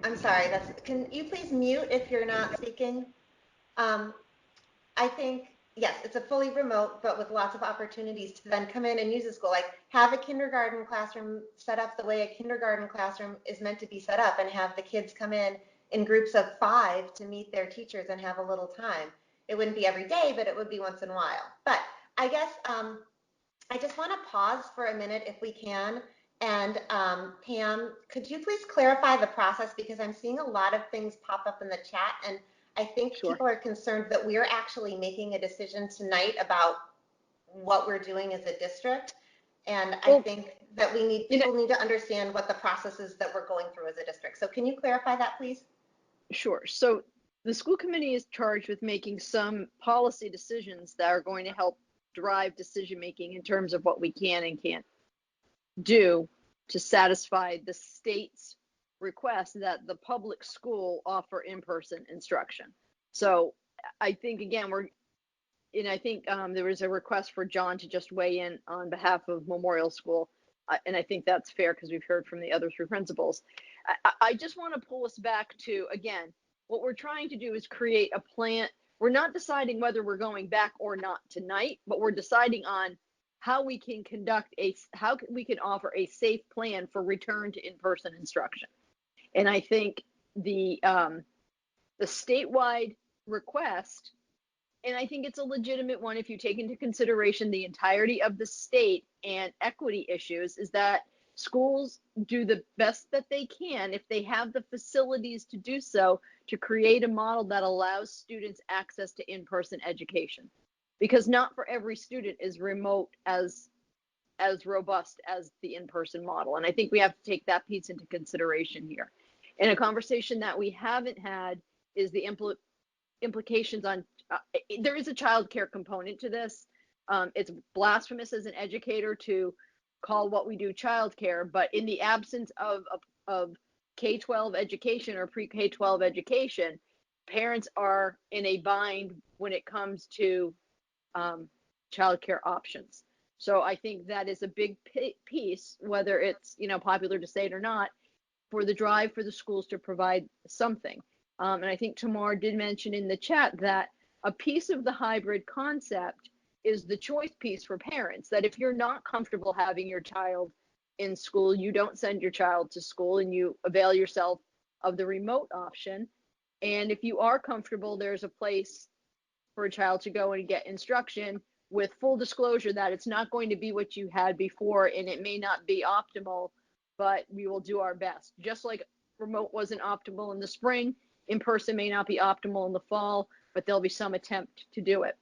I'm sorry, can you please mute if you're not speaking? I think, yes, it's a fully remote, but with lots of opportunities to then come in and use the school, like have a kindergarten classroom set up the way a kindergarten classroom is meant to be set up, and have the kids come in groups of 5 to meet their teachers and have a little time. It wouldn't be every day, but it would be once in a while. But I guess I just want to pause for a minute if we can. And Pam, could you please clarify the process? Because I'm seeing a lot of things pop up in the chat, and I think people are concerned that we're actually making a decision tonight about what we're doing as a district. And I think that people need to understand what the process is that we're going through as a district. So can you clarify that, please? Sure. So the school committee is charged with making some policy decisions that are going to help drive decision making in terms of what we can and can't do to satisfy the state's request that the public school offer in-person instruction. So I think, again, I think there was a request for John to just weigh in on behalf of Memorial School. And I think that's fair because we've heard from the other three principals. I just want to pull us back to, again, what we're trying to do is create a plan. We're not deciding whether we're going back or not tonight, but we're deciding on how we can how we can offer a safe plan for return to in-person instruction. And I think the statewide request, and I think it's a legitimate one if you take into consideration the entirety of the state and equity issues, is that schools do the best that they can if they have the facilities to do so, to create a model that allows students access to in-person education. Because not for every student is remote as robust as the in-person model. And I think we have to take that piece into consideration here. And a conversation that we haven't had is the implications on, there is a child care component to this. It's blasphemous as an educator to call what we do child care, but in the absence of K-12 education or pre-K-12 education, parents are in a bind when it comes to childcare options. So I think that is a big piece, whether it's popular to say it or not, for the drive for the schools to provide something. And I think Tamar did mention in the chat that a piece of the hybrid concept is the choice piece for parents, that if you're not comfortable having your child in school, you don't send your child to school and you avail yourself of the remote option. And if you are comfortable, there's a place for a child to go and get instruction with full disclosure that it's not going to be what you had before and it may not be optimal, but we will do our best. Just like remote wasn't optimal in the spring, in person may not be optimal in the fall, but there'll be some attempt to do it.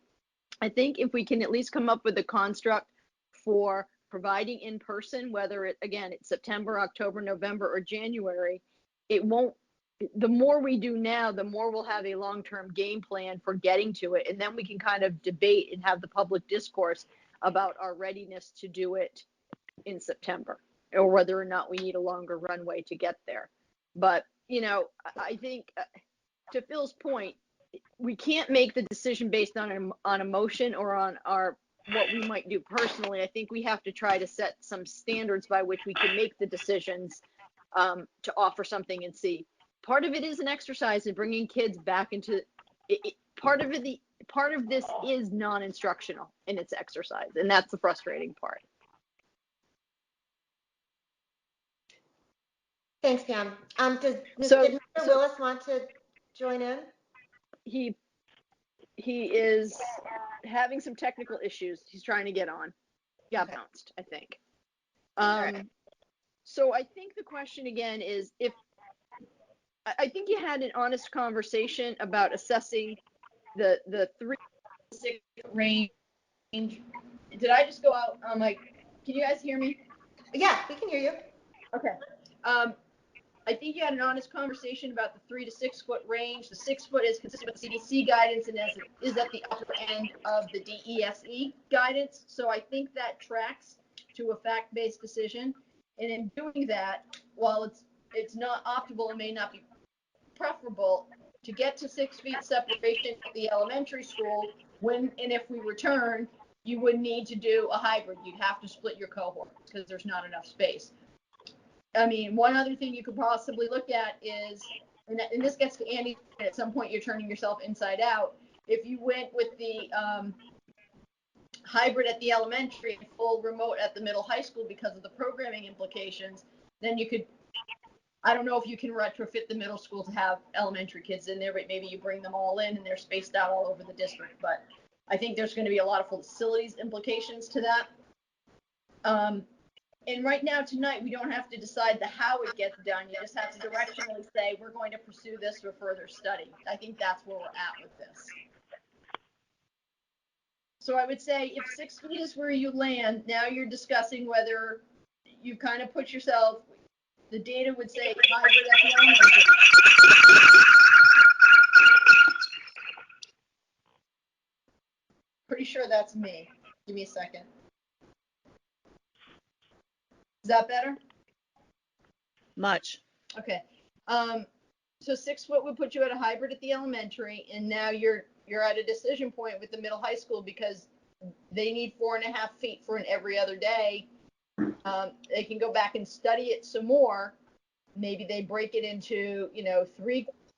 I think if we can at least come up with a construct for providing in person, whether it's September, October, November, or January, the more we do now, the more we'll have a long-term game plan for getting to it. And then we can kind of debate and have the public discourse about our readiness to do it in September, or whether or not we need a longer runway to get there. But, I think to Phil's point, we can't make the decision based on emotion or on what we might do personally. I think we have to try to set some standards by which we can make the decisions to offer something and see. Part of it is an exercise in bringing kids back into it. Part of this is non-instructional in its exercise, and that's the frustrating part. Thanks, Pam. Did Mr. Willis want to join in? He is having some technical issues. He's trying to get on. Got bounced, I think. Right. So I think the question again is I think you had an honest conversation about assessing the 3 to 6 range. Did I just go out? Can you guys hear me? Yeah, we can hear you. Okay. I think you had an honest conversation about the 3 to 6 foot range. The 6 foot is consistent with the CDC guidance and is at the upper end of the DESE guidance. So I think that tracks to a fact-based decision. And in doing that, while it's not optimal and may not be preferable to get to 6 feet separation at the elementary school, when and if we return, you would need to do a hybrid. You'd have to split your cohort because there's not enough space. I mean, one other thing you could possibly look at is, and this gets to Andy, at some point you're turning yourself inside out. If you went with the hybrid at the elementary and full remote at the middle high school because of the programming implications, then you could, I don't know if you can retrofit the middle school to have elementary kids in there, but maybe you bring them all in and they're spaced out all over the district. But I think there's going to be a lot of facilities implications to that. And right now, tonight, we don't have to decide the how it gets done. You just have to directionally say, we're going to pursue this for further study. I think that's where we're at with this. So I would say if 6 feet is where you land, now you're discussing whether you kind of put yourself, the data would say hybrid at the elementary. that's me. Give me a second. Is that better? Much. Okay. So 6 foot would put you at a hybrid at the elementary, and now you're at a decision point with the middle high school because they need 4.5 feet for an every other day. They can go back and study it some more. Maybe they break it into,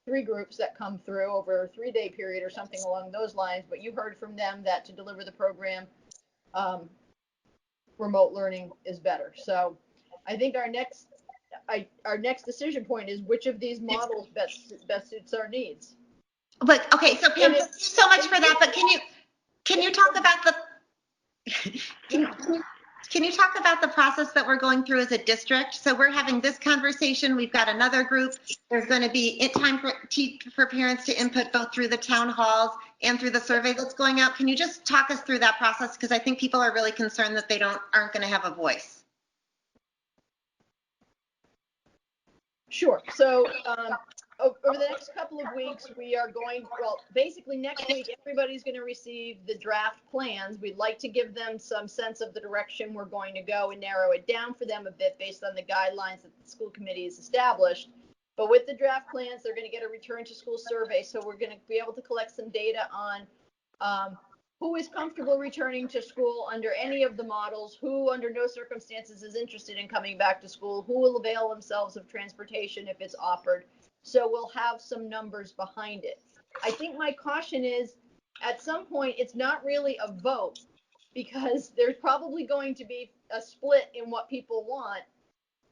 three groups that come through over a 3-day period or something along those lines. But you heard from them that to deliver the program, remote learning is better. So I think our next decision point is which of these models best suits our needs. But okay, so Pam, thank you so much for that. But can you talk about can you talk about the process that we're going through as a district? So we're having this conversation. We've got another group. There's going to be time for parents to input both through the town halls and through the survey that's going out. Can you just talk us through that process? Because I think people are really concerned that they aren't going to have a voice. Sure. So over the next couple of weeks, we are basically next week, everybody's going to receive the draft plans. We'd like to give them some sense of the direction we're going to go and narrow it down for them a bit based on the guidelines that the school committee has established. But with the draft plans, they're going to get a return to school survey. So we're going to be able to collect some data on who is comfortable returning to school under any of the models, who under no circumstances is interested in coming back to school, who will avail themselves of transportation if it's offered. So we'll have some numbers behind it. I think my caution is at some point, it's not really a vote because there's probably going to be a split in what people want.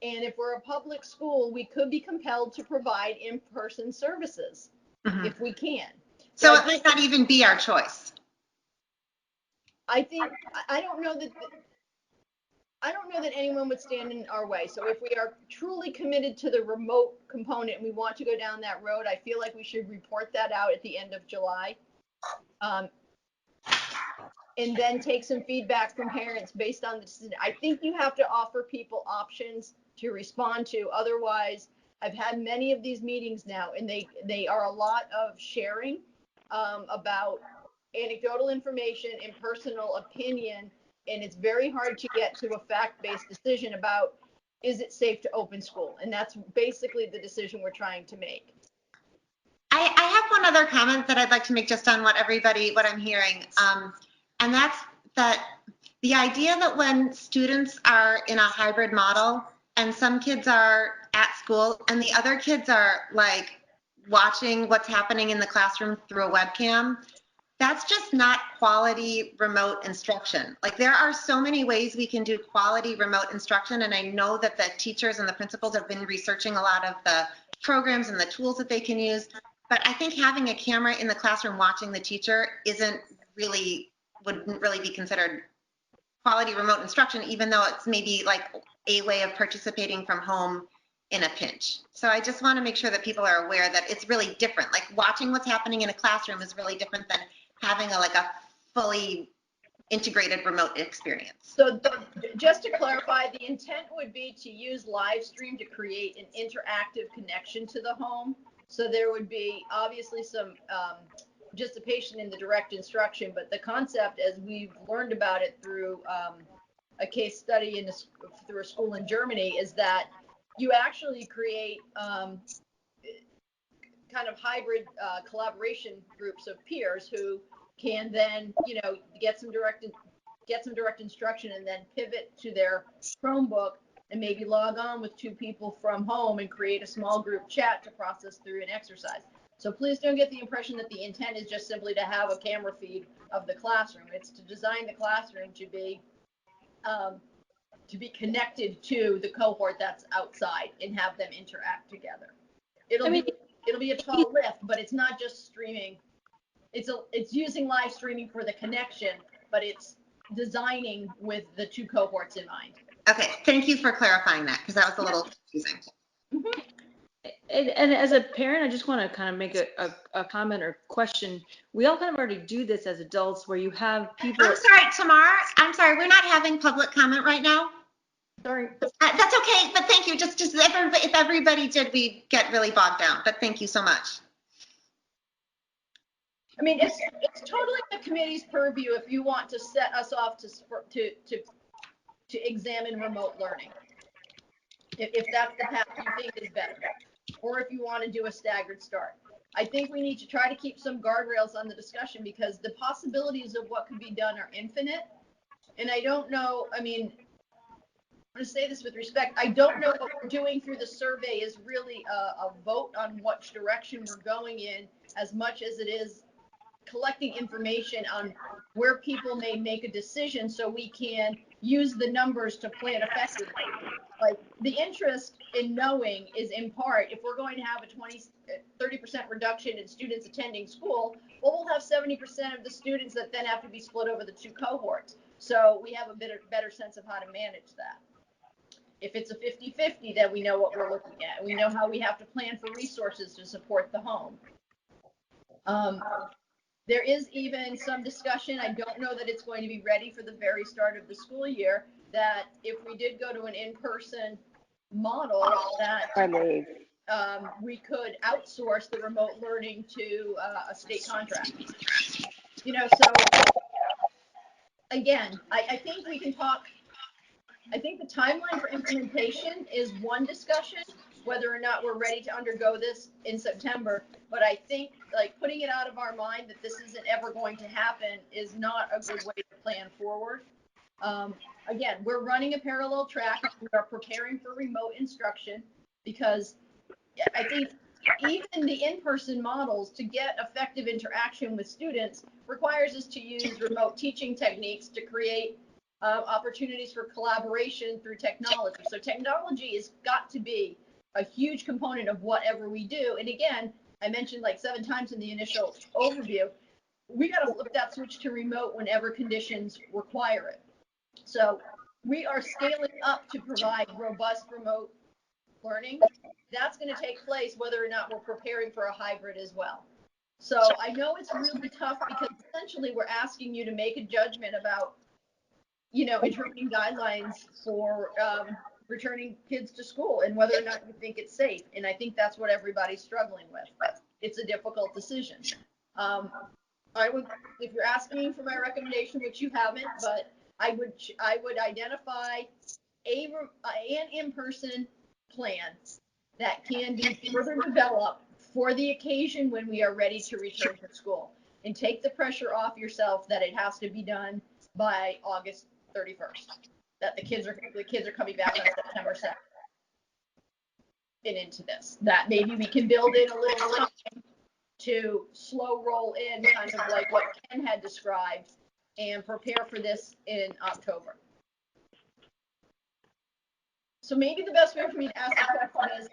And if we're a public school, we could be compelled to provide in-person services if we can. So it might not even be our choice. I don't know that anyone would stand in our way. So if we are truly committed to the remote component and we want to go down that road, I feel like we should report that out at the end of July. And then take some feedback from parents based on the decision. I think you have to offer people options to respond to. Otherwise, I've had many of these meetings now, and they are a lot of sharing about anecdotal information and personal opinion, and it's very hard to get to a fact-based decision about is it safe to open school, and that's basically the decision we're trying to make. I have one other comment that I'd like to make just on what I'm hearing, and that's that the idea that when students are in a hybrid model and some kids are at school and the other kids are like watching what's happening in the classroom through a webcam, that's just not quality remote instruction. Like there are so many ways we can do quality remote instruction, and I know that the teachers and the principals have been researching a lot of the programs and the tools that they can use, but I think having a camera in the classroom watching the teacher wouldn't really be considered quality remote instruction, even though it's maybe like a way of participating from home in a pinch. So I just want to make sure that people are aware that it's really different. Like watching what's happening in a classroom is really different than having a fully integrated remote experience. So just to clarify, the intent would be to use live stream to create an interactive connection to the home. So there would be obviously some participation in the direct instruction, but the concept, as we've learned about it through a case study through a school in Germany, is that you actually create kind of hybrid collaboration groups of peers who can then, get some direct instruction and then pivot to their Chromebook and maybe log on with 2 people from home and create a small group chat to process through an exercise. So please don't get the impression that the intent is just simply to have a camera feed of the classroom. It's to design the classroom to be connected to the cohort that's outside and have them interact together. It'll be a tall lift, but it's not just streaming. It's using live streaming for the connection, but it's designing with the 2 cohorts in mind. Okay, thank you for clarifying that because that was a little confusing. Mm-hmm. And as a parent, I just want to kind of make a comment or question. We all kind of already do this as adults where you have people. I'm sorry, Tamar. I'm sorry. We're not having public comment right now. Sorry. That's okay, but thank you. Just if everybody did, we'd get really bogged down. But thank you so much. I mean, it's totally the committee's purview if you want to set us off to examine remote learning. If that's the path you think is better, or if you want to do a staggered start. I think we need to try to keep some guardrails on the discussion because the possibilities of what could be done are infinite. And I don't know, I mean, I'm going to say this with respect. I don't know what we're doing through the survey is really a vote on which direction we're going in as much as it is collecting information on where people may make a decision so we can use the numbers to plan effectively. Like the interest in knowing is in part, if we're going to have a 30% reduction in students attending school, well, we'll have 70% of the students that then have to be split over the two cohorts. So we have a better sense of how to manage that. If it's a 50-50, then we know what we're looking at. We know how we have to plan for resources to support the home. There is even some discussion, I don't know that it's going to be ready for the very start of the school year, that if we did go to an in-person model, that we could outsource the remote learning to a state contract. You know, so again, I think we can talk, I think the timeline for implementation is one discussion, whether or not we're ready to undergo this in September. But I think like putting it out of our mind that this isn't ever going to happen is not a good way to plan forward. Again, we're running a parallel track. We are preparing for remote instruction because I think even the in-person models to get effective interaction with students requires us to use remote teaching techniques to create opportunities for collaboration through technology. So technology has got to be a huge component of whatever we do. And again, I mentioned like 7 times in the initial overview, we got to flip that switch to remote whenever conditions require it. So we are scaling up to provide robust remote learning. That's going to take place whether or not we're preparing for a hybrid as well. So I know it's really tough because essentially we're asking you to make a judgment about, you know, interpreting guidelines for returning kids to school and whether or not you think it's safe. And I think that's what everybody's struggling with. It's a difficult decision. I would, if you're asking for my recommendation, which you haven't, but I would identify an in-person plan that can be further developed for the occasion when we are ready to return to school, and take the pressure off yourself that it has to be done by August 31st. That the kids are coming back on September 2nd and into this. That maybe we can build in a little time to slow roll in, kind of like what Ken had described, and prepare for this in October. So maybe the best way for me to ask the question is,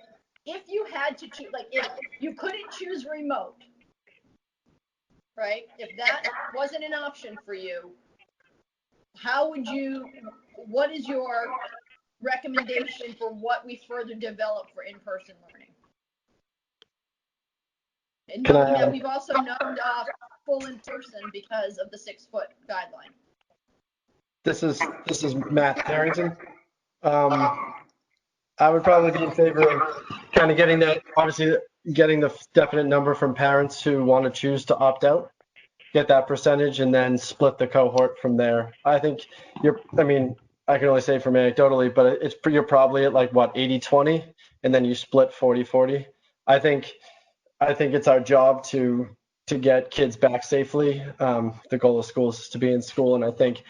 if you had to choose, like if you couldn't choose remote, right? If that wasn't an option for you, how would you, what is your recommendation for what we further develop for in-person learning? And knowing that we've also knocked off full in-person because of the 6-foot guideline. This is Matt Harrington. I would probably be in favor of kind of getting that, obviously getting the definite number from parents who want to choose to opt out, get that percentage, and then split the cohort from there. I think I mean, I can only say from anecdotally, but you're probably at like what, 80-20, and then you split 40-40. I think it's our job to get kids back safely. The goal of schools is to be in school, and I think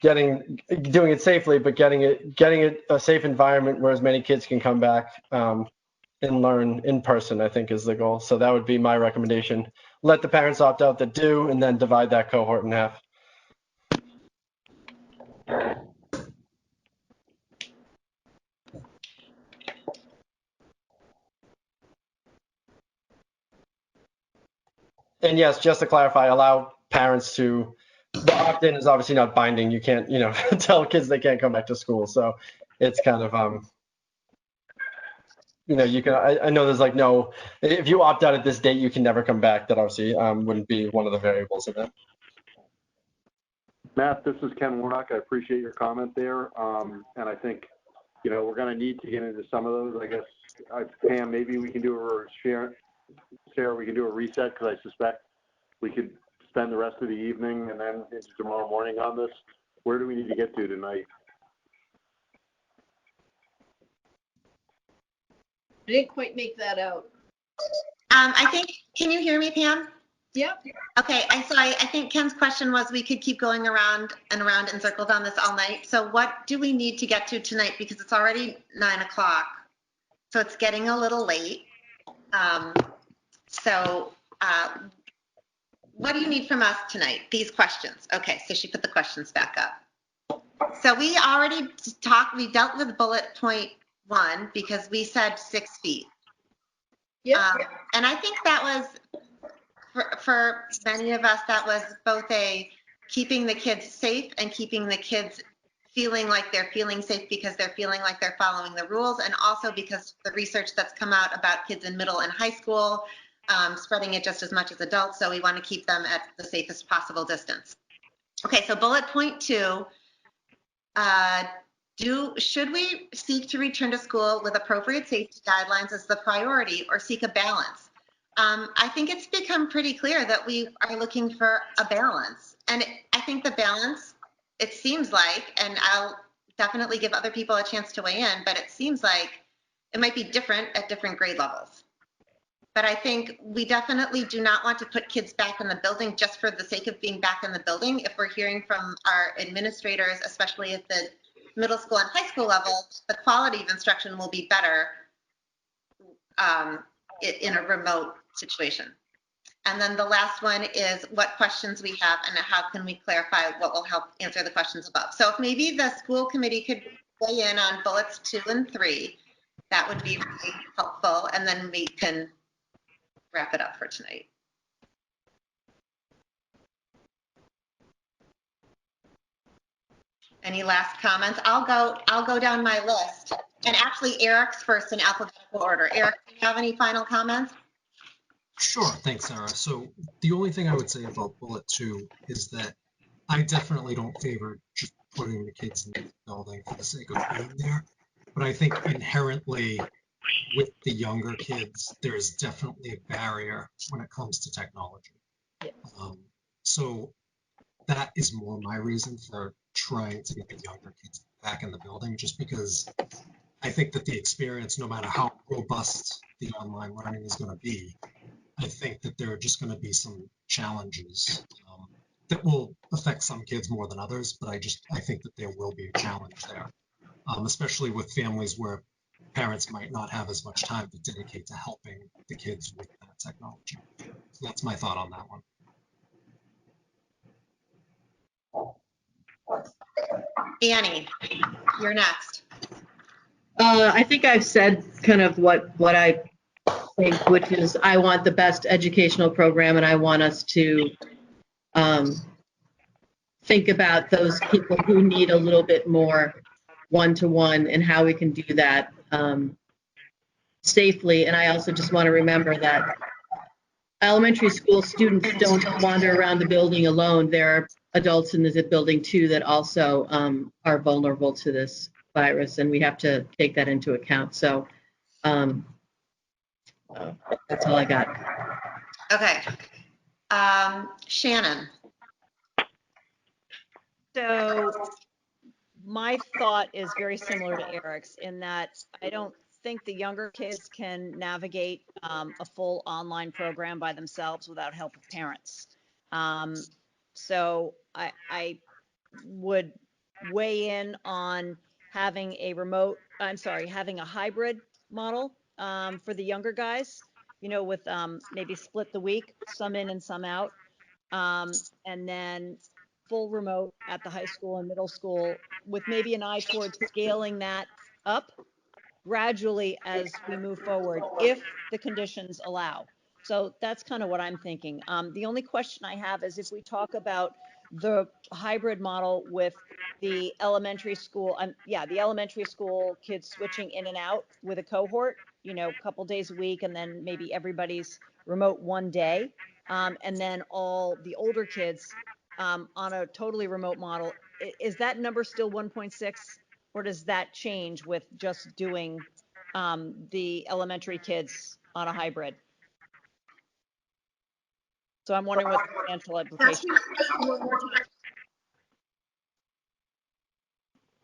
doing it safely, but getting it a safe environment where as many kids can come back and learn in person, I think is the goal. So that would be my recommendation. Let the parents opt out that do, and then divide that cohort in half. And yes, just to clarify, allow parents to, the opt-in is obviously not binding. You can't, tell kids they can't come back to school. So it's kind of, you can, I know there's like no, if you opt out at this date, you can never come back. That obviously wouldn't be one of the variables of it. Matt, this is Ken Warnock. I appreciate your comment there. And I think, we're going to need to get into some of those. I guess, Pam, maybe we can do a Sarah, we can do a reset, because I suspect we could spend the rest of the evening and then into tomorrow morning on this. Where do we need to get to tonight? I didn't quite make that out. I think, can you hear me, Pam? Yep. Okay, I think Ken's question was we could keep going around and around in circles on this all night. So what do we need to get to tonight? Because it's already 9 o'clock. So it's getting a little late. What do you need from us tonight? These questions. Okay, so she put the questions back up. So we already we dealt with bullet point 1 because we said 6 feet. Yeah. And I think that was, for many of us, that was both keeping the kids safe and keeping the kids feeling like they're feeling safe because they're feeling like they're following the rules, and also because of the research that's come out about kids in middle and high school, spreading it just as much as adults, so we want to keep them at the safest possible distance. Okay, so bullet point 2, should we seek to return to school with appropriate safety guidelines as the priority or seek a balance? I think it's become pretty clear that we are looking for a balance. And I think the balance, it seems like, and I'll definitely give other people a chance to weigh in, but it seems like it might be different at different grade levels. But I think we definitely do not want to put kids back in the building just for the sake of being back in the building. If we're hearing from our administrators, especially at the middle school and high school level, the quality of instruction will be better in a remote situation. And then the last one is what questions we have and how can we clarify what will help answer the questions above. So if maybe the school committee could weigh in on bullets 2 and 3, that would be really helpful. And then we can wrap it up for tonight. Any last comments? I'll go down my list. And actually, Eric's first in alphabetical order. Eric, do you have any final comments? Sure, thanks, Sarah. So the only thing I would say about bullet 2 is that I definitely don't favor just putting the kids in the building for the sake of being there. But I think inherently with the younger kids, there's definitely a barrier when it comes to technology. So that is more my reason for trying to get the younger kids back in the building, just because I think that the experience, no matter how robust the online learning is going to be, I think that there are just going to be some challenges that will affect some kids more than others, but I think that there will be a challenge there, especially with families where parents might not have as much time to dedicate to helping the kids with that technology. So that's my thought on that one. Annie, you're next. I think I've said kind of what I think, which is I want the best educational program, and I want us to think about those people who need a little bit more one-to-one and how we can do that safely. And I also just want to remember that elementary school students don't wander around the building alone. There are adults in the building too that also are vulnerable to this virus, and we have to take that into account. So that's all I got. Okay. Shannon. So my thought is very similar to Eric's in that I don't think the younger kids can navigate a full online program by themselves without help of parents. So I would weigh in on having having a hybrid model for the younger guys, with maybe split the week, some in and some out, and then full remote at the high school and middle school, with maybe an eye towards scaling that up gradually as we move forward, if the conditions allow. So that's kind of what I'm thinking. The only question I have is if we talk about the hybrid model with the elementary school, the elementary school kids switching in and out with a cohort, a couple days a week, and then maybe everybody's remote one day, and then all the older kids on a totally remote model. Is that number still 1.6, or does that change with just doing the elementary kids on a hybrid? So I'm wondering what the financial implications.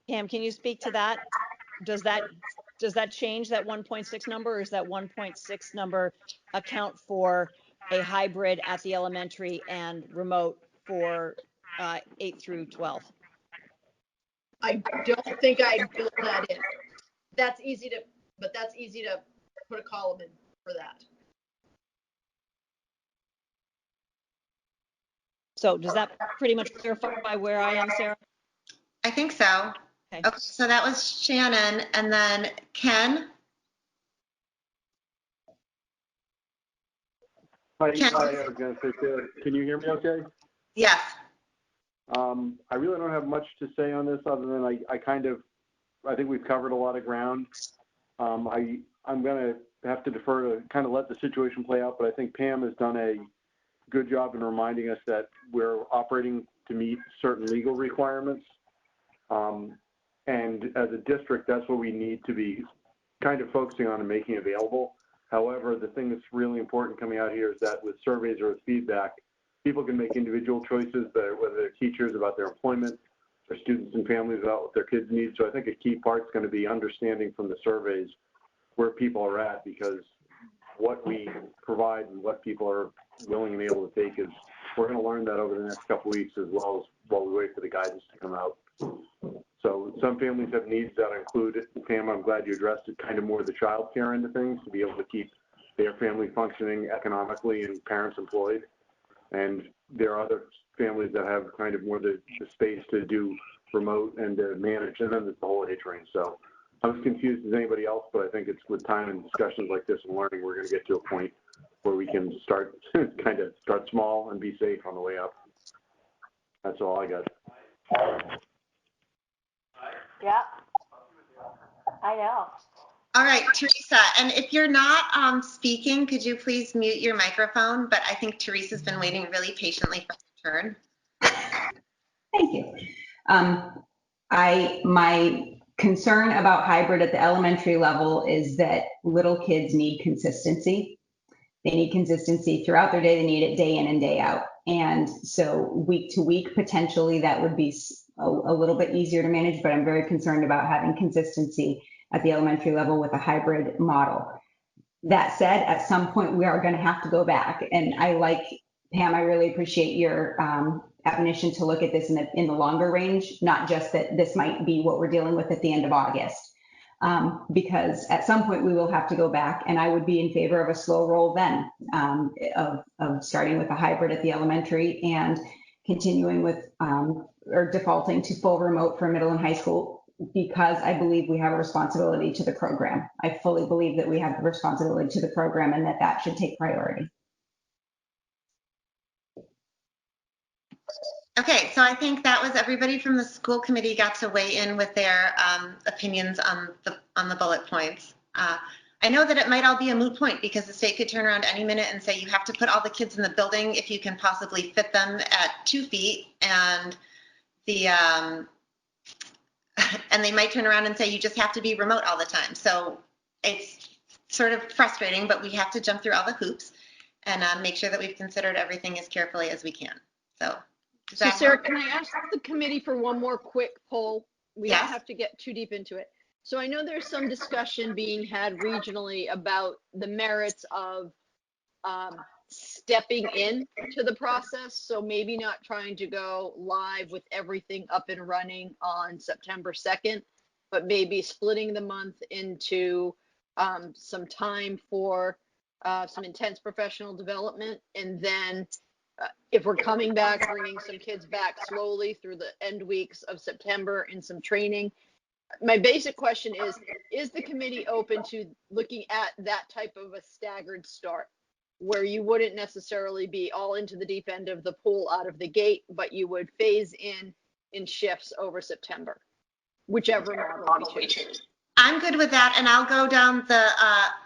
Pam, can you speak to that? Does that change that 1.6 number, or is that 1.6 number account for a hybrid at the elementary and remote for 8 through 12? I don't think I'd build that in. That's easy to put a column in for that. So does that pretty much clarify where I am, Sarah? I think so. Okay, so that was Shannon, and then Ken. Hi, I was going to say, Sarah, can you hear me okay? Yes. I really don't have much to say on this other than I think we've covered a lot of ground. I'm going to have to defer to kind of let the situation play out, but I think Pam has done a good job in reminding us that we're operating to meet certain legal requirements. And as a district, that's what we need to be kind of focusing on and making available. However, the thing that's really important coming out here is that with surveys or with feedback, people can make individual choices, whether they're teachers about their employment, or students and families about what their kids need. So I think a key part is going to be understanding from the surveys where people are at, because what we provide and what people are willing and able to take is, we're going to learn that over the next couple of weeks, as well as while we wait for the guidance to come out. So some families have needs that include, Pam, I'm glad you addressed it, kind of more the child care end of things, to be able to keep their family functioning economically and parents employed. And there are other families that have kind of more the space to do remote and to manage, and then there's the whole age range. So I'm as confused as anybody else, but I think it's with time and discussions like this and learning, we're going to get to a point where we can start small and be safe on the way up. That's all I got. Yeah, I know. All right, Teresa, and if you're not speaking, could you please mute your microphone? But I think Teresa's been waiting really patiently for her turn. Thank you. My concern about hybrid at the elementary level is that little kids need consistency. They need consistency throughout their day. They need it day in and day out. And so week to week, potentially that would be a little bit easier to manage, but I'm very concerned about having consistency at the elementary level with a hybrid model. That said, at some point we are going to have to go back. And I like, Pam, I really appreciate your admonition to look at this in the longer range, not just that this might be what we're dealing with at the end of August. Because at some point we will have to go back, and I would be in favor of a slow roll then, of starting with a hybrid at the elementary and continuing with or defaulting to full remote for middle and high school, because I believe we have a responsibility to the program. I fully believe that we have the responsibility to the program and that should take priority. Okay, so I think that was everybody from the school committee got to weigh in with their opinions on the bullet points. I know that it might all be a moot point, because the state could turn around any minute and say you have to put all the kids in the building if you can possibly fit them at 2 feet, and and they might turn around and say you just have to be remote all the time. So it's sort of frustrating, but we have to jump through all the hoops and make sure that we've considered everything as carefully as we can. So Sarah, can I ask the committee for one more quick poll? We don't have to get too deep into it. So I know there's some discussion being had regionally about the merits of stepping in to the process. So maybe not trying to go live with everything up and running on September 2nd, but maybe splitting the month into some time for some intense professional development, and then if we're coming back, bringing some kids back slowly through the end weeks of September and some training. My basic question is the committee open to looking at that type of a staggered start, where you wouldn't necessarily be all into the deep end of the pool out of the gate, but you would phase in shifts over September, whichever model we choose? I'm good with that, and I'll go down the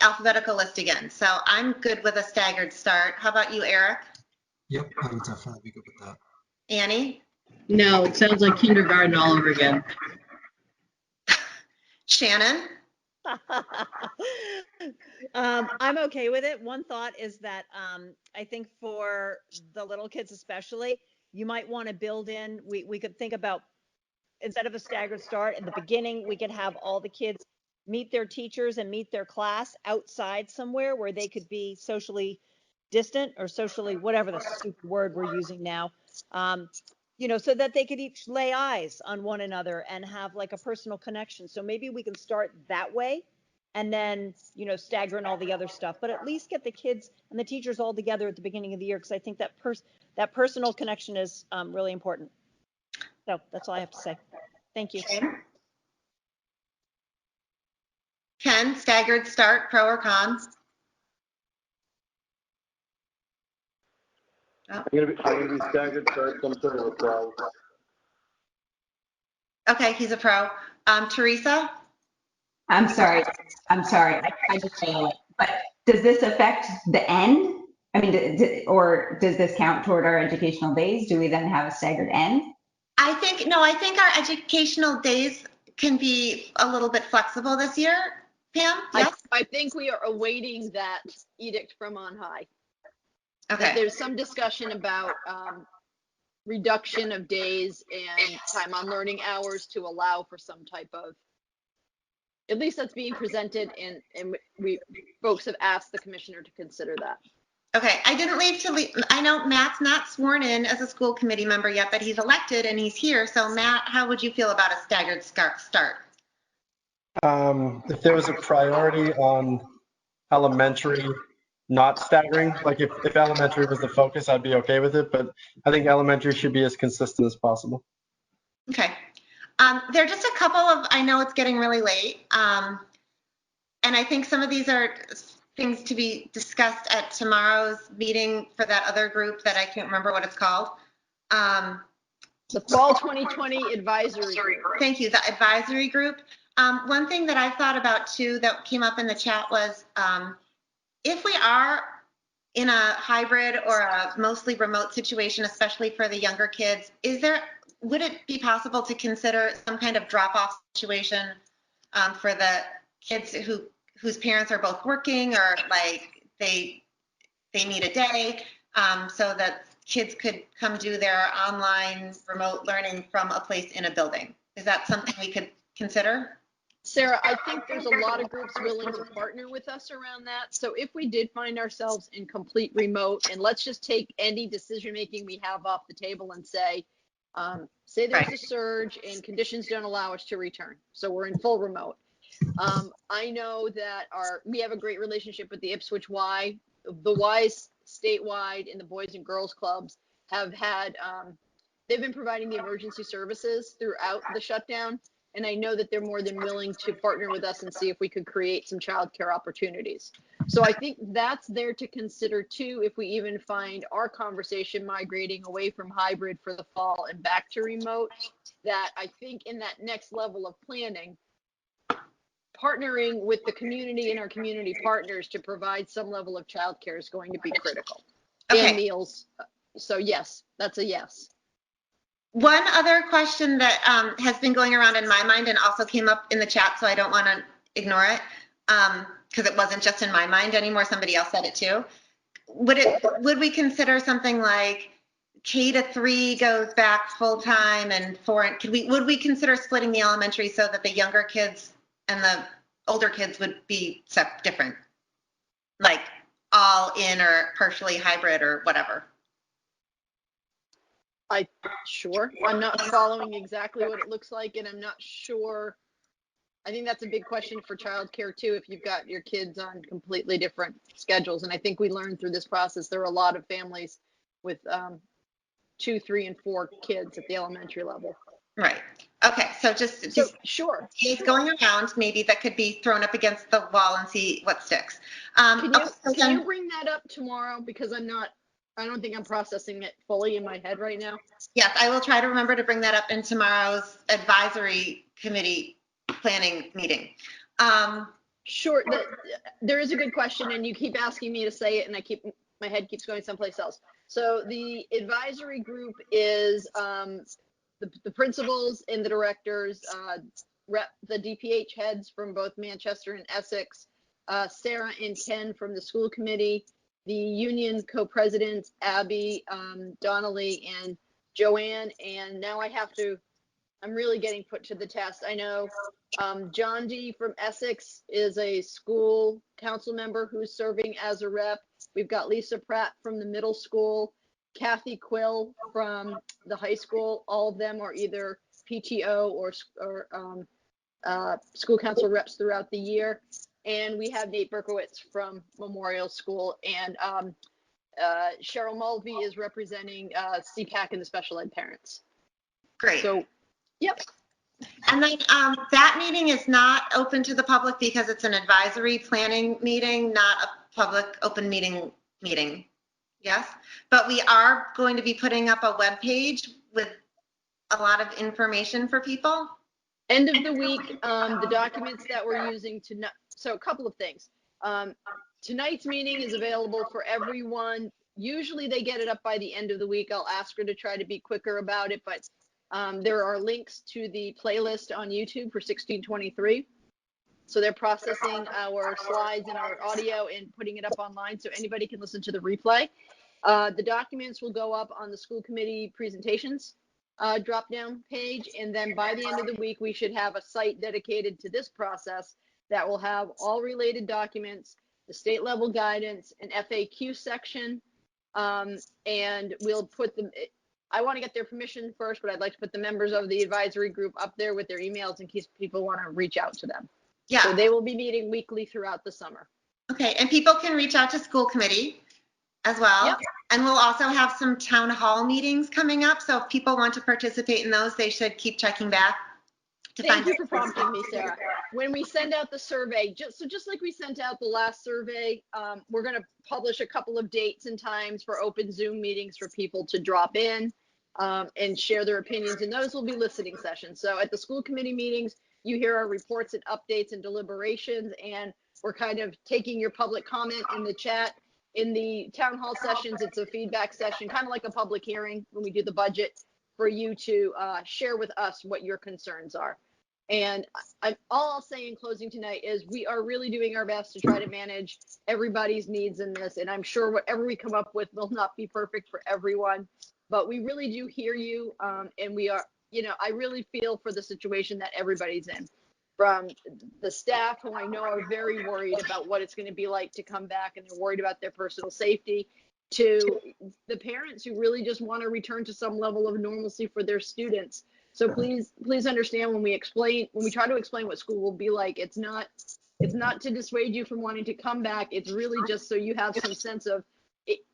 alphabetical list again. So I'm good with a staggered start. How about you, Eric? Yep, I would definitely be good with that. Annie? No, it sounds like kindergarten all over again. Shannon? I'm okay with it. One thought is that I think for the little kids especially, you might want to build in, we could think about, instead of a staggered start at the beginning, we could have all the kids meet their teachers and meet their class outside somewhere where they could be socially distant or socially, whatever the stupid word we're using now. So that they could each lay eyes on one another and have like a personal connection. So maybe we can start that way and then, stagger in all the other stuff, but at least get the kids and the teachers all together at the beginning of the year. Cause I think that personal connection is really important. So that's all I have to say. Thank you. Ken, staggered start, pro or con? I'm gonna be staggered start, some sort of a pro. Okay, he's a pro. Teresa? I'm sorry. I just failed it. But does this affect the end? I mean, or does this count toward our educational days? Do we then have a staggered end? I think our educational days can be a little bit flexible this year, Pam? Yes? I think we are awaiting that edict from on high. Okay. That there's some discussion about reduction of days and time on learning hours to allow for some type of, at least that's being presented, and we folks have asked the commissioner to consider that. Okay, I know Matt's not sworn in as a school committee member yet, but he's elected and he's here. So Matt, how would you feel about a staggered start? If there was a priority on elementary not staggering, like if elementary was the focus, I'd be okay with it, but I think elementary should be as consistent as possible. Okay. There are just a couple of, I know it's getting really late, and I think some of these are things to be discussed at tomorrow's meeting for that other group that I can't remember what it's called. The Fall 2020 Advisory Group. Thank you, the advisory group. One thing that I thought about too that came up in the chat was if we are in a hybrid or a mostly remote situation, especially for the younger kids, would it be possible to consider some kind of drop-off situation for the kids whose parents are both working, or like they need a day, so that kids could come do their online remote learning from a place in a building? Is that something we could consider? Sarah, I think there's a lot of groups willing to partner with us around that. So if we did find ourselves in complete remote, and let's just take any decision making we have off the table and say there's a surge and conditions don't allow us to return, so we're in full remote. I know that we have a great relationship with the Ipswich Y. The Ys statewide and the Boys and Girls Clubs have had, they've been providing the emergency services throughout the shutdown. And I know that they're more than willing to partner with us and see if we could create some childcare opportunities. So I think that's there to consider too, if we even find our conversation migrating away from hybrid for the fall and back to remote, that I think in that next level of planning, partnering with the community and our community partners to provide some level of childcare is going to be critical. Okay. And meals. So yes, that's a yes. One other question that has been going around in my mind and also came up in the chat, so I don't want to ignore it, because it wasn't just in my mind anymore. Somebody else said it too. Would we consider something like K-3 goes back full time and would we consider splitting the elementary so that the younger kids and the older kids would be different, like all in or partially hybrid or whatever? Sure. I'm not following exactly what it looks like, and I'm not sure. I think that's a big question for childcare too, if you've got your kids on completely different schedules. And I think we learned through this process there are a lot of families with 2, 3, and 4 kids at the elementary level. Right. Okay. So sure. It's going around. Maybe that could be thrown up against the wall and see what sticks. Can you bring that up tomorrow? Because I don't think I'm processing it fully in my head right now. Yes, I will try to remember to bring that up in tomorrow's advisory committee planning meeting. Sure. There is a good question, and you keep asking me to say it, and my head keeps going someplace else. So the advisory group is the principals and the directors, the DPH heads from both Manchester and Essex, Sarah and Ken from the school committee, the union co-presidents, Abby, Donnelly, and Joanne. And now I'm really getting put to the test. I know John D. from Essex is a school council member who's serving as a rep. We've got Lisa Pratt from the middle school, Kathy Quill from the high school. All of them are either PTO or school council reps throughout the year. And we have Nate Berkowitz from Memorial School, and Cheryl Mulvey is representing CPAC and the special ed parents. Great. So, yep. And then that meeting is not open to the public because it's an advisory planning meeting, not a public open meeting. Yes, but we are going to be putting up a web page with a lot of information for people. End of the week, the documents that we're using tonight. So a couple of things. Tonight's meeting is available for everyone. Usually they get it up by the end of the week. I'll ask her to try to be quicker about it, but there are links to the playlist on YouTube for 1623. So they're processing our slides and our audio and putting it up online so anybody can listen to the replay. The documents will go up on the school committee presentations drop down page, and then by the end of the week we should have a site dedicated to this process that will have all related documents, the state level guidance, an FAQ section, and we'll put them. I want to get their permission first, but I'd like to put the members of the advisory group up there with their emails in case people want to reach out to them. Yeah. So they will be meeting weekly throughout the summer. Okay, and people can reach out to school committee as well. Yep. And we'll also have some town hall meetings coming up. So if people want to participate in those, they should keep checking back. Thank you for prompting me, Sarah. When we send out the survey, just like we sent out the last survey, we're going to publish a couple of dates and times for open Zoom meetings for people to drop in and share their opinions. And those will be listening sessions. So at the school committee meetings, you hear our reports and updates and deliberations, and we're kind of taking your public comment in the chat. In the town hall sessions, it's a feedback session, kind of like a public hearing when we do the budget, for you to share with us what your concerns are. And all I'll say in closing tonight is we are really doing our best to try to manage everybody's needs in this. And I'm sure whatever we come up with will not be perfect for everyone, but we really do hear you. And we are, I really feel for the situation that everybody's in. From the staff, who I know are very worried about what it's going to be like to come back, and they're worried about their personal safety, to the parents who really just want to return to some level of normalcy for their students. So please understand when we try to explain what school will be like, it's not to dissuade you from wanting to come back. It's really just so you have some sense of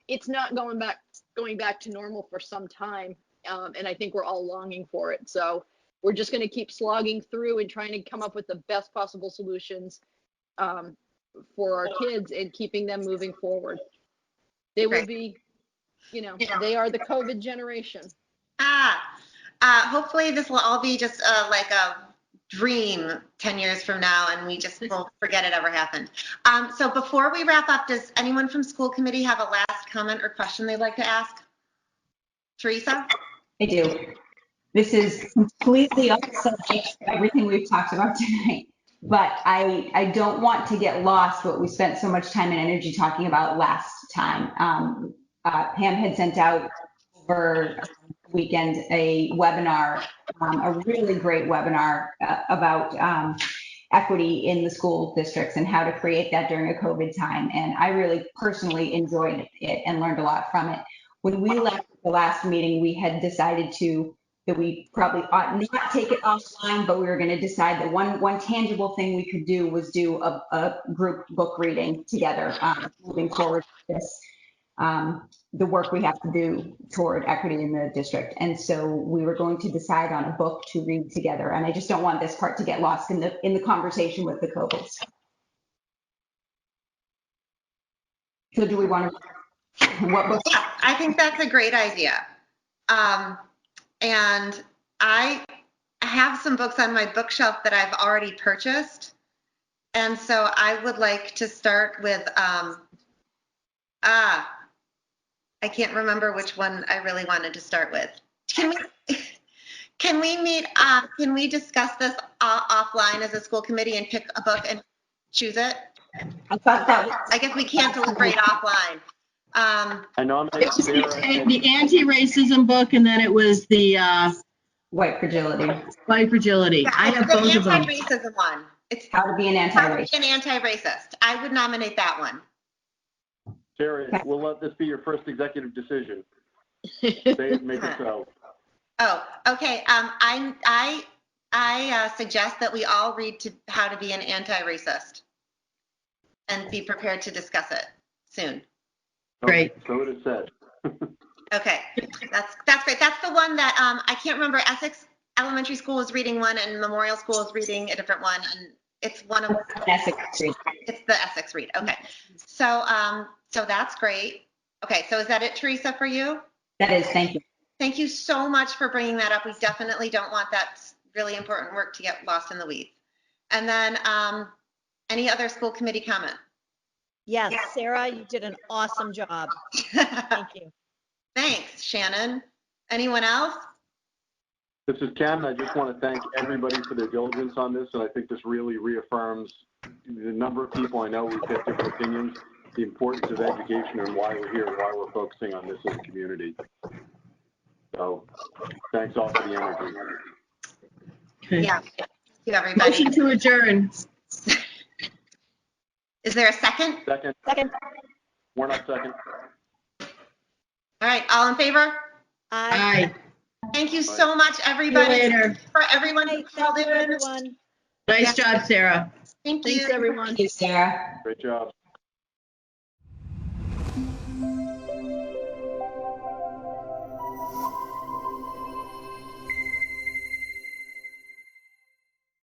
it's not going back to normal for some time. And I think we're all longing for it. So we're just going to keep slogging through and trying to come up with the best possible solutions for our kids and keeping them moving forward. They will be, they are the COVID generation. Hopefully this will all be just like a dream 10 years from now, and we just will forget it ever happened. So before we wrap up, does anyone from school committee have a last comment or question they'd like to ask? Teresa? I do. This is completely off subject to everything we've talked about tonight, but I don't want to get lost what we spent so much time and energy talking about last time. Pam had sent out over the weekend a webinar, a really great webinar about equity in the school districts and how to create that during a COVID time. And I really personally enjoyed it and learned a lot from it. When we left the last meeting, we had decided that we probably ought not take it offline, but we were going to decide that one tangible thing we could do was do a group book reading together moving forward with this, the work we have to do toward equity in the district. And so we were going to decide on a book to read together. And I just don't want this part to get lost in the conversation with the COVIDs. So do we want to, what book? Yeah, I think that's a great idea. And I have some books on my bookshelf that I've already purchased. And so I would like to start with, I can't remember which one I really wanted to start with. Can we meet, can we discuss this offline as a school committee and pick a book and choose it? I thought that was. I guess we can't deliberate offline. I nominate It was Sarah. the anti-racism book, and then it was the White fragility. white fragility. Yeah, I have it's both the of them. anti-racism one. It's How to be an how to anti-racist. be an anti-racist. I would nominate that one. Sarah, we'll let this be your first executive decision. Say it, make it so. Oh, okay. I suggest that we all read to How to Be an Anti-Racist and be prepared to discuss it soon. Great. So it is said. Okay, that's great. That's the one that I can't remember. Essex Elementary School is reading one, and Memorial School is reading a different one, and it's one of Essex read. It's the Essex read. Okay, so so that's great. Okay, so is that it, Teresa, for you? That is. Thank you. Thank you so much for bringing that up. We definitely don't want that really important work to get lost in the weeds. And then any other school committee comment? Yes, Sarah, you did an awesome job. Thank you. Thanks, Shannon. Anyone else? This is Ken. I just want to thank everybody for their diligence on this, and I think this really reaffirms the number of people I know we've had different opinions, the importance of education and why we're here and why we're focusing on this as a community. So thanks all for the energy. Okay. Yeah, thank you, everybody. Motion to adjourn. Is there a second? Second. Second. Warnock, second. All right, all in favor? Aye. Thank you so much, everybody. See you later. For everyone who called in. Everyone. Nice job, Sarah. Thank you. Thanks, everyone. Thank you, Sarah. Great job.